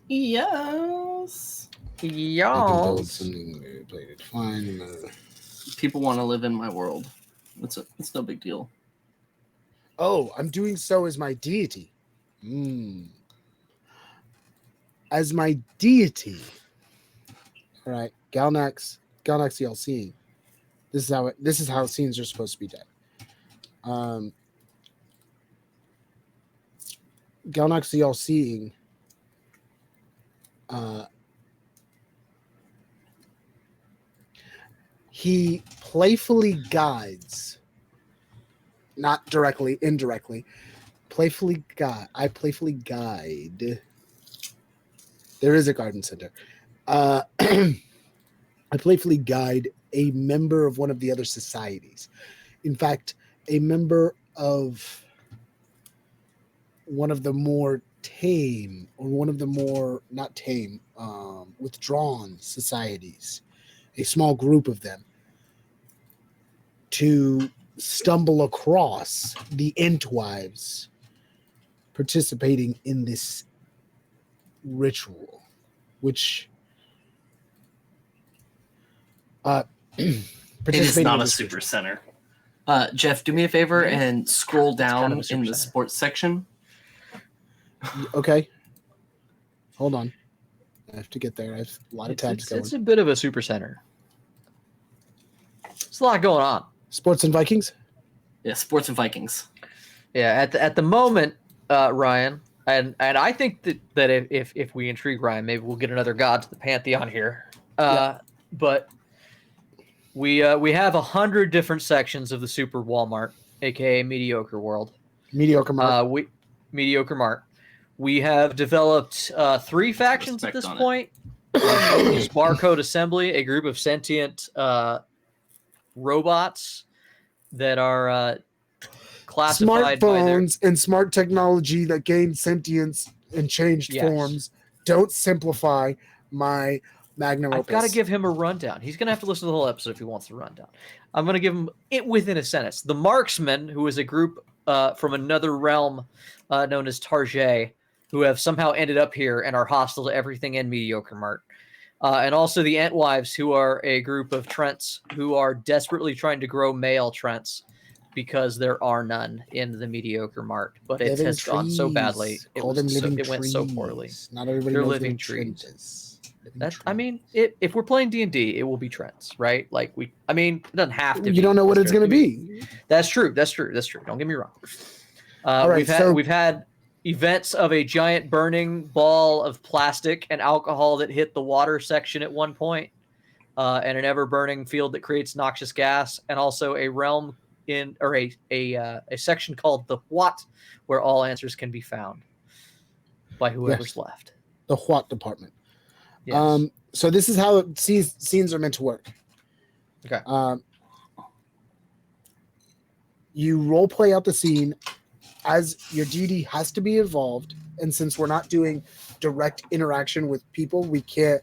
Yes. I can build Yes. something played fine. People want to live in my world. It's no big deal. Oh, I'm doing so as my deity. As my deity. All right, Galnax the All-Seeing. This is how scenes are supposed to be done. Galnax the All-Seeing. He playfully guides, not directly, indirectly. I playfully guide. There is a garden center. I playfully guide a member of one of the other societies. In fact, a member of one of the more tame, or one of the more, not tame, withdrawn societies, a small group of them, to stumble across the Entwives participating in this ritual, which It is not a super center. Jeff, do me a favor and scroll down kind of a super in the center. sports section. Okay. Hold on. I have to get there. I have a lot of tabs going. It's a bit of a super center. There's a lot going on. Sports and Vikings? Yeah, sports and Vikings. Yeah, at the moment, Ryan, and I think that if we intrigue Ryan, maybe we'll get another god to the pantheon here. But we have 100 different sections of the Super Walmart, aka Mediocre World. Mediocre Mark. Mediocre Mart. We have developed 3 factions at this on it. point. There's Barcode Assembly, a group of sentient robots that are classified by their... Smartphones and smart technology that gained sentience and changed Yes. forms don't simplify my magnum opus. I've got to give him a rundown. He's going to have to listen to the whole episode if he wants the rundown. I'm going to give him it within a sentence. The Marksmen, who is a group from another realm known as Target, who have somehow ended up here and are hostile to everything in Mediocre Mart. And also the Entwives, who are a group of Trents who are desperately trying to grow male Trents because there are none in the Mediocre Mart. But it Living has gone so badly. Call them living It went so trees. poorly. Not everybody They're knows living what a trees. trend is. Living That's, trees. I mean, if we're playing D&D, it will be Trents, right? Like it doesn't have to. You don't know what it's going to necessarily be. That's true. Don't get me wrong. All right, we've had events of a giant burning ball of plastic and alcohol that hit the water section at one point, and an ever-burning field that creates noxious gas, and also a realm a section called the What, where all answers can be found by whoever's left. The What department. Yes. So this is how scenes are meant to work. Okay. You role play out the scene as your deity has to be involved, and since we're not doing direct interaction with people, we can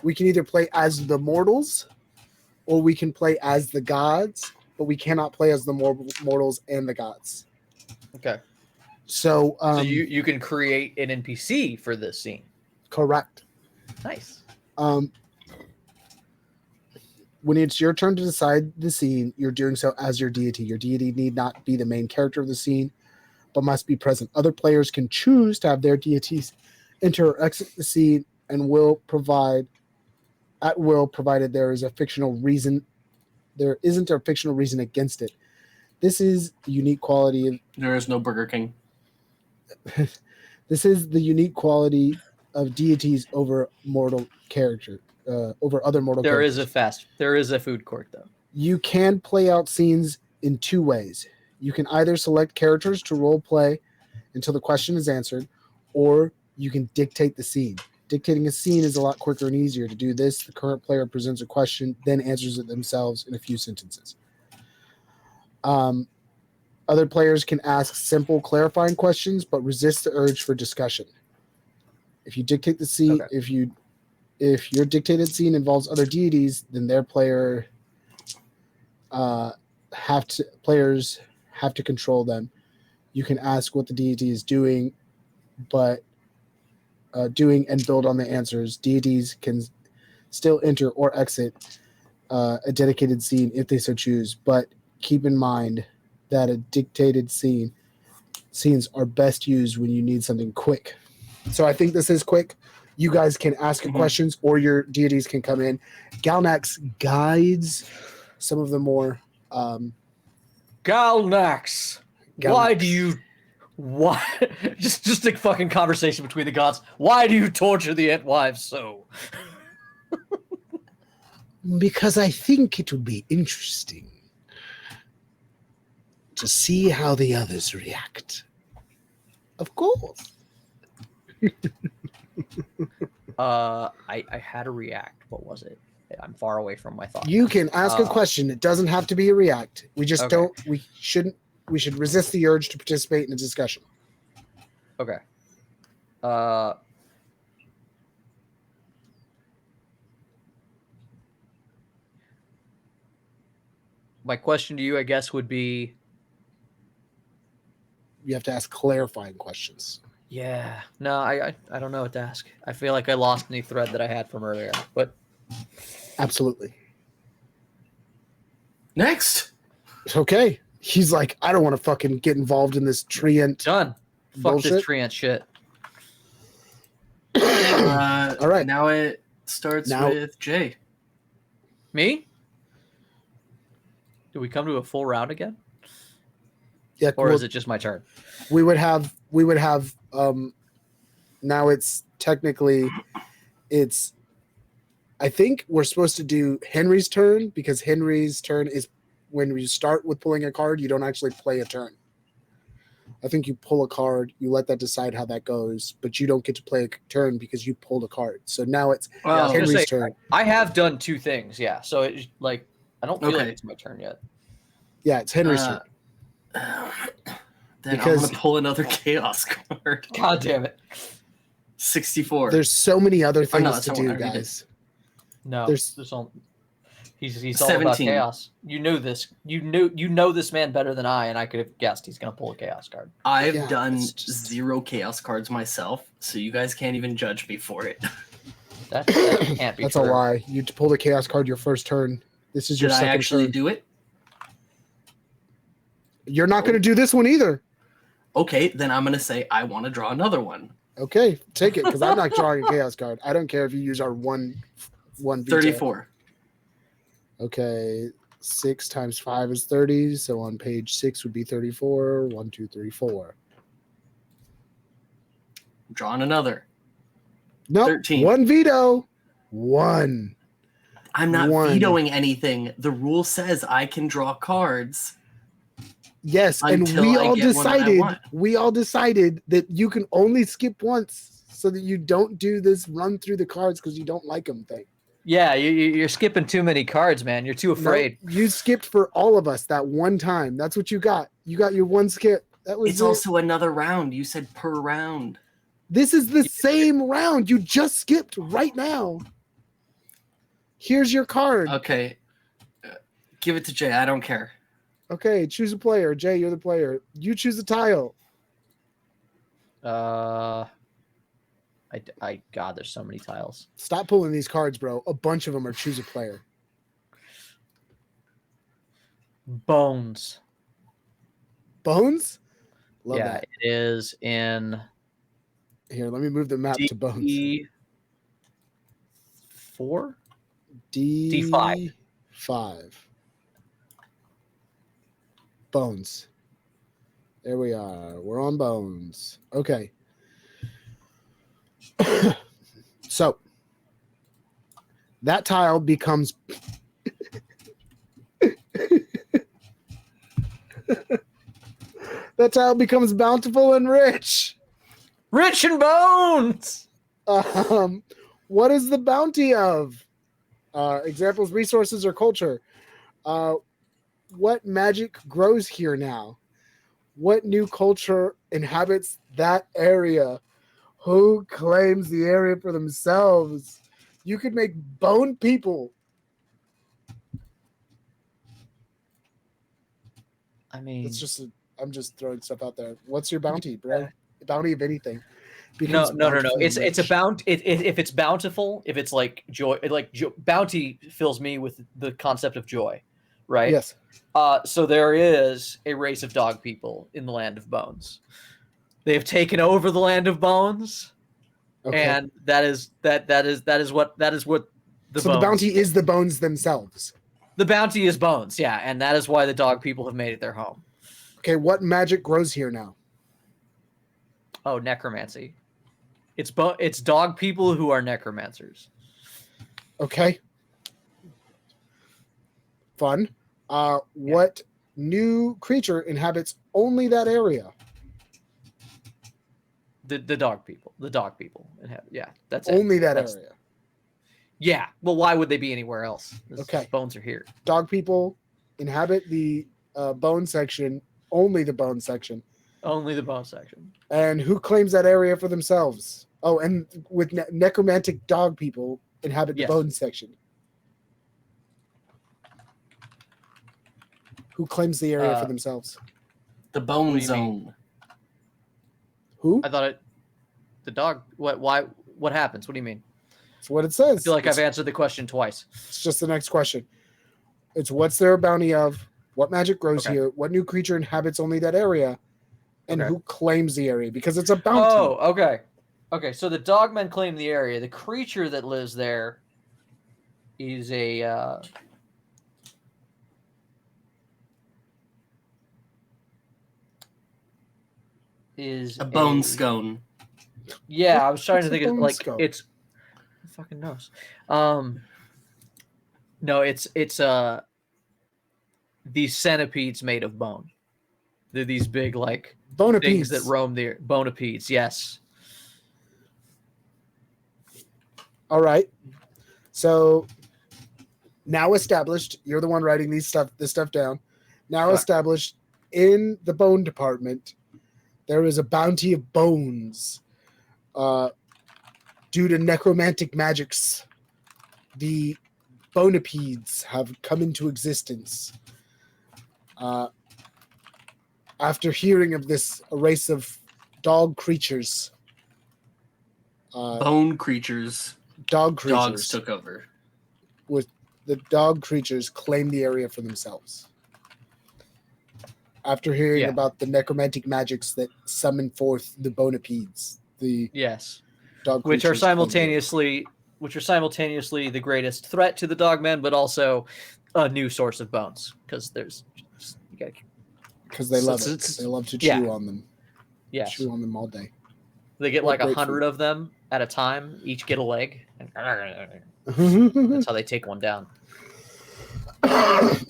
either play as the mortals or we can play as the gods, but we cannot play as the mortals and the gods. Okay. So you can create an NPC for this scene. Correct. Nice. When it's your turn to decide the scene, you're doing so as your deity. Your deity need not be the main character of the scene, but must be present. Other players can choose to have their deities enter or exit the scene and will provide at will, provided there is a fictional reason. There isn't a fictional reason against it. This is the unique quality of... There is no Burger King. This is the unique quality of deities over mortal character, over other mortal characters. There is a food court though. You can play out scenes in two ways. You can either select characters to role play until the question is answered, or you can dictate the scene. Dictating a scene is a lot quicker and easier. To do this, the current player presents a question, then answers it themselves in a few sentences. Other players can ask simple, clarifying questions, but resist the urge for discussion. If you dictate the scene, if your dictated scene involves other deities, then players have to control them. You can ask what the deity is doing, but doing and build on the answers. Deities can still enter or exit a dedicated scene if they so choose, but keep in mind that a dictated scenes are best used when you need something quick. So I think this is quick. You guys can ask questions, or your deities can come in. Galnax guides some of the more. Galnax, why? Just a fucking conversation between the gods. Why do you torture the Entwives so? Because I think it would be interesting to see how the others react. Of course. I had to react. What was it? I'm far away from my thoughts. You can ask a question. It doesn't have to be a react. We just don't. We should resist the urge to participate in a discussion. Okay. My question to you, I guess, would be. You have to ask clarifying questions. Yeah. No, I don't know what to ask. I feel like I lost any thread that I had from earlier. But absolutely. Next. Okay. He's like, I don't want to fucking get involved in this treant. Done. Fuck this treant shit. All right. Now it starts with Jay. Me? Do we come to a full round again? Yeah. Or is it just my turn? We would have now it's technically I think we're supposed to do Henry's turn, because Henry's turn is when you start with pulling a card, you don't actually play a turn. I think you pull a card, you let that decide how that goes, but you don't get to play a turn because you pulled a card. So now it's Henry's turn. I have done two things, yeah. So it's like I don't feel like it's my turn yet. Yeah, it's Henry's turn. Then I'm gonna pull another chaos card. God damn it. 64. There's so many other things to do, guys. No, he's all about chaos. You knew this. You know this man better than I, and I could have guessed he's gonna pull a chaos card. I've done 0 chaos cards myself, so you guys can't even judge me for it. That can't be. That's true. a lie. You pulled a chaos card your first turn. This is your second turn. Did I actually do it? You're not going to do this one either. Okay, then I'm going to say I want to draw another one. Okay, take it, because I'm not drawing a chaos card. I don't care if you use our one veto. 34. Okay, 6 times 5 is 30, so on page 6 would be 34. 1, 2, 3, 4. Drawing another. Nope. 13. One veto. One. I'm not vetoing anything. The rule says I can draw cards. Yes, and we all decided that you can only skip once, so that you don't do this run through the cards because you don't like them thing. Yeah, you're skipping too many cards, man. You're too afraid. No, you skipped for all of us that one time. That's what you got. You got your one skip. That was It's also another round. You said per round. This is the same round. You just skipped right now. Here's your card. Okay. Give it to Jay. I don't care. Okay, choose a player. Jay, you're the player. You choose a tile. God, there's so many tiles. Stop pulling these cards, bro. A bunch of them are choose a player. Bones. Bones? Love that. It is in... Here, let me move the map to Bones. D4? D5. 5. Bones. There we are. We're on Bones. Okay. So that tile becomes That's how it becomes bountiful and rich. Rich in bones. What is the bounty of? Examples: resources or culture. What magic grows here now? What new culture inhabits that area? Who claims the area for themselves? You could make bone people. I mean, I'm just throwing stuff out there. What's your bounty, bro? Bounty of anything. no. Becomes bountiful and It's a rich. bounty. If it's bountiful, if it's like joy, bounty fills me with the concept of joy, right? Yes. So there is a race of dog people in the land of bones. They have taken over the land of bones, Okay. and that is what the So bones. the bounty is the bones themselves. The bounty is bones, yeah, and that is why the dog people have made it their home. Okay, what magic grows here now? Oh, necromancy. It's dog people who are necromancers. Okay. Fun. What new creature inhabits only that area? The dog people. The dog people. Yeah, that's it. Only that That's- area. Yeah. Well, why would they be anywhere else? Okay. Bones are here. Dog people inhabit the bone section, only the bone section. Only the bone section. And who claims that area for themselves? Oh, and with necromantic dog people inhabit the Yes. bone section. Who claims the area for themselves? The What bone do you zone. Who? I thought the dog. What? Why? What happens? What do you mean? That's what it says. I feel like I've answered the question twice. It's just the next question. It's what's their bounty of? What magic grows Okay. here? What new creature inhabits only that area? And Okay. who claims the area? Because it's a bounty. Oh, okay. Okay, so the dogmen claim the area. The creature that lives there is a A bone scone. Yeah, I was trying What's to a think of bone like scone? it's who fucking knows. No, it's these centipedes made of bone. They're these big like Bonapedes. things that roam the bonapedes. Yes. All right. So now established, you're the one writing this stuff down. Now Sure. established in the bone department, there is a bounty of bones. Due to necromantic magics, the bonapedes have come into existence. After hearing of this, a race of dog creatures. Bone creatures. Dog creatures. Dogs took over. The dog creatures claim the area for themselves. After hearing Yeah. about the necromantic magics that summon forth the bonapedes, the Yes. dog Which are creatures claim the area. simultaneously the greatest threat to the dogmen, but also a new source of bones because there's you gotta, Because they So love it. it's- They love to chew yeah. on them. yes, Chew on them all day. they get What like great 100 food. of them at a time. Each get a leg, and no, that's how they take one down.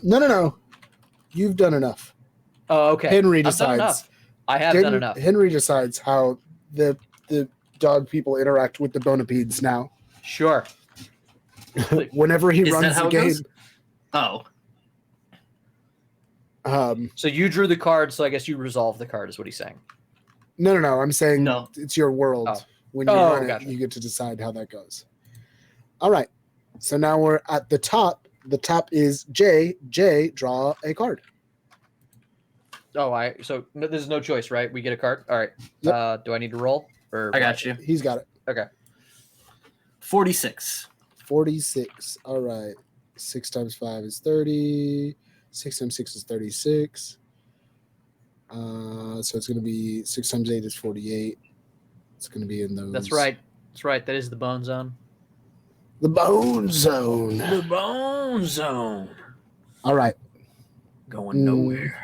no. You've done enough. Oh, okay. Henry I've done decides. enough. I have done enough. Henry decides how the dog people interact with the bonapedes now. Sure. Whenever he Is runs that how the it game. goes? Oh, So you drew the card, so I guess you resolve the card, is what he's saying. No. I'm saying No. it's your world. Oh. When you Oh, run gotcha. it, you get to decide how that goes. All right. So now we're at the top. The top is J. J, draw a card. So there's no choice, right? We get a card. All right. Yep. Do I need to roll? Or I got you. He's got it. Okay. 46. 46. All right. 6 times 5 is 30. 6 times 6 is 36. So it's going to be 6 times 8 is 48. It's going to be in those. That's right. That's right. That is the bone zone. The bone zone. The bone zone. All right. Going nowhere.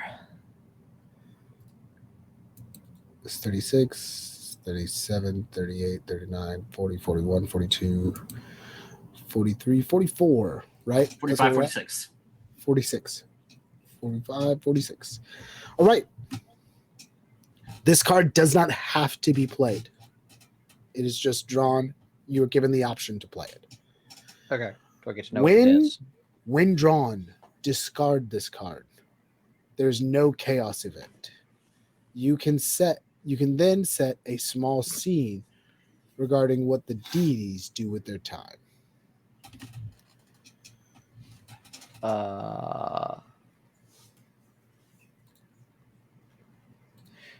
It's 36, 37, 38, 39, 40, 41, 42, 43, 44, right? That's 45, where we're at? 46. 46. 45, 46. All right. This card does not have to be played. It is just drawn. You are given the option to play it. Okay. Do I get to know what it is? When drawn, discard this card. There's no chaos event. You can then set a small scene regarding what the deities do with their time.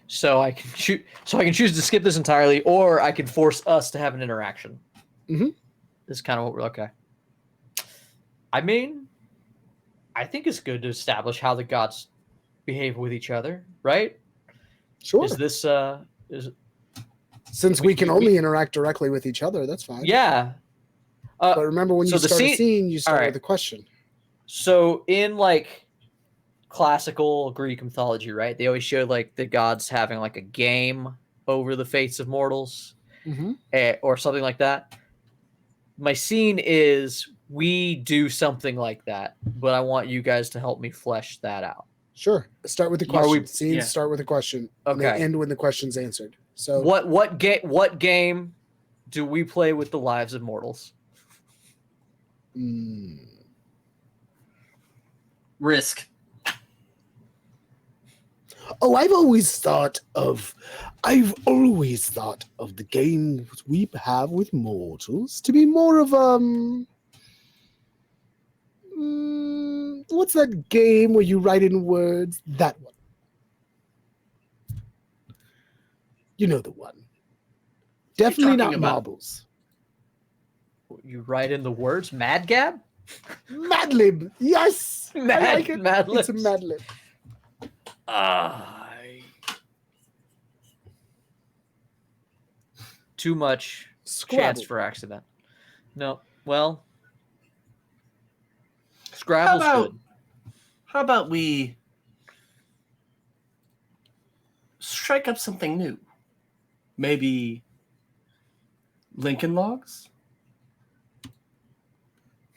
So I can choose to skip this entirely, or I can force us to have an interaction. Mm-hmm. This is kind of what we're okay. I mean, I think it's good to establish how the gods behave with each other, right? Sure. Is this Since we can only interact directly with each other, that's fine. Yeah. But remember, when you start a scene, you start right. with a question. So in like classical Greek mythology, right? They always show like the gods having like a game over the fates of mortals, or something like that. My scene is we do something like that, but I want you guys to help me flesh that out. Sure. Start with the question. Scenes start with a question. Okay. And they end when the question's answered. So what game do we play with the lives of mortals? Risk. Oh, I've always thought of the games we have with mortals to be more of what's that game where you write in words? That one. You know the one. Definitely not marbles. You write in the words Mad Gab? Mad Lib. Yes. I like it. Mad Lib. It's a Mad Lib. Too much Scrabble. chance for accident. No. Well, Scrabble's good. How about we strike up something new? Maybe Lincoln Logs?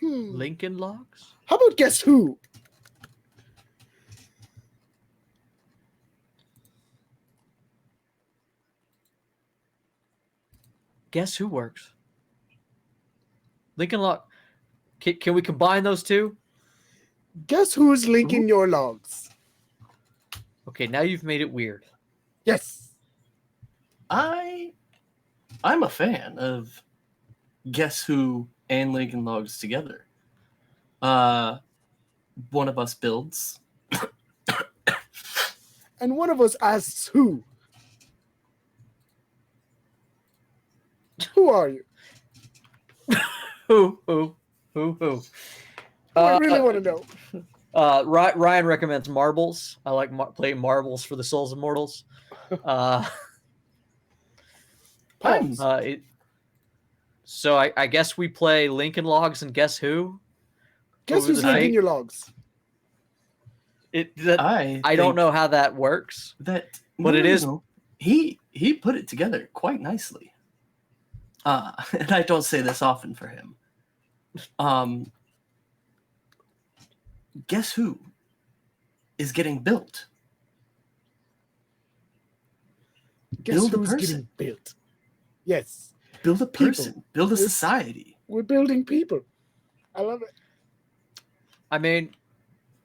Lincoln Logs? How about Guess Who? Guess Who works? Lincoln Log. Can we combine those two? Guess who's linking your logs? Okay, now you've made it weird. Yes. I'm a fan of Guess Who and Lincoln Logs together. One of us builds. And one of us asks who. Who are you? Who? I really want to know. Ryan recommends marbles. I like playing marbles for the souls of mortals. So I guess we play Lincoln Logs and Guess Who? Guess who's linking your logs? I don't know how that works. It is. He put it together quite nicely. And I don't say this often for him. Guess who is getting built? Guess who's getting built? Yes. Build a person. People. Build a society. We're building people. I love it. I mean,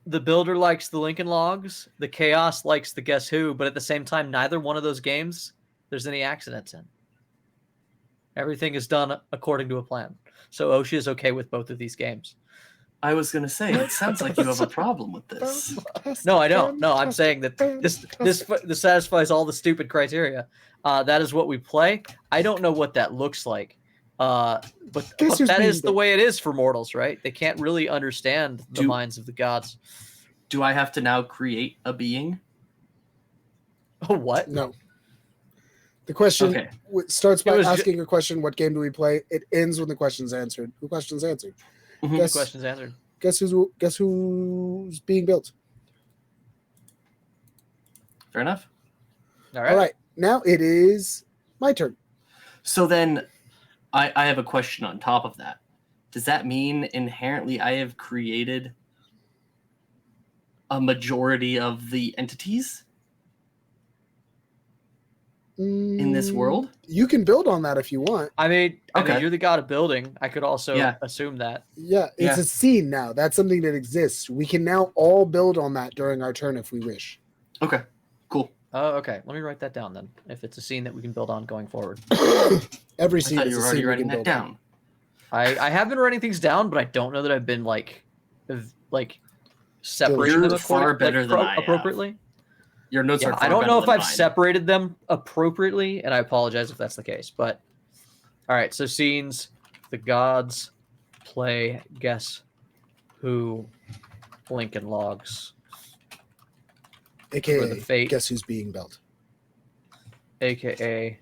the builder likes the Lincoln Logs. The chaos likes the Guess Who. But at the same time, neither one of those games there's any accidents in. Everything is done according to a plan. So Oshi is okay with both of these games. I was going to say, it sounds like you have a problem with this. No, I don't. No, I'm saying that this satisfies all the stupid criteria. That is what we play. I don't know what that looks like. But that is the way it is for mortals, right? They can't really understand the minds of the gods. Do I have to now create a being? What? No. The question starts by asking a question, what game do we play? It ends when the question's answered. The question's answered. Mm-hmm. The question's answered. Guess who's being built? Fair enough. All right. All right. Now it is my turn. So then I have a question on top of that. Does that mean inherently I have created a majority of the entities in this world? You can build on that if you want. I mean, Okay. you're the god of building. I could also Yeah. assume that. Yeah, it's Yeah. a scene now. That's something that exists. We can now all build on that during our turn if we wish. Okay, cool. Oh, okay. Let me write that down then. If it's a scene that we can build on going forward. Every I scene thought is you a were already scene we writing can that build on. down. I have been writing things down, but I don't know that I've been separating You're them far better than I have. appropriately. Your notes Yeah, are far I don't better know if than I've mine. separated them appropriately, and I apologize if that's the case. But all right, so scenes, the gods play Guess Who, Lincoln Logs, For the AKA, fate. guess who's being built? aka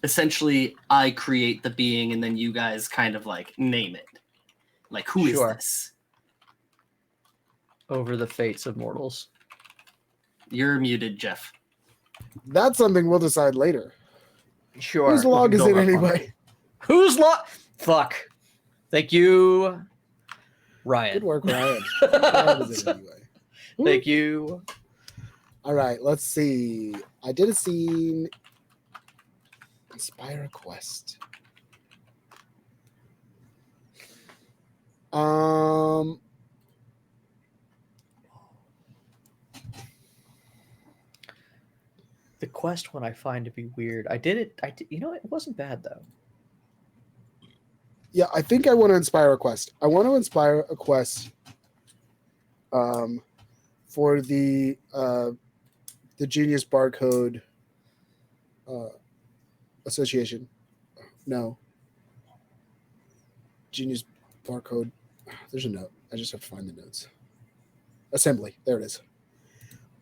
Essentially, I create the being, and then you guys kind of like name it. Like, who is Sure. this? Over the Fates of Mortals. You're muted, Jeff. That's something we'll decide later. Sure. Whose log can is build it up on anyway? Whose log? Fuck. Thank you, Ryan. Good work, Ryan. Whose log is it anyway? Thank you. All right, let's see. I did a scene. Inspire a quest. The quest one I find to be weird. I did it. It wasn't bad though. Yeah, I think I want to inspire a quest. I want to inspire a quest for the Genius Barcode Association. No. Genius Barcode. There's a note. I just have to find the notes. Assembly. There it is.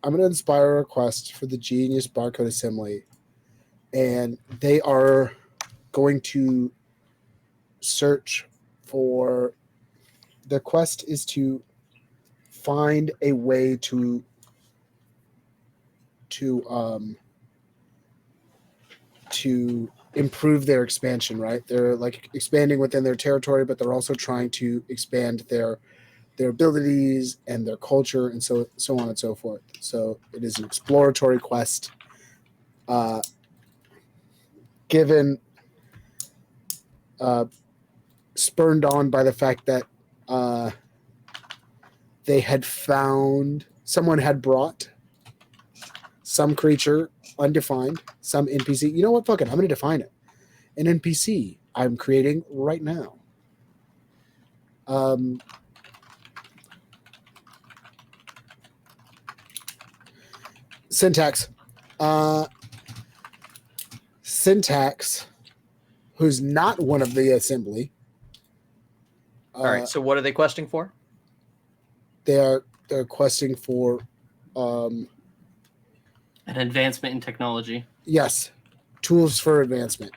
I'm going to inspire a quest for the Genius Barcode Assembly, and they are going to search for. The quest is to find a way to improve their expansion. Right, they're like expanding within their territory, but they're also trying to expand their abilities and their culture, and so on and so forth. So it is an exploratory quest, given spurned on by the fact that they had found someone had brought some creature undefined, some NPC. You know what? Fuck it. I'm going to define it. An NPC I'm creating right now. Syntax. Syntax, who's not one of the assembly. All right. So what are they questing for? They're questing for An advancement in technology. yes, tools for advancement.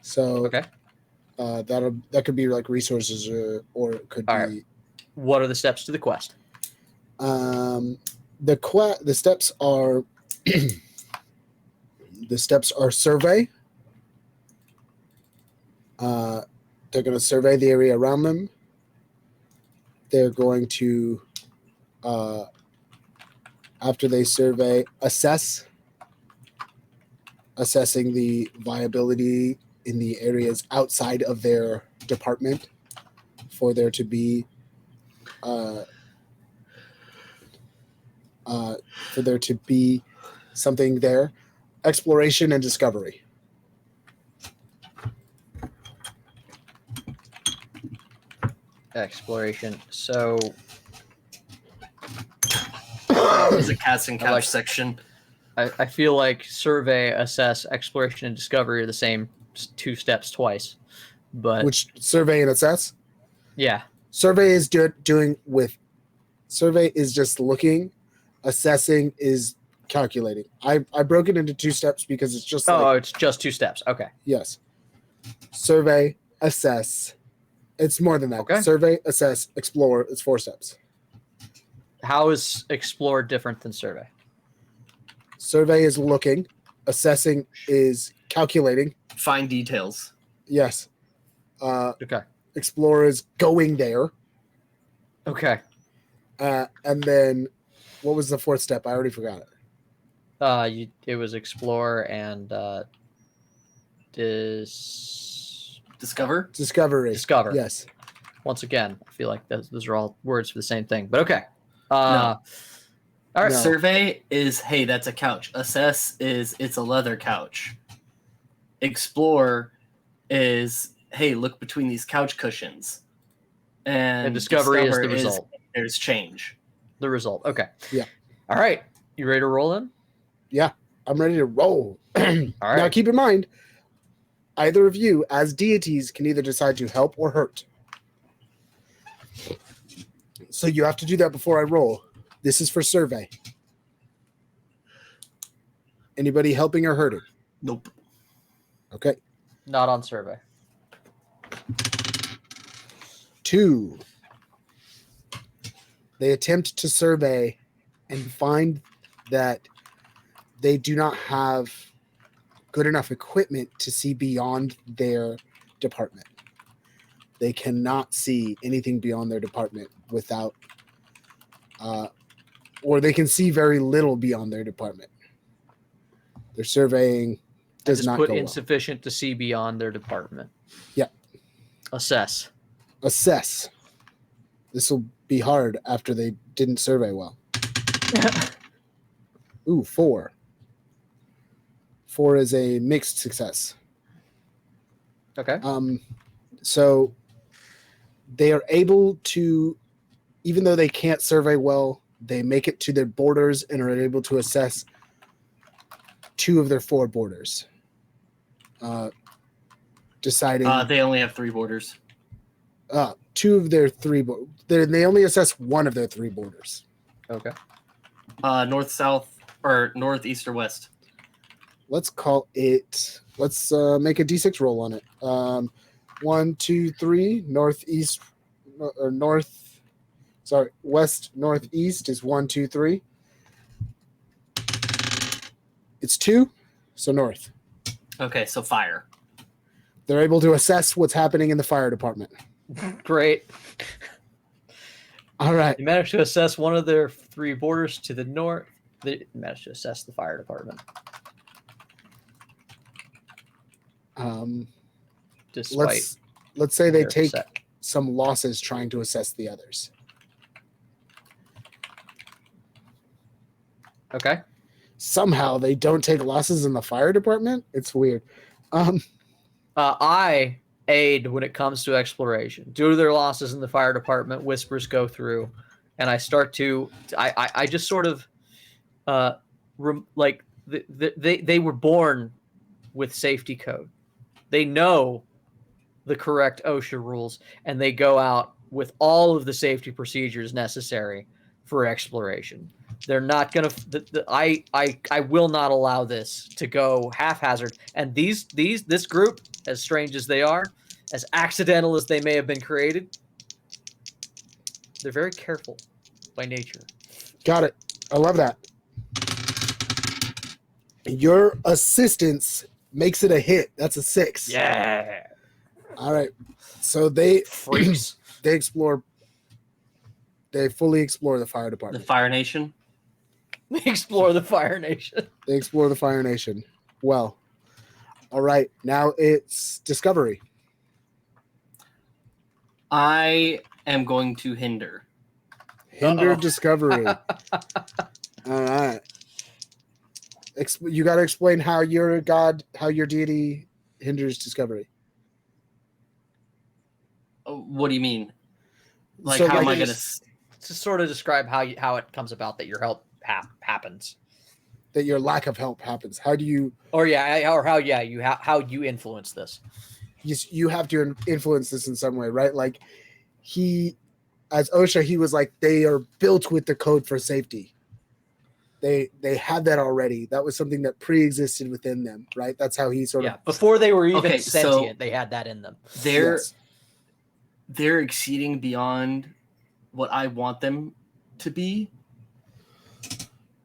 So Okay. that could be like resources or it could All be right. What are the steps to the quest? the steps are survey. They're going to survey the area around them. They're going to after they survey, assessing the viability in the areas outside of their department for there to be something there. Exploration and discovery. Exploration. So There's a cats and couch like- section. I feel like survey, assess, exploration, and discovery are the same two steps twice. But Which survey and assess? yeah. Survey is survey is just looking. Assessing is calculating. I broke it into two steps because it's just It's just two steps. Okay. yes. Survey, assess. It's more than that. Okay. Survey, assess, explore. It's 4 steps. How is explore different than survey? Survey is looking. Assessing is calculating. Find details. Yes. Okay. Explore is going there. Okay. And then, what was the fourth step? I already forgot it. It was explore and Discover. Discovery. discover. Yes. Once again, I feel like those are all words for the same thing. But okay. No. All right. No. Survey is, hey, that's a couch. Assess is, it's a leather couch. Explore is, hey, look between these couch cushions. And discovery is discover the result. There's change. The result. Okay. Yeah. All right. You ready to roll in? Yeah, I'm ready to roll. All right. Now, keep in mind, either of you, as deities, can either decide to help or hurt. So you have to do that before I roll. This is for survey. Anybody helping or hurting? Nope. Okay. Not on survey. 2. They attempt to survey and find that they do not have good enough equipment to see beyond their department. They cannot see anything beyond their department without, or they can see very little beyond their department. Their surveying does just not put go insufficient to see beyond their department. Yeah. Assess. Assess. This will be hard after they didn't survey well. Ooh, 4. 4 is a mixed success. Okay. So they are able to, even though they can't survey well, they make it to their borders and are able to assess 2 of their 4 borders. Deciding They only have 3 borders. 2 of their 3 they only assess 1 of their 3 borders. Okay. North, south, or north, east, or west. Let's call it. Let's make a d6 roll on it. 1, 2, 3. Northeast or north. Sorry, west northeast is 1, 2, 3. It's 2, so north. Okay, so fire. They're able to assess what's happening in the fire department. Great. All right. They managed to assess one of their 3 borders to the north. They managed to assess the fire department. Despite let's say they their take set. some losses trying to assess the others. Okay. Somehow they don't take losses in the fire department. It's weird. I aid when it comes to exploration. Due to their losses in the fire department, whispers go through, and I start to. I just sort of, like they were born with safety code. They know the correct OSHA rules, and they go out with all of the safety procedures necessary for exploration. They're not gonna. I will not allow this to go haphazard. And this group, as strange as they are, as accidental as they may have been created, they're very careful by nature. Got it. I love that. Your assistance makes it a hit. That's a 6. Yeah. All right. So they Freaks. they explore. They fully explore the fire The department. Fire Nation. They explore the Fire Nation. They explore the Fire Nation. Well, all right. Now it's discovery. I am going to hinder. Hinder Uh-oh. discovery. All right. You got to explain how your god, how your deity hinders discovery. What do you mean? Like, So, how am I like, going to... To sort of describe how it comes about that your help happens, that your lack of help happens? How do you? or how you influence this? You have to influence this in some way, right? Like he, as OSHA, he was like, they are built with the code for safety. They had that already. That was something that pre-existed within them, right? That's how he sort of before they were even Okay, sentient, so- they had that in them. Yes. They're exceeding beyond what I want them to be.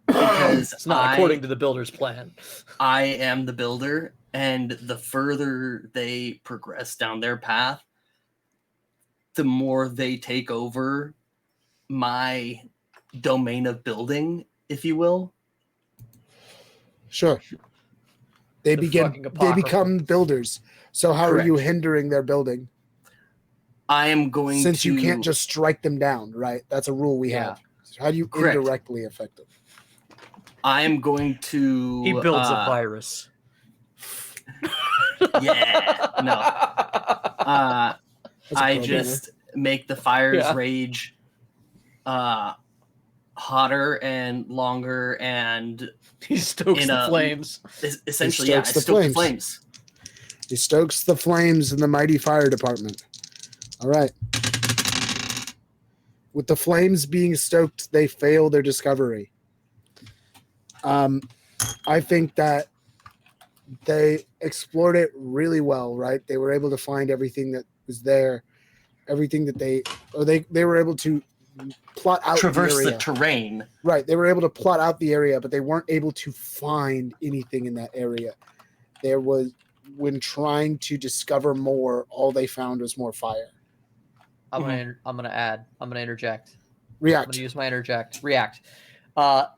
Because It's not according to the builder's plan. I am the builder, and the further they progress down their path, the more they take over my domain of building, if you will. Sure. They The begin. fucking They apocryphal. become builders. So how are you Correct. hindering their building? I am going Since to. you can't just strike them down, right? That's a rule we Yeah. have. How do you Correct. indirectly affect them? I am going to. He builds a virus. Yeah. No. That's a I pro just make the fires Yeah. rage hotter and longer, and He stokes in the a- flames. essentially, He yeah, I stokes the stoke the flames. flames. He stokes the flames in the mighty fire department. All right. With the flames being stoked, they fail their discovery. I think that they explored it really well, right? They were able to find everything that was there, everything that they were able to plot out Traverse the the area. terrain. Right. They were able to plot out the area, but they weren't able to find anything in that area. There was, when trying to discover more, all they found was more fire. I'm gonna interject. I'm React. gonna use my react.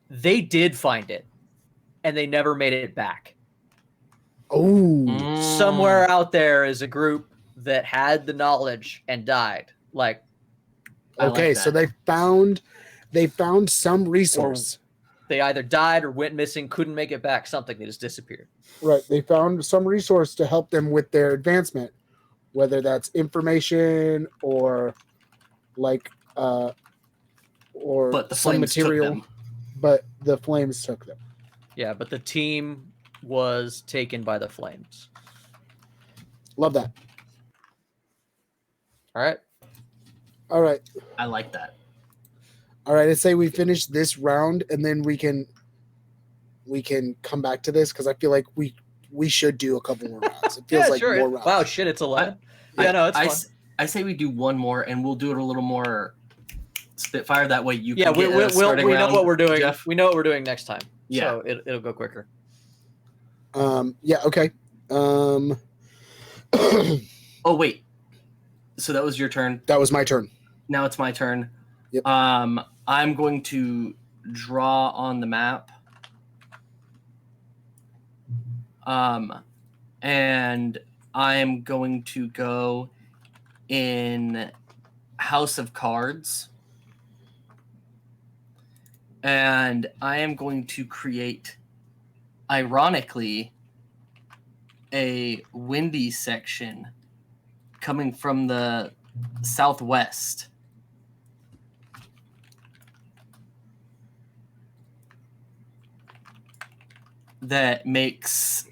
They did find it, and they never made it back. Oh, Somewhere out there is a group that had the knowledge and died. Like, I like okay. that. So they found some resource. they either died or went missing, couldn't make it back, something. They just disappeared. Right. They found some resource to help them with their advancement, whether that's information or like or But the some flames took material. them. But the flames took them. Yeah, but the team was taken by the flames. Love that. All right. All right. I like that. All right. I'd say we finish this round and then we can come back to this because I feel like we should do a couple more rounds. It feels Yeah, like sure. more rounds. Wow, shit, it's 11. Yeah, no, it's fun. I say we do one more, and we'll do it a little more spitfire. That way you Yeah, can get a starting we know round, what we're doing. Jeff. We know what we're doing next time. Yeah. So it'll go quicker. Yeah. Okay. Oh wait, so that was your turn. That was my turn. Now it's my turn. Yep. I'm going to draw on the map. And I'm going to go in House of Cards. And I am going to create, ironically, a windy section coming from the southwest. That makes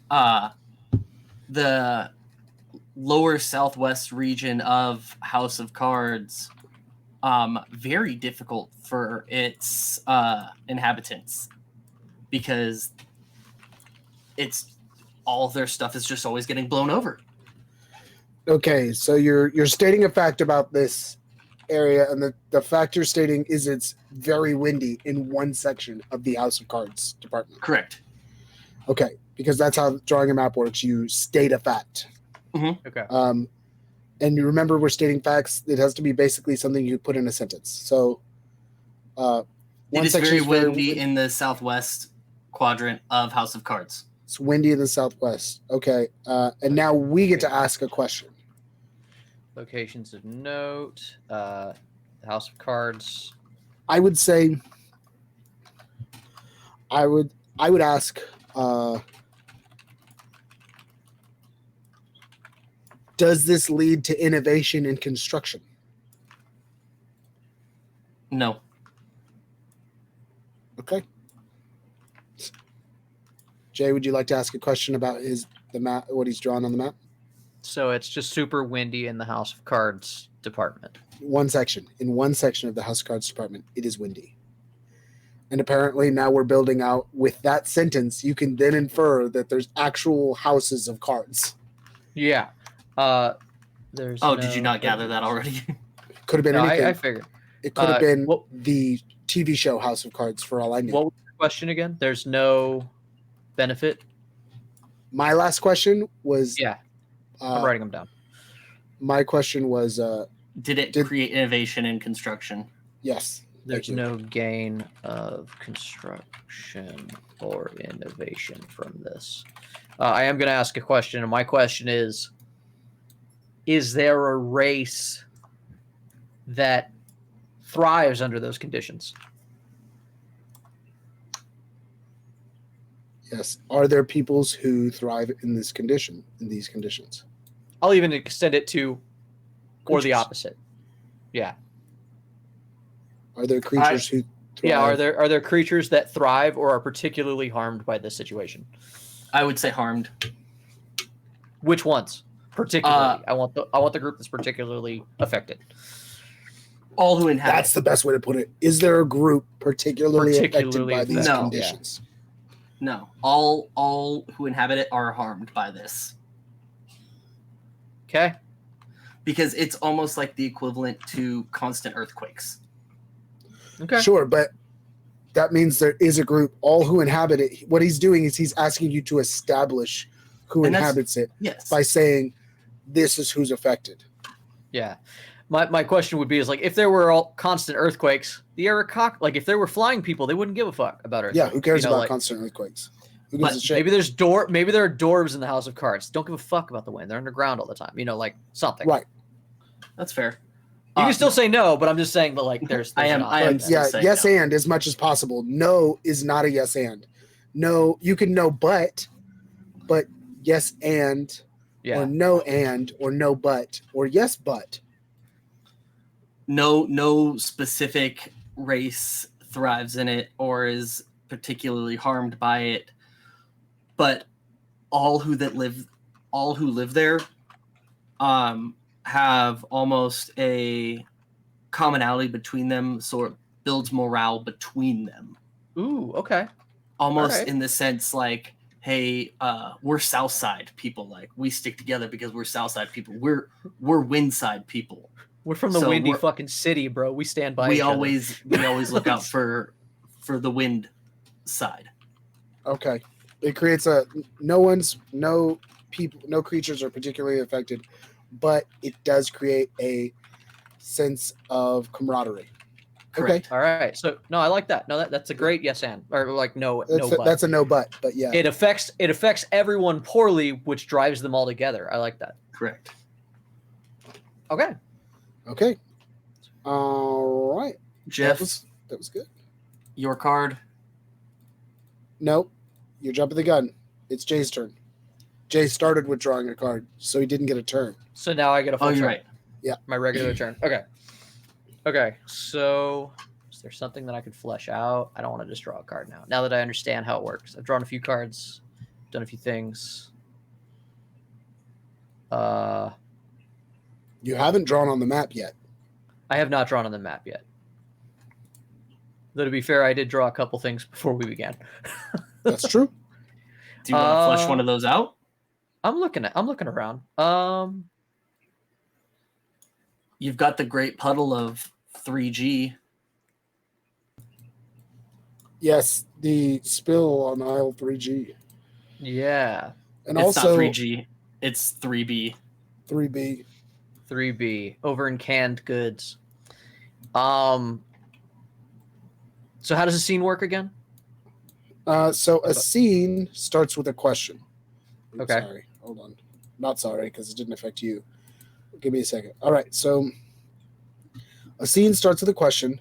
the lower southwest region of House of Cards very difficult for its inhabitants, because it's all of their stuff is just always getting blown over. Okay, so you're stating a fact about this area, and the fact you're stating is it's very windy in one section of the House of Cards department. Correct. Okay, because that's how drawing a map works. You state a fact. Okay. And you remember we're stating facts. It has to be basically something you put in a sentence. So It one is section very is windy in the southwest quadrant of House of Cards. It's windy in the southwest. Okay, and now we get to ask a question. Locations of note. House of Cards. I would say I would ask does this lead to innovation in construction? No. Okay. Jay, would you like to ask a question about the map, what he's drawn on the map? So it's just super windy in the House of Cards department. In one section of the House of Cards department, it is windy. And apparently now we're building out with that sentence, you can then infer that there's actual houses of cards. Yeah. There's. Did you not gather that already? Could have been No, anything. I figured. It could have been what- the TV show House of Cards for all I knew. What was the question again? There's no benefit. My last question was Yeah, I'm writing them down. my question was Did it create innovation in construction? Yes. There's no gain of construction or innovation from this. I am going to ask a question, and my question is there a race that thrives under those conditions? Yes. Are there peoples who thrive in these conditions? I'll even extend it to, or the Creatures. opposite. Yeah. Are there creatures who thrive? Yeah, are there creatures that thrive or are particularly harmed by this situation? I would say harmed. Which ones? Particularly. I want the group that's particularly affected. All who inhabit. That's the best way to put it. Is there a group particularly affected by these No. conditions? No. All who inhabit it are harmed by this. Okay. Because it's almost like the equivalent to constant earthquakes. Okay. Sure, but that means there is a group, all who inhabit it. What he's doing is he's asking you to establish who inhabits it by saying this is who's affected. Yeah. My question would be is like if there were all constant earthquakes, like if there were flying people, they wouldn't give a fuck about earthquakes. Yeah, who cares about constant earthquakes? Who gives a shit? Maybe there are dwarves in the House of Cards. Don't give a fuck about the wind. They're underground all the time. Like something. Right. That's fair. You can still say no, but I'm just saying that like there's I am yes no. And as much as possible. No is not a yes and. No, you can no but yes and or no and or no but or yes but. No specific race thrives in it or is particularly harmed by it, but all who live there have almost a commonality between them, so it builds morale between them. Ooh, okay. Almost in the sense like, hey, we're Southside people. Like we stick together because we're Southside people. We're Windside people. We're from the windy fucking city, bro. We stand by. We always look out for the wind side. Okay, it creates no creatures are particularly affected, but it does create a sense of camaraderie. Correct. Okay. All right. So no, I like that. No, that's a great yes and or like no. That's a no but yeah. It affects everyone poorly, which drives them all together. I like that. Correct. Okay. Okay. All right. Jeff, that was good. Your card. Nope. You're jumping the gun. It's Jay's turn. Jay started with drawing a card, so he didn't get a turn. So now I get a full turn. You're right. Yeah. My regular turn. Okay. So is there something that I could flesh out? I don't want to just draw a card now. Now that I understand how it works. I've drawn a few cards, done a few things. You haven't drawn on the map yet. I have not drawn on the map yet. Though to be fair, I did draw a couple things before we began. That's true. Do you want to flesh one of those out? I'm looking around. You've got the great puddle of 3G. Yes, the spill on aisle 3G. Yeah. And it's also not 3G, it's 3B. 3B over in canned goods. So how does the scene work again? So a scene starts with a question. Okay. Sorry, hold on. Not sorry, because it didn't affect you. Give me a second. All right, so a scene starts with a question,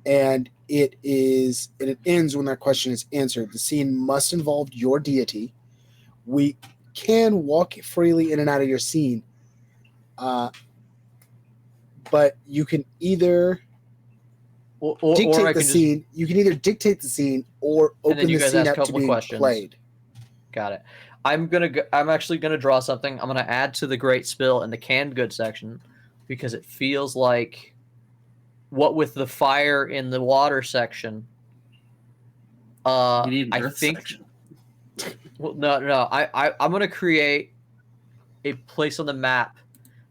and it ends when that question is answered. The scene must involve your deity. We can walk freely in and out of your scene, but you can either dictate the scene. You can either dictate the scene or open the scene up to being played. Got it. I'm actually gonna draw something. I'm gonna add to the great spill in the canned goods section because it feels like what with the fire in the water section. You need an earth section. Well, no. I'm gonna create a place on the map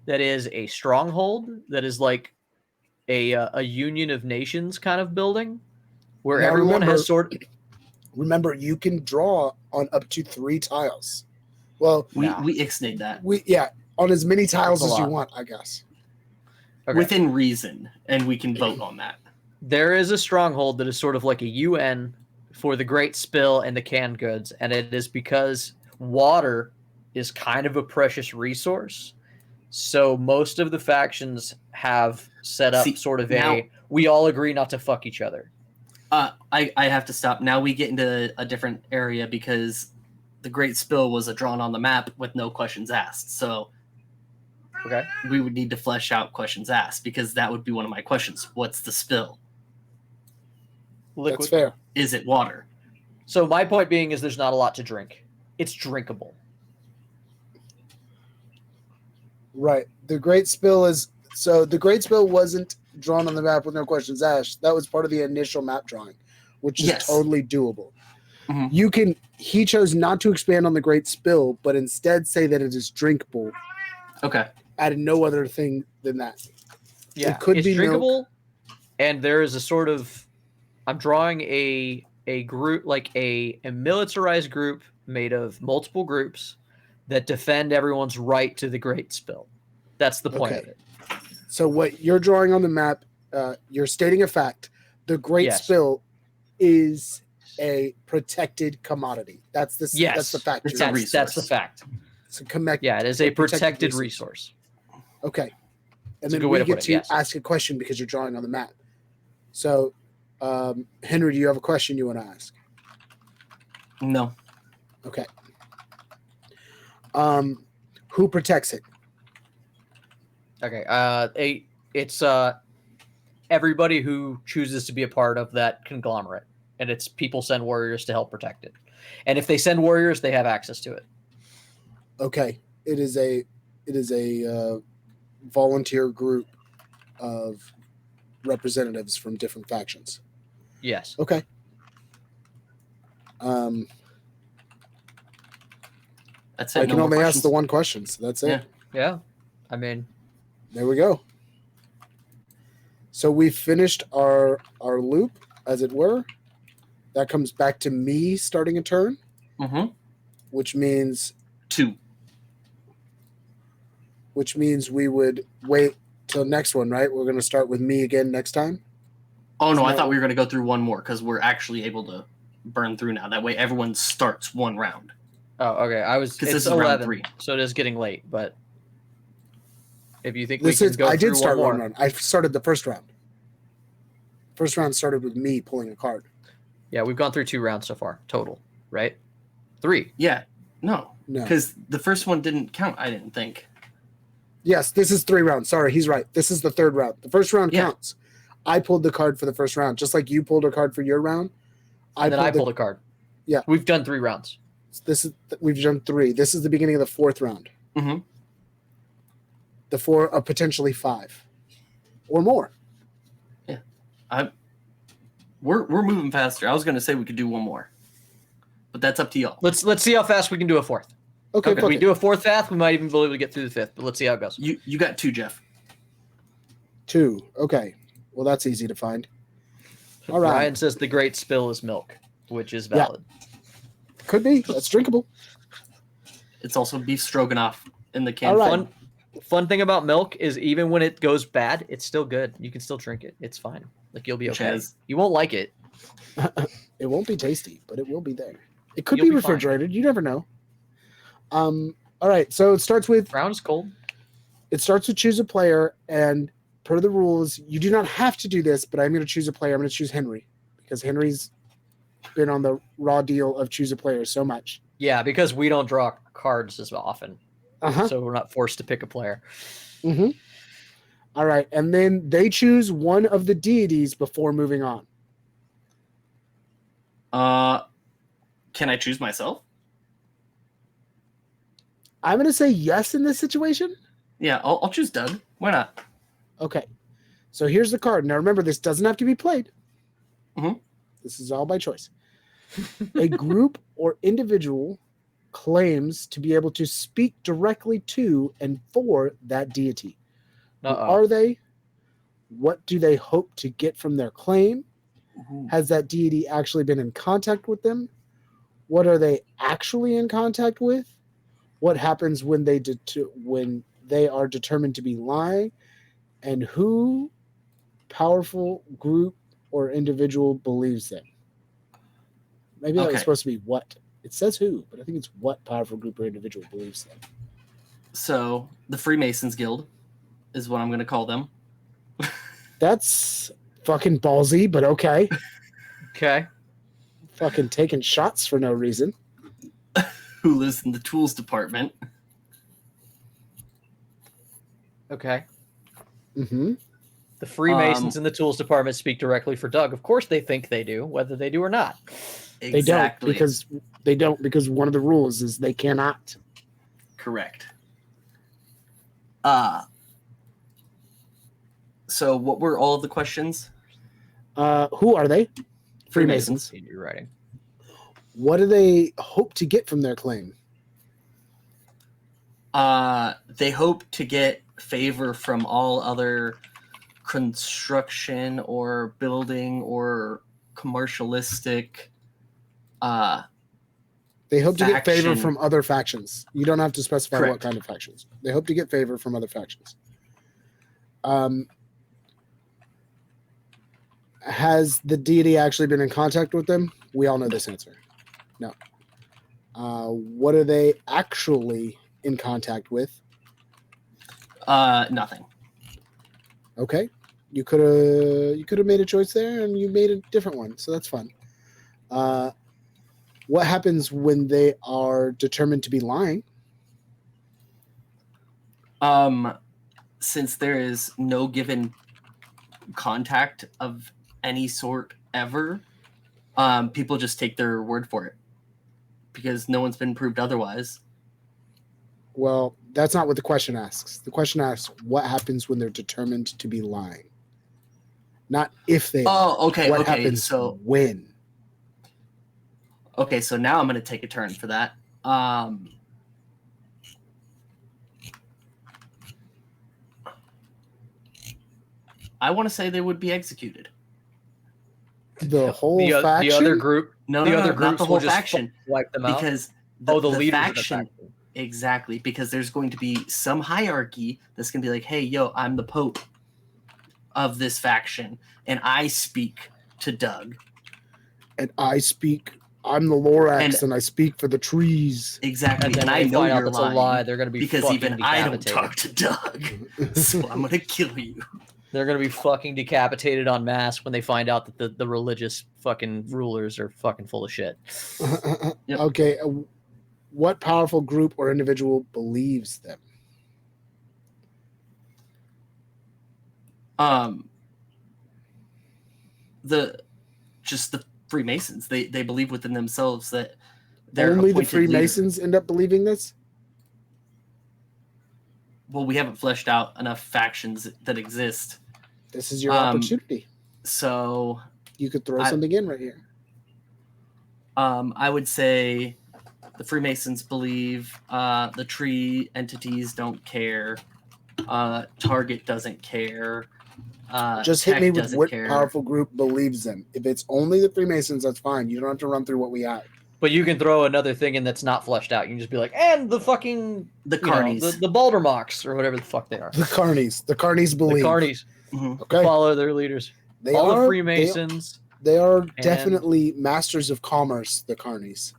that is a stronghold that is like a Union of Nations kind of building where everyone has sort of. Remember, you can draw on up to 3 tiles. Well, we ixnayed that. On as many tiles as you want, I guess. Okay. within reason, and we can vote on that. There is a stronghold that is sort of like a UN for the Great Spill and the canned goods, and it is because water is kind of a precious resource. So most of the factions have set up sort of we all agree not to fuck each other. I have to stop. Now we get into a different area because the Great Spill was a drawn on the map with no questions asked. So okay, we would need to flesh out questions asked because that would be one of my questions. What's the spill? Liquid. That's fair. Is it water? So my point being is there's not a lot to drink. It's drinkable. Right. The Great Spill wasn't drawn on the map with no questions asked. That was part of the initial map drawing, which is totally doable. Mm-hmm. He chose not to expand on the Great Spill, but instead say that it is drinkable. Okay. Added no other thing than that. Yeah, it's drinkable, and there is a sort of I'm drawing a group, like a militarized group made of multiple groups that defend everyone's right to the Great Spill. That's the point of it. So what you're drawing on the map, you're stating a fact. The Great Spill is a protected commodity. That's the fact. That's the fact. It's it is a protected resource. Okay. And then we get to ask a question because you're drawing on the map. So, Henry, do you have a question you want to ask? No. Okay. Who protects it? Okay. It's everybody who chooses to be a part of that conglomerate, and it's people send warriors to help protect it. And if they send warriors, they have access to it. Okay. It is a volunteer group of representatives from different factions. Yes. Okay. That's it. I can only ask the one question, so that's it. Yeah. I mean, there we go. So we finished our loop, as it were. That comes back to me starting a turn. Mm-hmm. Which means 2. Which means we would wait till next one, right? We're going to start with me again next time. Oh no, I thought we were going to go through one more because we're actually able to burn through now. That way, everyone starts one round. Oh, okay. It's this is 11, round 3, so it is getting late. But if you think I did start one round. I started the first round. First round started with me pulling a card. Yeah, we've gone through 2 rounds so far total, right? 3. Yeah, no, because the first one didn't count. I didn't think. Yes, this is 3 rounds. Sorry, he's right. This is the 3rd round. The first round counts. I pulled the card for the first round, just like you pulled a card for your round. I pulled a card. Yeah, we've done 3 rounds. We've done 3. This is the beginning of the 4th round. Mm-hmm. The 4 of potentially 5 or more. Yeah, we're moving faster. I was going to say we could do one more, but that's up to y'all. Let's see how fast we can do a 4th. Okay. If we do a 4th path, we might even be able to get through the 5th. But let's see how it goes. You got 2, Jeff. 2. Okay. Well, that's easy to find. All right. Ryan says the Great Spill is milk, which is valid. Yeah. Could be. That's drinkable. It's also beef stroganoff in the can. All right. Fun thing about milk is even when it goes bad, it's still good. You can still drink it. It's fine. Like you'll be okay. You won't like it. It won't be tasty, but it will be there. It could be refrigerated. Fine. You never know. All right. So it starts with brown is cold. It starts with choose a player, and per the rules, you do not have to do this, but I'm going to choose a player. I'm going to choose Henry because Henry's been on the raw deal of choose a player so much. Yeah, because we don't draw cards as often, so we're not forced to pick a player. Mm-hmm. All right, and then they choose one of the deities before moving on. Can I choose myself? I'm going to say yes in this situation. Yeah, I'll choose Doug. Why not? Okay. So here's the card. Now remember, this doesn't have to be played. Mm-hmm. This is all by choice. A group or individual claims to be able to speak directly to and for that deity. Who are they? What do they hope to get from their claim? Mm-hmm. Has that deity actually been in contact with them? What are they actually in contact with? What happens when they are determined to be lying? And who powerful group or individual believes them? Maybe that was Okay. supposed to be what. It says who, but I think it's what powerful group or individual believes them. So the Freemasons Guild is what I'm going to call them. That's fucking ballsy, but okay. Okay. Fucking taking shots for no reason. Who lives in the tools department. Okay. Mm-hmm. The Freemasons in the tools department speak directly for Doug. Of course, they think they do, whether they do or not. Exactly. They don't because one of the rules is they cannot. Correct. So what were all of the questions? Who are they? Freemasons. You're writing. What do they hope to get from their claim? They hope to get favor from all other construction or building or commercialistic They hope to get favor faction. from other factions. You don't have to specify Correct. what kind of factions. They hope to get favor from other factions. Has the deity actually been in contact with them? We all know this answer. No. What are they actually in contact with? Nothing. Okay. You could have made a choice there, and you made a different one, so that's fun. What happens when they are determined to be lying? Since there is no given contact of any sort ever, people just take their word for it because no one's been proved otherwise. Well, that's not what the question asks. The question asks what happens when they're determined to be lying. Not if they are. Oh, okay, What okay. happens So when? okay, so now I'm gonna take a turn for that. I want to say they would be executed. The whole The faction? other group. No, the no, other no, not groups the whole will just faction. wipe them out. Because The the leaders faction, of the faction. exactly, because there's going to be some hierarchy that's going to be like, hey, yo, I'm the pope of this faction, and I speak to Doug. And I'm the Lorax, and I speak for the trees. Exactly, then and when I they know find out you're that's a lying lie, they're going to be because fucking even I don't decapitated. talk to Doug, so I'm going to kill you. They're going to be fucking decapitated en masse when they find out that the religious fucking rulers are fucking full of shit. Yep. Okay, what powerful group or individual believes them? The Freemasons, they believe within themselves that they're Only the appointed leader. Freemasons end up believing this? Well, we haven't fleshed out enough factions that exist. This is your opportunity. So You could throw something in right here. I would say the Freemasons believe the tree entities don't care. Target doesn't care. Just hit Tech me with doesn't what care. powerful group believes them. If it's only the Freemasons, that's fine. You don't have to run through what we have. But you can throw another thing in that's not fleshed out. You can just be like, and the fucking The Carnies. the Baldermocks or whatever the fuck they are. The Carnies. The Carnies believe. The Carnies. Mhm. Okay. Follow their leaders. They All are the Freemasons. They are definitely masters of commerce, the Carnies.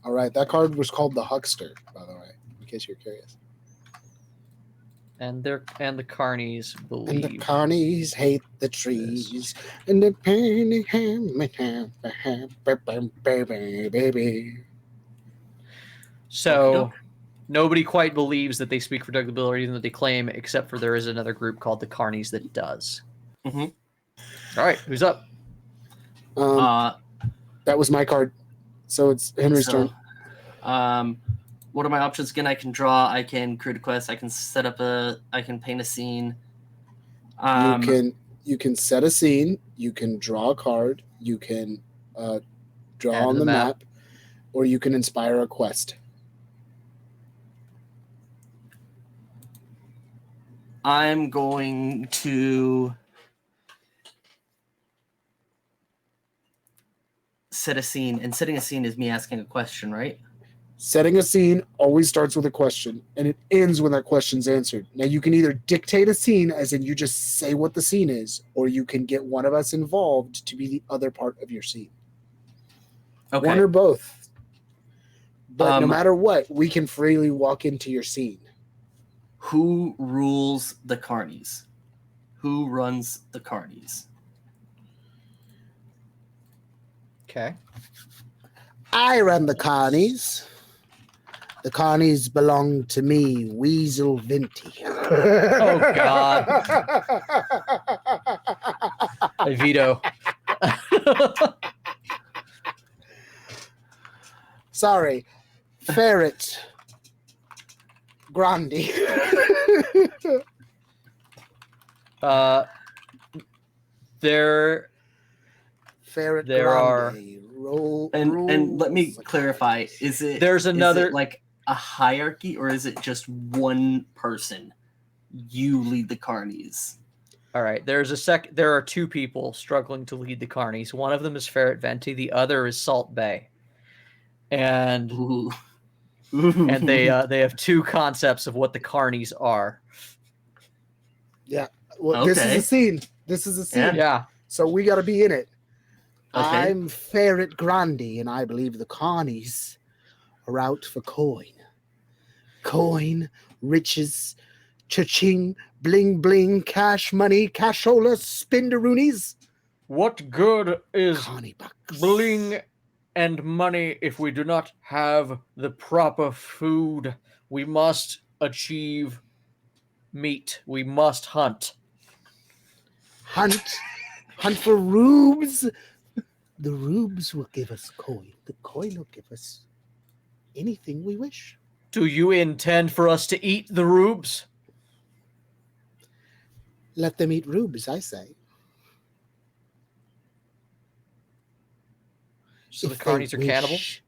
All right, that card was called the Huckster, by the way, in case you're curious. And the Carnies believe. And the Carnies hate the trees. And the penny baby. So nobody quite believes that they speak for Doug the Builder, even though they claim, except for there is another group called the Carnies that does. Mm-hmm. All right, who's up? That was my card. So it's Henry's turn. What are my options again? I can draw, I can create a quest, I can set up I can paint a scene. You can set a scene, you can draw a card, you can draw Add on to the the map, or you can inspire a quest. I'm going to set a scene, and setting a scene is me asking a question, right? Setting a scene always starts with a question, and it ends when that question's answered. Now, you can either dictate a scene, as in you just say what the scene is, or you can get one of us involved to be the other part of your scene. Okay. One or both. But no Um, matter what, we can freely walk into your scene. Who rules the carnies? Who runs the carnies? Okay. I run the carnies. The carnies belong to me, Weasel Vinty. Oh, God. I veto. Sorry, Ferret Grandi. There Ferret There Grandi. Roll, And let me rules. clarify: is There's it another- like a hierarchy, or is it just one person? You lead the carnies. All right. There are two people struggling to lead the carnies. One of them is Ferret Venti. The other is Salt Bay. And Ooh. and they have two concepts of what the carnies are. Yeah. Well, this is Okay. a scene. This is a scene. Yeah. So we got to be in it. Okay. I'm Ferret Grandi, and I believe the carnies are out for coin. Coin, riches, cha-ching, bling bling, cash money, cashola, spinderoonies, What good is carny bucks. bling and money if we do not have the proper food? We must achieve meat. We must hunt. Hunt for rubes. The rubes will give us coin. The coin will give us anything we wish. Do you intend for us to eat the rubes? Let them eat rubes, I say. So the If they carnies are wish. cannibals?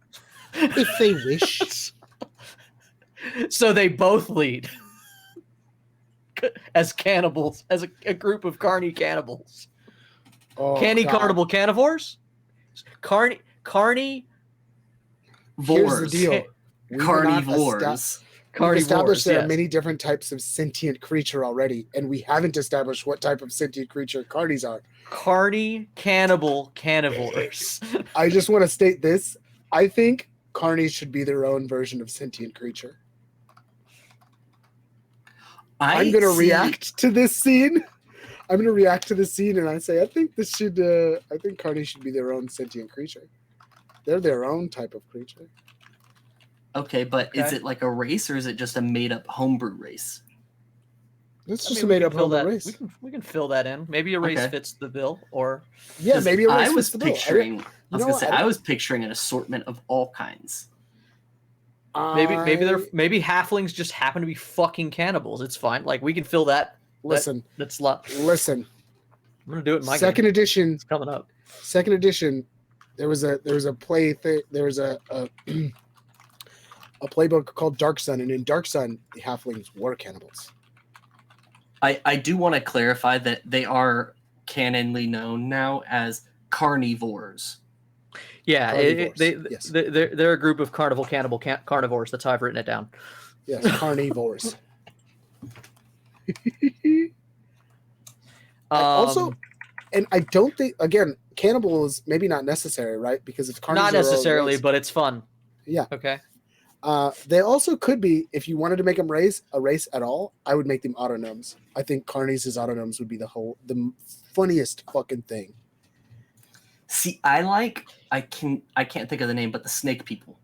If they wish. So they both lead as cannibals, as a group of carny cannibals. Oh, Canny God. carnival carnivores? Carny Here's the Vores. deal. We were not Carnivores. We've established there are yes. many different types of sentient creature already, and we haven't established what type of sentient creature carnies are. Carny cannibal carnivores. I just want to state this. I think carnies should be their own version of sentient creature. I'm going to react to this scene. I'm going to react to this scene, and I say, I think carnies should be their own sentient creature. They're their own type of creature. Okay, but is Okay. it like a race, or is it just a made-up homebrew race? It's I just mean, a we made can up fill homebrew that. race. We can fill that in. Maybe a race Okay. fits the bill, or Yeah, 'Cause maybe a race I was fits the bill. picturing. I was know gonna what? say I I was picturing an assortment of all kinds. maybe halflings just happen to be fucking cannibals. It's fine. Like we can fill that. Listen. That slot. Listen. I'm gonna do it in my Second game. edition. It's coming up. Second edition. There was a a playbook called Dark Sun, and in Dark Sun, the halflings were cannibals. I do want to clarify that they are canonly known now as carnivores. Yeah, Carnivores, yes. they're a group of carnivores. That's how I've written it down. Yes, carnivores. Also, and I don't think, again, cannibal is maybe not necessary, right? Because it's carnivores. not necessarily, but it's fun. Yeah. Okay. They also could be, if you wanted to make them a race at all, I would make them autonomes. I think carnies as autonomes would be the funniest fucking thing. See, I can't think of the name, but the snake people.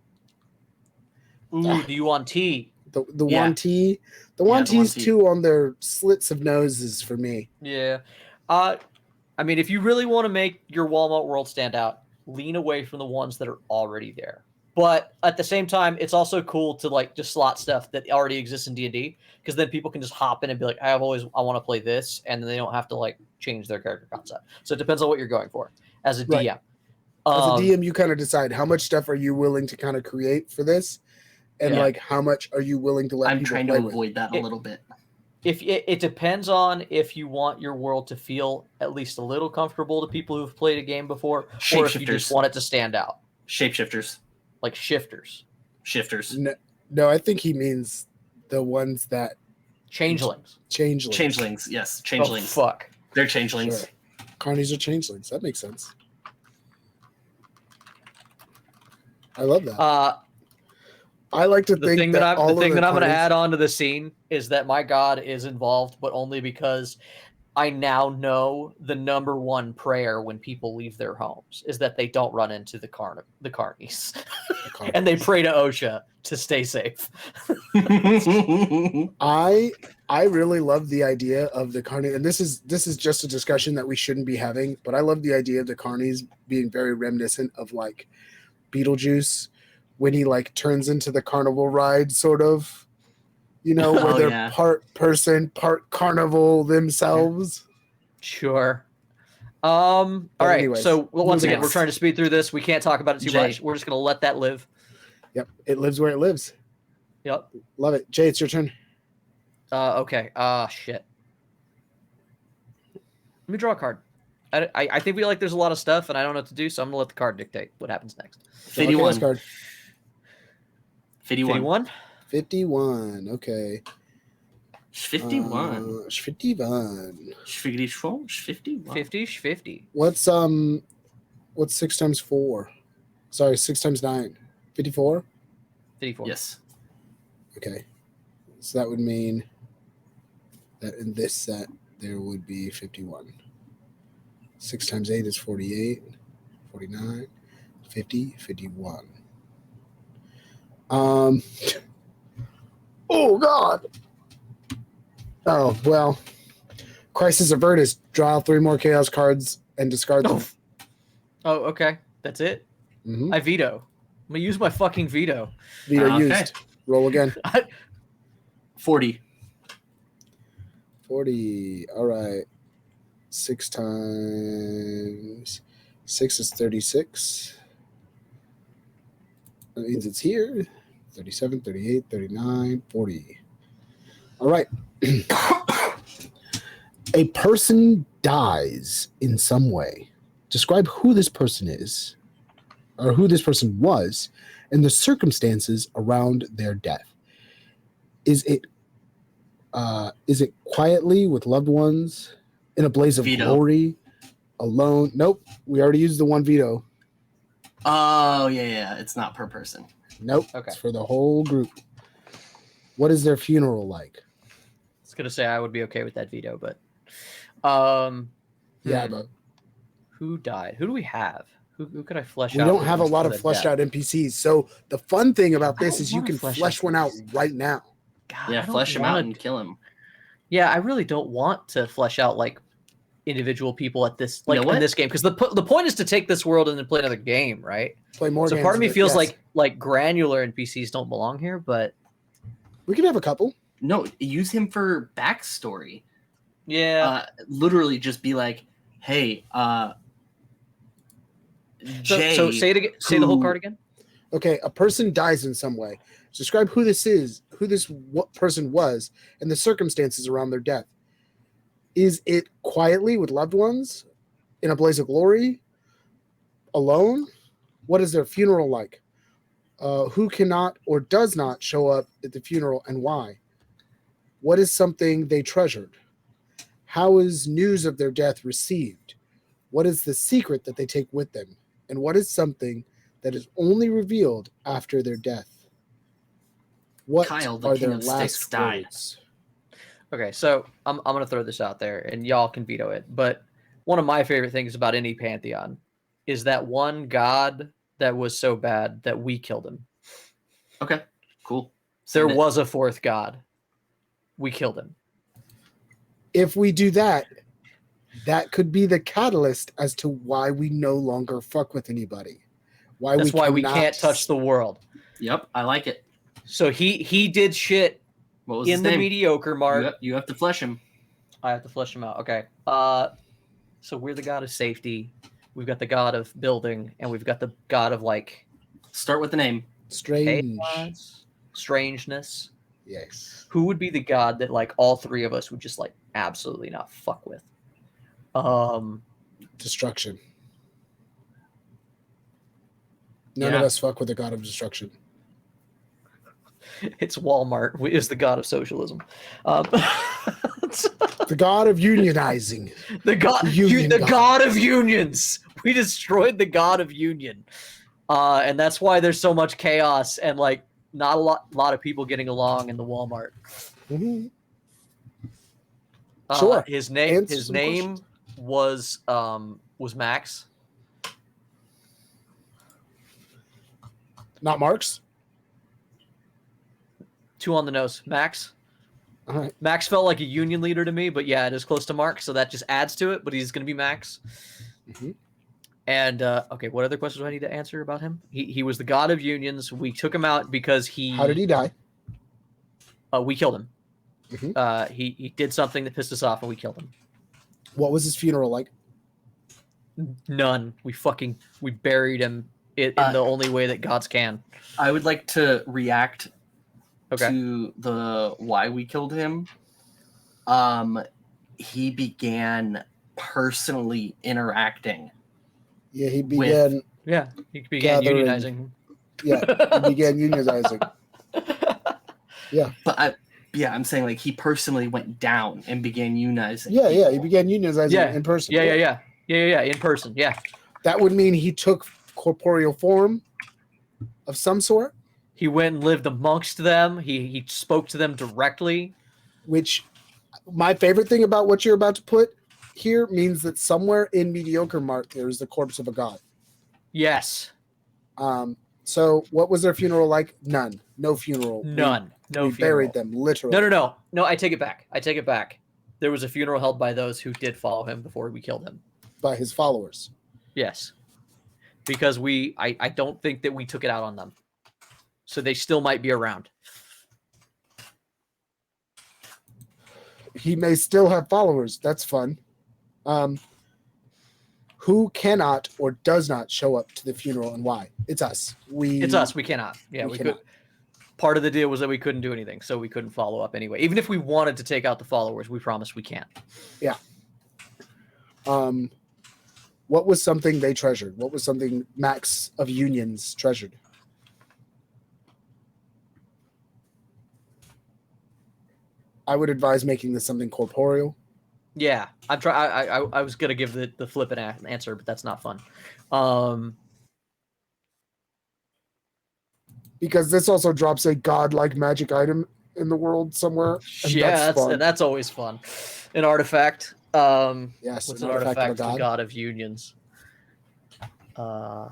Ooh, do you want tea? The Yeah. one T, the Yeah, one the one T's T. too on their slits of noses for me. Yeah. I mean, if you really want to make your Walmart world stand out, lean away from the ones that are already there. But at the same time, it's also cool to like just slot stuff that already exists in D&D, because then people can just hop in and be like, I want to play this, and then they don't have to like change their character concept. So it depends on what you're going for as a Right. DM. As a DM, you kind of decide how much stuff are you willing to kind of create for this, and Yeah. like how much are you willing to let I'm people trying play to with. avoid that a little bit. If it depends on if you want your world to feel at least a little comfortable to people who've played a game before, or if you just Shapeshifters. want it to stand out, Shapeshifters. like shifters. Shifters. No, I think he means the ones that Changelings. Changelings. Yes, changelings. Oh, fuck. They're changelings. Sure. Carnies are changelings. That makes sense. I love that. I like to think that the thing that I'm going to carnies- add on to the scene is that my god is involved, but only because I now know the number one prayer when people leave their homes is that they don't run into the carnies. And they pray to OSHA to stay safe. I really love the idea of the carnies, and this is just a discussion that we shouldn't be having, but I love the idea of the carnies being very reminiscent of like Beetlejuice when he like turns into the carnival ride, sort of, you know, where they're part person, part carnival themselves. Sure. All right. anyways, so once again, next. we're trying to speed through this. We can't talk about it too Jay. much. We're just going to let that live. Yep, it lives where it lives. Yep. Love it. Jay, it's your turn. Okay. Shit. Let me draw a card. I think we there's a lot of stuff, and I don't know what to do, so I'm going to let the card dictate what happens next. 51. Card. 51. 51. Okay. 51. 51. 51. 50. What's 6 times 4? Sorry, 6 times 9. 54? 54. Yes. Okay. So that would mean that in this set there would be 51. 6 times 8 is 48, 49, 50, 51. Oh God. Oh, well. Crisis averted. Draw 3 more chaos cards and discard them. Oh, okay. That's it? Mm-hmm. I veto. I'm going to use my fucking veto. Veto used. Roll again. 40. 40. All right. 6 times 6 is 36. That means it's here. 37, 38, 39, 40. All right. A person dies in some way. Describe who this person is, or who this person was, and the circumstances around their death. Is it quietly with loved ones, in a blaze of glory, alone? Nope. We already used the one veto. Oh, yeah. It's not per person. Nope. Okay. It's for the whole group. What is their funeral like? I was going to say I would be okay with that veto, but... yeah, but... Who died? Who do we have? Who could I flesh out? We don't have a lot of fleshed out NPCs. So the fun thing about this is you can flesh one out right now. God, yeah, flesh him out and kill him. Yeah, I really don't want to flesh out like individual people at this in this game, because the point is to take this world and then play another game, right? Play more. So part of me feels like granular NPCs don't belong here, but we can have a couple. No, use him for backstory. Yeah, literally just be like, hey, Jay. So say it again. Say the whole card again. Okay, a person dies in some way. Describe who this is, who this person was, and the circumstances around their death. Is it quietly with loved ones, in a blaze of glory, alone? What is their funeral like? Who cannot or does not show up at the funeral, and why? What is something they treasured? How is news of their death received? What is the secret that they take with them? And what is something that is only revealed after their death? What Kyle, the are king their of last sticks, died. words? Okay, so I'm gonna throw this out there, and y'all can veto it. But one of my favorite things about any pantheon is that one god that was so bad that we killed him. Okay, cool. There was a fourth god. We killed him. If we do that, that could be the catalyst as to why we no longer fuck with anybody. That's why we can't touch the world. Yep, I like it. So he did shit what was in the mediocre mark. You have to flesh him. I have to flesh him out. Okay. So we're the god of safety. We've got the god of building, and we've got the god of like. Start with the name. Strangeness. Yes. Who would be the god that like all three of us would just like absolutely not fuck with? Destruction. None of us fuck with the god of destruction. It's Walmart is the god of socialism. The god of unionizing. The Union god. god of unions. We destroyed the god of union, and that's why there's so much chaos and like not a lot of people getting along in the Walmart. Mhm. Sure. His name Answer some questions. was Max. Not Marx. 2 on the nose, Max. All right. Max felt like a union leader to me, but yeah, it is close to Mark, so that just adds to it. But he's going to be Max. Mhm. And okay, what other questions do I need to answer about him? He was the god of unions. We took him out because How did he die? We killed him. Mhm. He did something that pissed us off, and we killed him. What was his funeral like? None. We buried him in the only way that gods can. I would like to react Okay. to the why we killed him. He began personally interacting. Yeah, he began. Yeah, he began Gathering. unionizing. Yeah, he began unionizing. But I'm saying like he personally went down and began unionizing. Yeah, he people. began unionizing in person. Yeah, in person. Yeah. That would mean he took corporeal form of some sort, He went and lived amongst them. He spoke to them directly. which my favorite thing about what you're about to put here means that somewhere in Mediocre Mart there is the corpse of a god. Yes. So what was their funeral like? None. No funeral. None. No We funeral. buried them, literally. No, I take it back. There was a funeral held by those who did follow him before we killed him. By his followers. Yes. Because I don't think that we took it out on them. So they still might be around. He may still have followers. That's fun. Who cannot or does not show up to the funeral and why? It's us. It's us. We cannot. Yeah, we cannot. could. Part of the deal was that we couldn't do anything, so we couldn't follow up anyway. Even if we wanted to take out the followers, we promised we can't. Yeah. What was something they treasured? What was something Max of Unions treasured? I would advise making this something corporeal. Yeah, I'm trying. I was gonna give the flippant answer, but that's not fun. Because this also drops a godlike magic item in the world somewhere. And that's always fun. An artifact. Yes, What's an an artifact artifact of a the god. god of unions? A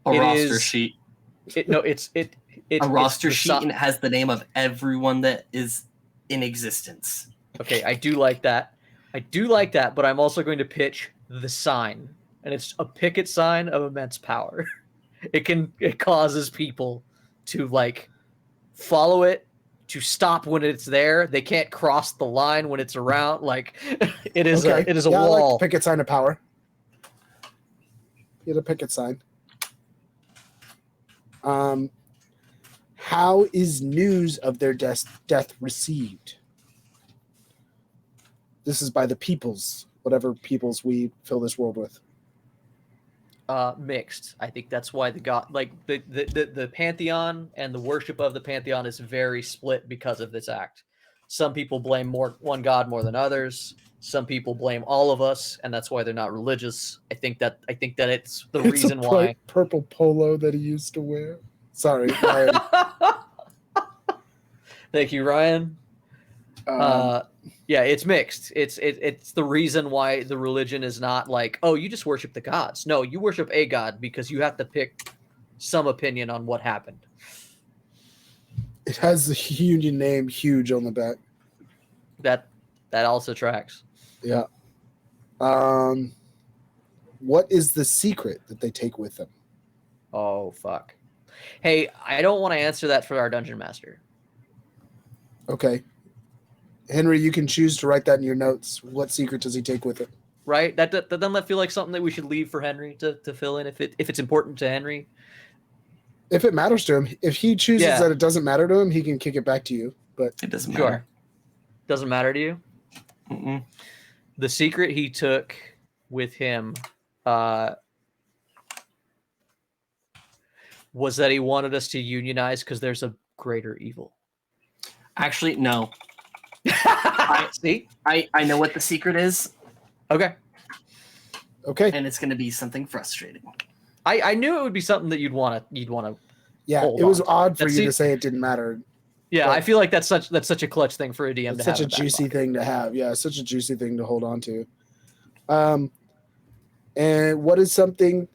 It roster is- sheet. It's A roster sheet, and it has the name of everyone that is in existence. Okay, I do like that. But I'm also going to pitch the sign, and it's a picket sign of immense power. It causes people to like follow it, to stop when it's there. They can't cross the line when it's around. Like it is a I like wall. the picket sign of power. Get a picket sign. How is news of their death received? This is by the peoples, whatever peoples we fill this world with. Mixed. I think that's why the god, like the pantheon and the worship of the pantheon is very split because of this act. Some people blame one god more than others. Some people blame all of us, and that's why they're not religious. I think that it's the reason a why. Purple polo that he used to wear. Sorry, Ryan. Thank you, Ryan. Yeah, it's mixed. It's the reason why the religion is not like, oh, you just worship the gods. No, you worship a god because you have to pick some opinion on what happened. It has the union name huge on the back. That also tracks. Yeah. What is the secret that they take with them? Oh fuck. Hey, I don't want to answer that for our dungeon master. Okay. Henry, you can choose to write that in your notes. What secret does he take with him? Right? That doesn't that feel like something that we should leave for Henry to fill in if it's important to Henry? If it matters to him, if he chooses that it doesn't matter to him, he can kick it back to you. But It doesn't Sure. matter. Doesn't matter to you? Mm-mm. The secret he took with him was that he wanted us to unionize because there's a greater evil. Actually, no. See? I know what the secret is, Okay. Okay. and it's going to be something frustrating. I knew it would be something that you'd want to. Yeah, Hold it was on. odd for That's you to say it didn't matter. Yeah, But- I feel like that's such a clutch thing for a DM It's to such have. a juicy thing to have. Yeah, such a juicy thing to hold on to. And what is something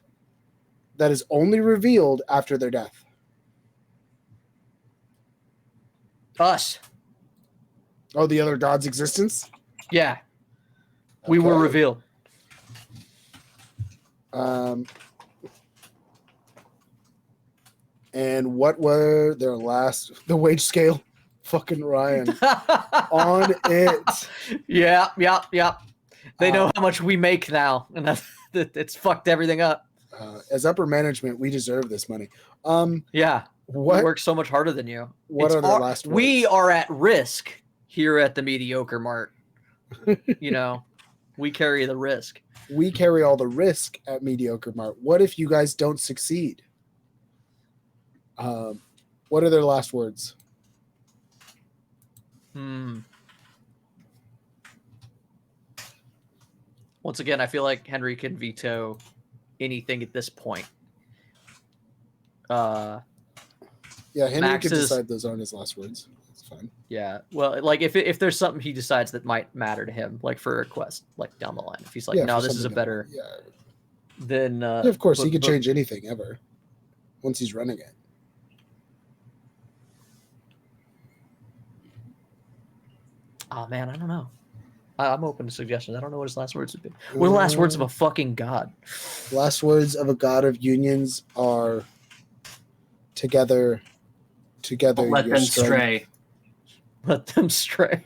that is only revealed after their death? Us. Oh, the other god's existence? Yeah. We were Okay. revealed. And what were their the wage scale? Fucking Ryan. On it. Yeah. They know Uh, how much we make now, and it's fucked everything up. As upper management, we deserve this money. Yeah. We What work so much harder than you. What are their last words? We are at risk here at the Mediocre Mart. You know, we carry the risk. We carry all the risk at Mediocre Mart. What if you guys don't succeed? What are their last words? Once again, I feel like Henry can veto anything at this point. Yeah, Henry Max's- can decide those aren't his last words. It's fine. Yeah. Well, like if there's something he decides that might matter to him, like for a quest, like down the line, if he's like, Yeah, no, for this is a something better, Yeah. then Yeah, of course, he could change anything ever once he's running it. Oh man, I don't know. I'm open to suggestions. I don't know what his last words would be. What are the last words of a fucking god? Last words of a god of unions are together. Don't let you're them strong. stray. Let them stray.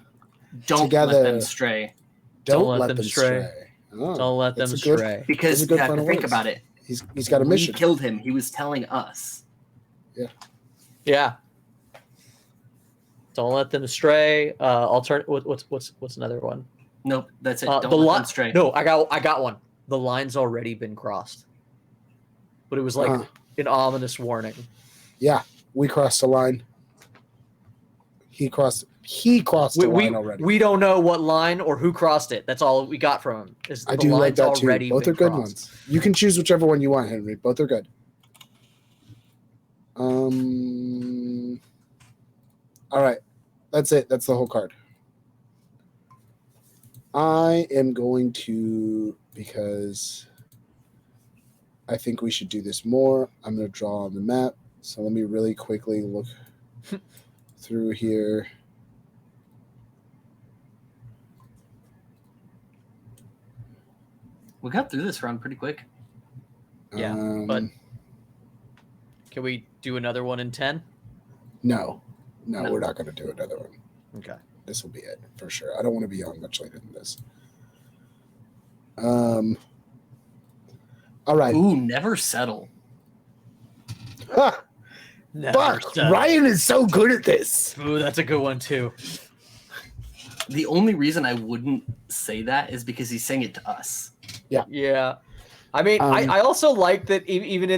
Don't Together. let them stray. Don't let them stray. Oh, Don't let them that's a good- stray. Because Those are you good have to final think words. about it. He's got a We mission. killed him. He was telling us. Yeah. Don't let them stray. What's another one? Nope, that's it. The Don't let line. them stray. No, I got one. The line's already been crossed. But it was like an ominous warning. Yeah, we crossed the line. He crossed the line already. We don't know what line or who crossed it. That's all we got from him. Is I the do like line's that too. already Both been are good crossed. ones. You can choose whichever one you want, Henry. Both are good. All right. That's it. That's the whole card. I am going to, because I think we should do this more, I'm going to draw on the map. So let me really quickly look through here. We got through this round pretty quick. Yeah, but can we do another one in 10? No, we're not going to do another one. Okay. This will be it for sure. I don't want to be on much later than this. All right. Ooh, never settle. Ha! Never Fuck! settle. Ryan is so good at this. Ooh, that's a good one too. The only reason I wouldn't say that is because he's saying it to us. Yeah. I mean, I also like that even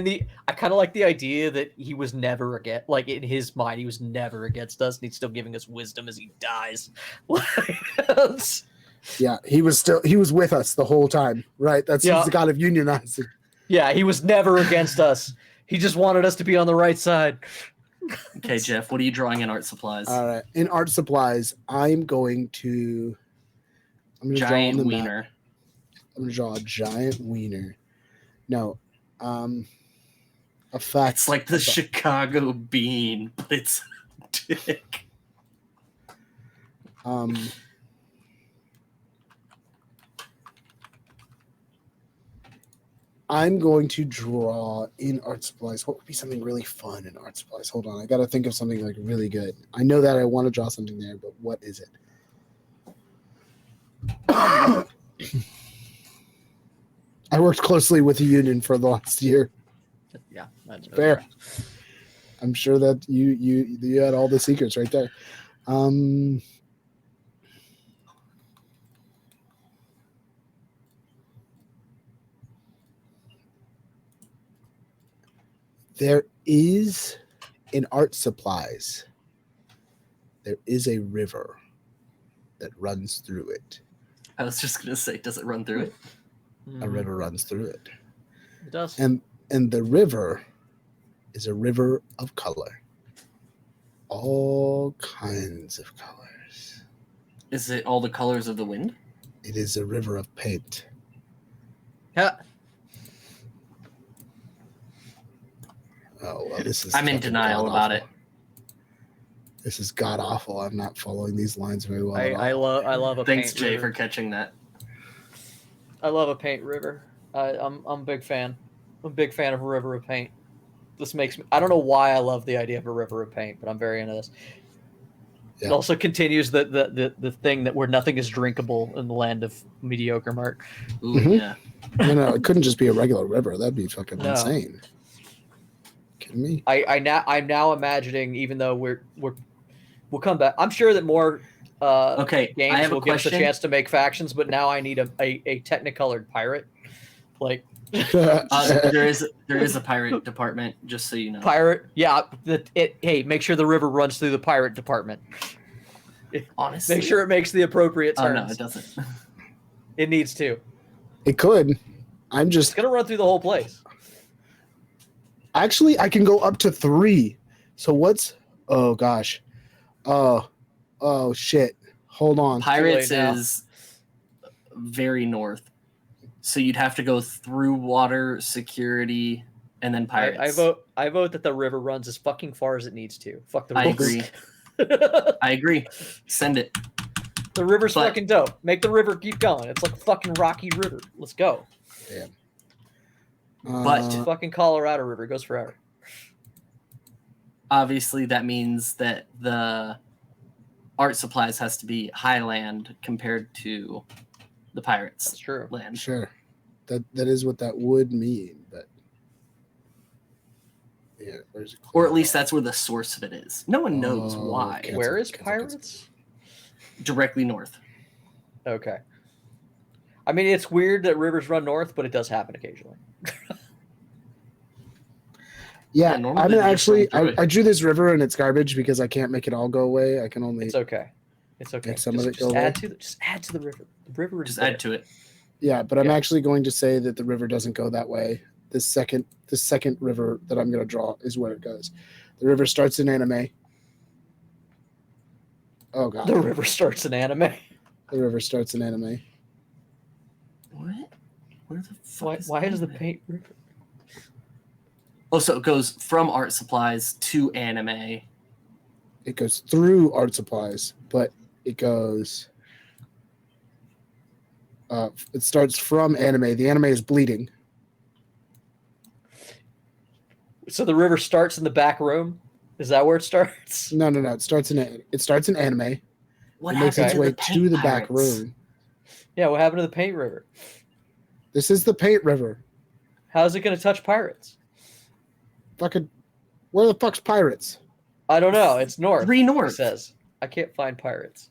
I kind of like the idea that he was never like in his mind, he was never against us and he's still giving us wisdom as he dies. Yeah, he was with us the whole time, right? He's the god of unionizing. Yeah, he was never against us. He just wanted us to be on the right side. Okay, Jeff, what are you drawing in art supplies? All right. In art supplies, I'm going to Giant wiener. I'm going to draw a giant wiener. No. A fact. It's like the Chicago bean, but it's a dick. I'm going to draw in art supplies. What would be something really fun in art supplies? Hold on. I got to think of something like really good. I know that I want to draw something there, but what is it? I worked closely with the union for the last year. Yeah, that's Fair. I'm sure that you had all the secrets right there. There is in art supplies. There is a river that runs through it. I was just gonna say, does it run through it? A river runs through it. It does. And the river is a river of color. All kinds of colors. Is it all the colors of the wind? It is a river of paint. Yeah. Oh well, this is. I'm in fucking denial about it. god-awful. This is god awful. I'm not following these lines very well. I love a Thanks, paint Jay, river. for catching that. I love a paint river. I'm a big fan. I'm a big fan of a river of paint. This makes me. I don't know why I love the idea of a river of paint, but I'm very into this. Yeah. It also continues the thing that where nothing is drinkable in the land of mediocre Mark. Ooh, Mhm. yeah. No, it couldn't just be a regular river. That'd be fucking No. insane. Kidding me? I'm now imagining, even though we'll come back. I'm sure that more Okay, I games have a will give us a question. chance to make factions, but now I need a technicolored pirate, like There is a pirate department, just so you know. pirate. Yeah, hey, make sure the river runs through the pirate department. Honestly, Make sure it makes the appropriate Oh turns. no, it doesn't. It needs to. It could. I'm It's just gonna run through the whole place. actually I can go up to 3. So what's? Oh gosh. Oh shit. Hold on. Pirates late now. is very north, so you'd have to go through water security and then pirates. I vote that the river runs as fucking far as it needs to. Fuck the rules. I agree. I agree. Send it. The river's But- fucking dope. Make the river keep going. It's like a fucking rocky river. Let's go. But- It's fucking Colorado River. It goes forever. Obviously, that means that the art supplies has to be highland compared to the pirates That's true. land. Sure. That is what that would mean, but yeah, where's it? Or at least that's where the source of it is. No one knows Oh, why. okay. Where is cancel. Pirates? Directly north. Okay. I mean, it's weird that rivers run north, but it does happen occasionally. Yeah, Yeah, normally I'm they just actually run through it. I drew this river and it's garbage because I can't make it all go away. I can only It's okay. It's okay. Make some of it Just go add away. just add to the river. The river is Just there. add to it. yeah, but I'm Yeah. actually going to say that the river doesn't go that way. The second river that I'm going to draw is where it goes. The river starts in anime. Oh god, The river starts in anime. the river starts in anime. What? Where the fuck Why does the anime? paint river? Oh, so it goes from art supplies to anime. It goes through art supplies, but it goes. It starts from anime. The anime is bleeding. So the river starts in the back room. Is that where it starts? No. It starts in anime. What It makes happened its to way the paint to the back pirates? room. Yeah. What happened to the paint river? This is the paint river. How's it going to touch pirates? Fucking, where the fuck's pirates? I don't know. It's north. Three It north. says I can't find pirates.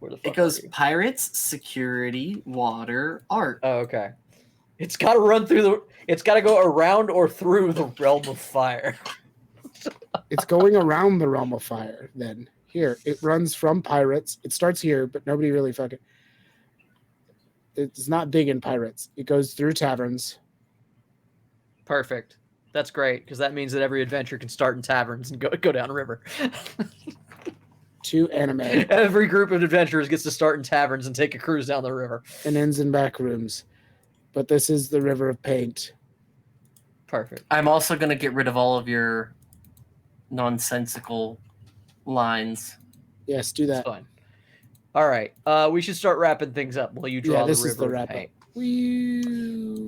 Where the fuck It goes are you? pirates, security, water, art. Oh, okay. It's got to run through the. It's got to go around or through the realm of fire. It's going around the realm of fire. Then here it runs from pirates. It starts here, but nobody really fucking. It's not big in pirates. It goes through taverns. Perfect. That's great because that means that every adventure can start in taverns and go down river. To anime Every group of adventurers gets to start in taverns and take a cruise down the river. and ends in back rooms. But this is the river of paint. Perfect. I'm also going to get rid of all of your nonsensical lines. Yes, do That's that. fine. All right. We should start wrapping things up while you draw Yeah, this the is the river of wrap up. paint.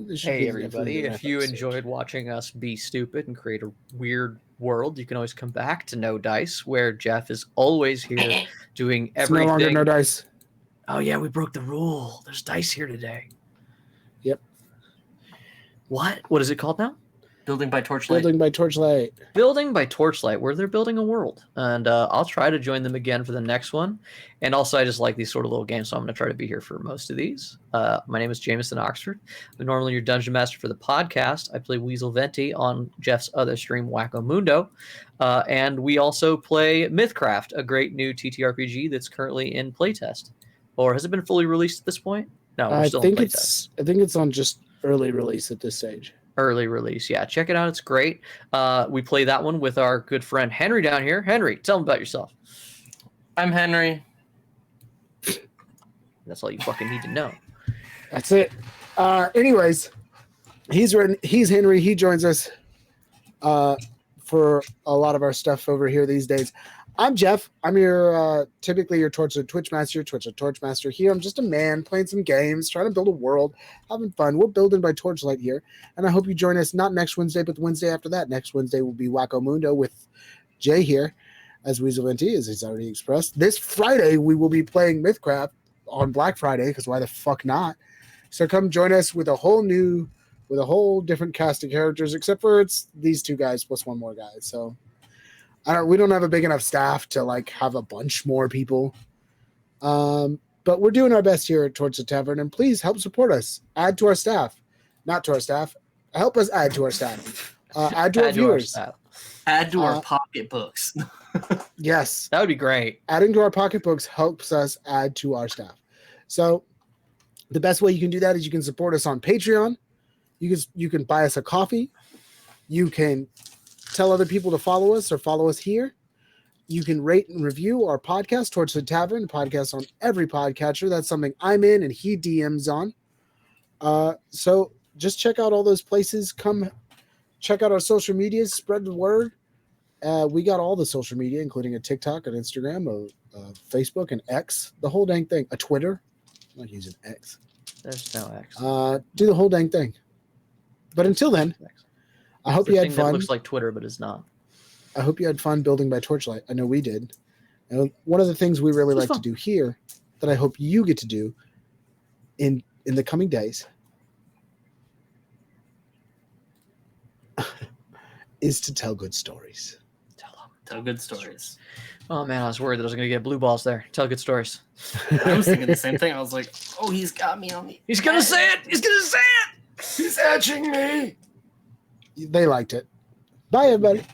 This should be Hey, the- everybody. the If you wrap-up enjoyed stage. watching us be stupid and create a weird world, you can always come back to No Dice, where Jeff is always here doing It's no longer everything. no dice. Oh, yeah, we broke the rule. There's dice here today. Yep. What? What is it called now? Building by Torchlight. Building by Torchlight. Building by Torchlight, where they're building a world. And I'll try to join them again for the next one. And also, I just like these sort of little games, so I'm going to try to be here for most of these. My name is Jameson Oxford. I'm normally your Dungeon Master for the podcast. I play Weasel Venti on Jeff's other stream, Wacko Mundo. And we also play Mythcraft, a great new TTRPG that's currently in playtest. Or has it been fully released at this point? No, we're still in playtest. I think it's on just early release at this stage. Early release, yeah. Check it out. It's great. We play that one with our good friend Henry down here. Henry, tell him about yourself. I'm Henry. That's all you fucking need to know. That's it. Anyways, he's Henry. He joins us for a lot of our stuff over here these days. I'm Jeff. I'm your typically your Twitch master, Torch master. Here, I'm just a man playing some games, trying to build a world, having fun. We're building by Torchlight here, and I hope you join us not next Wednesday, but the Wednesday after that. Next Wednesday will be Wacko Mundo with Jay here, as Weasel Venti, as he's already expressed. This Friday we will be playing Mythcraft on Black Friday, because why the fuck not? So come join us with a whole different cast of characters, except for it's these two guys plus one more guy. So. We don't have a big enough staff to like have a bunch more people. But we're doing our best here at Towards the Tavern, and please help support us. Add to our staff. Not to our staff. Help us add to our staff. Add to our viewers. Add to our pocketbooks. Yes. That would be great. Adding to our pocketbooks helps us add to our staff. So the best way you can do that is you can support us on Patreon. You can buy us a coffee. You can tell other people to follow us or follow us here. You can rate and review our podcast, Towards the Tavern, podcast on every podcatcher. That's something I'm in and he DMs on. So just check out all those places. Come check out our social medias, spread the word. We got all the social media, including a TikTok, an Instagram, a Facebook, an X, the whole dang thing. A Twitter. I'm not using X. There's no X. Do the whole dang thing. But until then, I hope you had fun. That looks like Twitter, but it's not. I hope you had fun building by Torchlight. I know we did. And one of the things we really like to do here, that I hope you get to do in the coming days, is to tell good stories. Tell good stories. Oh man, I was worried that I was going to get blue balls there. Tell good stories. I was thinking the same thing. I was like, oh, he's got me on the. He's going to say it. He's going to say it. He's etching me. They liked it. Bye, everybody.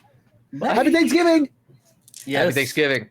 Bye. Happy Thanksgiving. Yes. Happy Thanksgiving.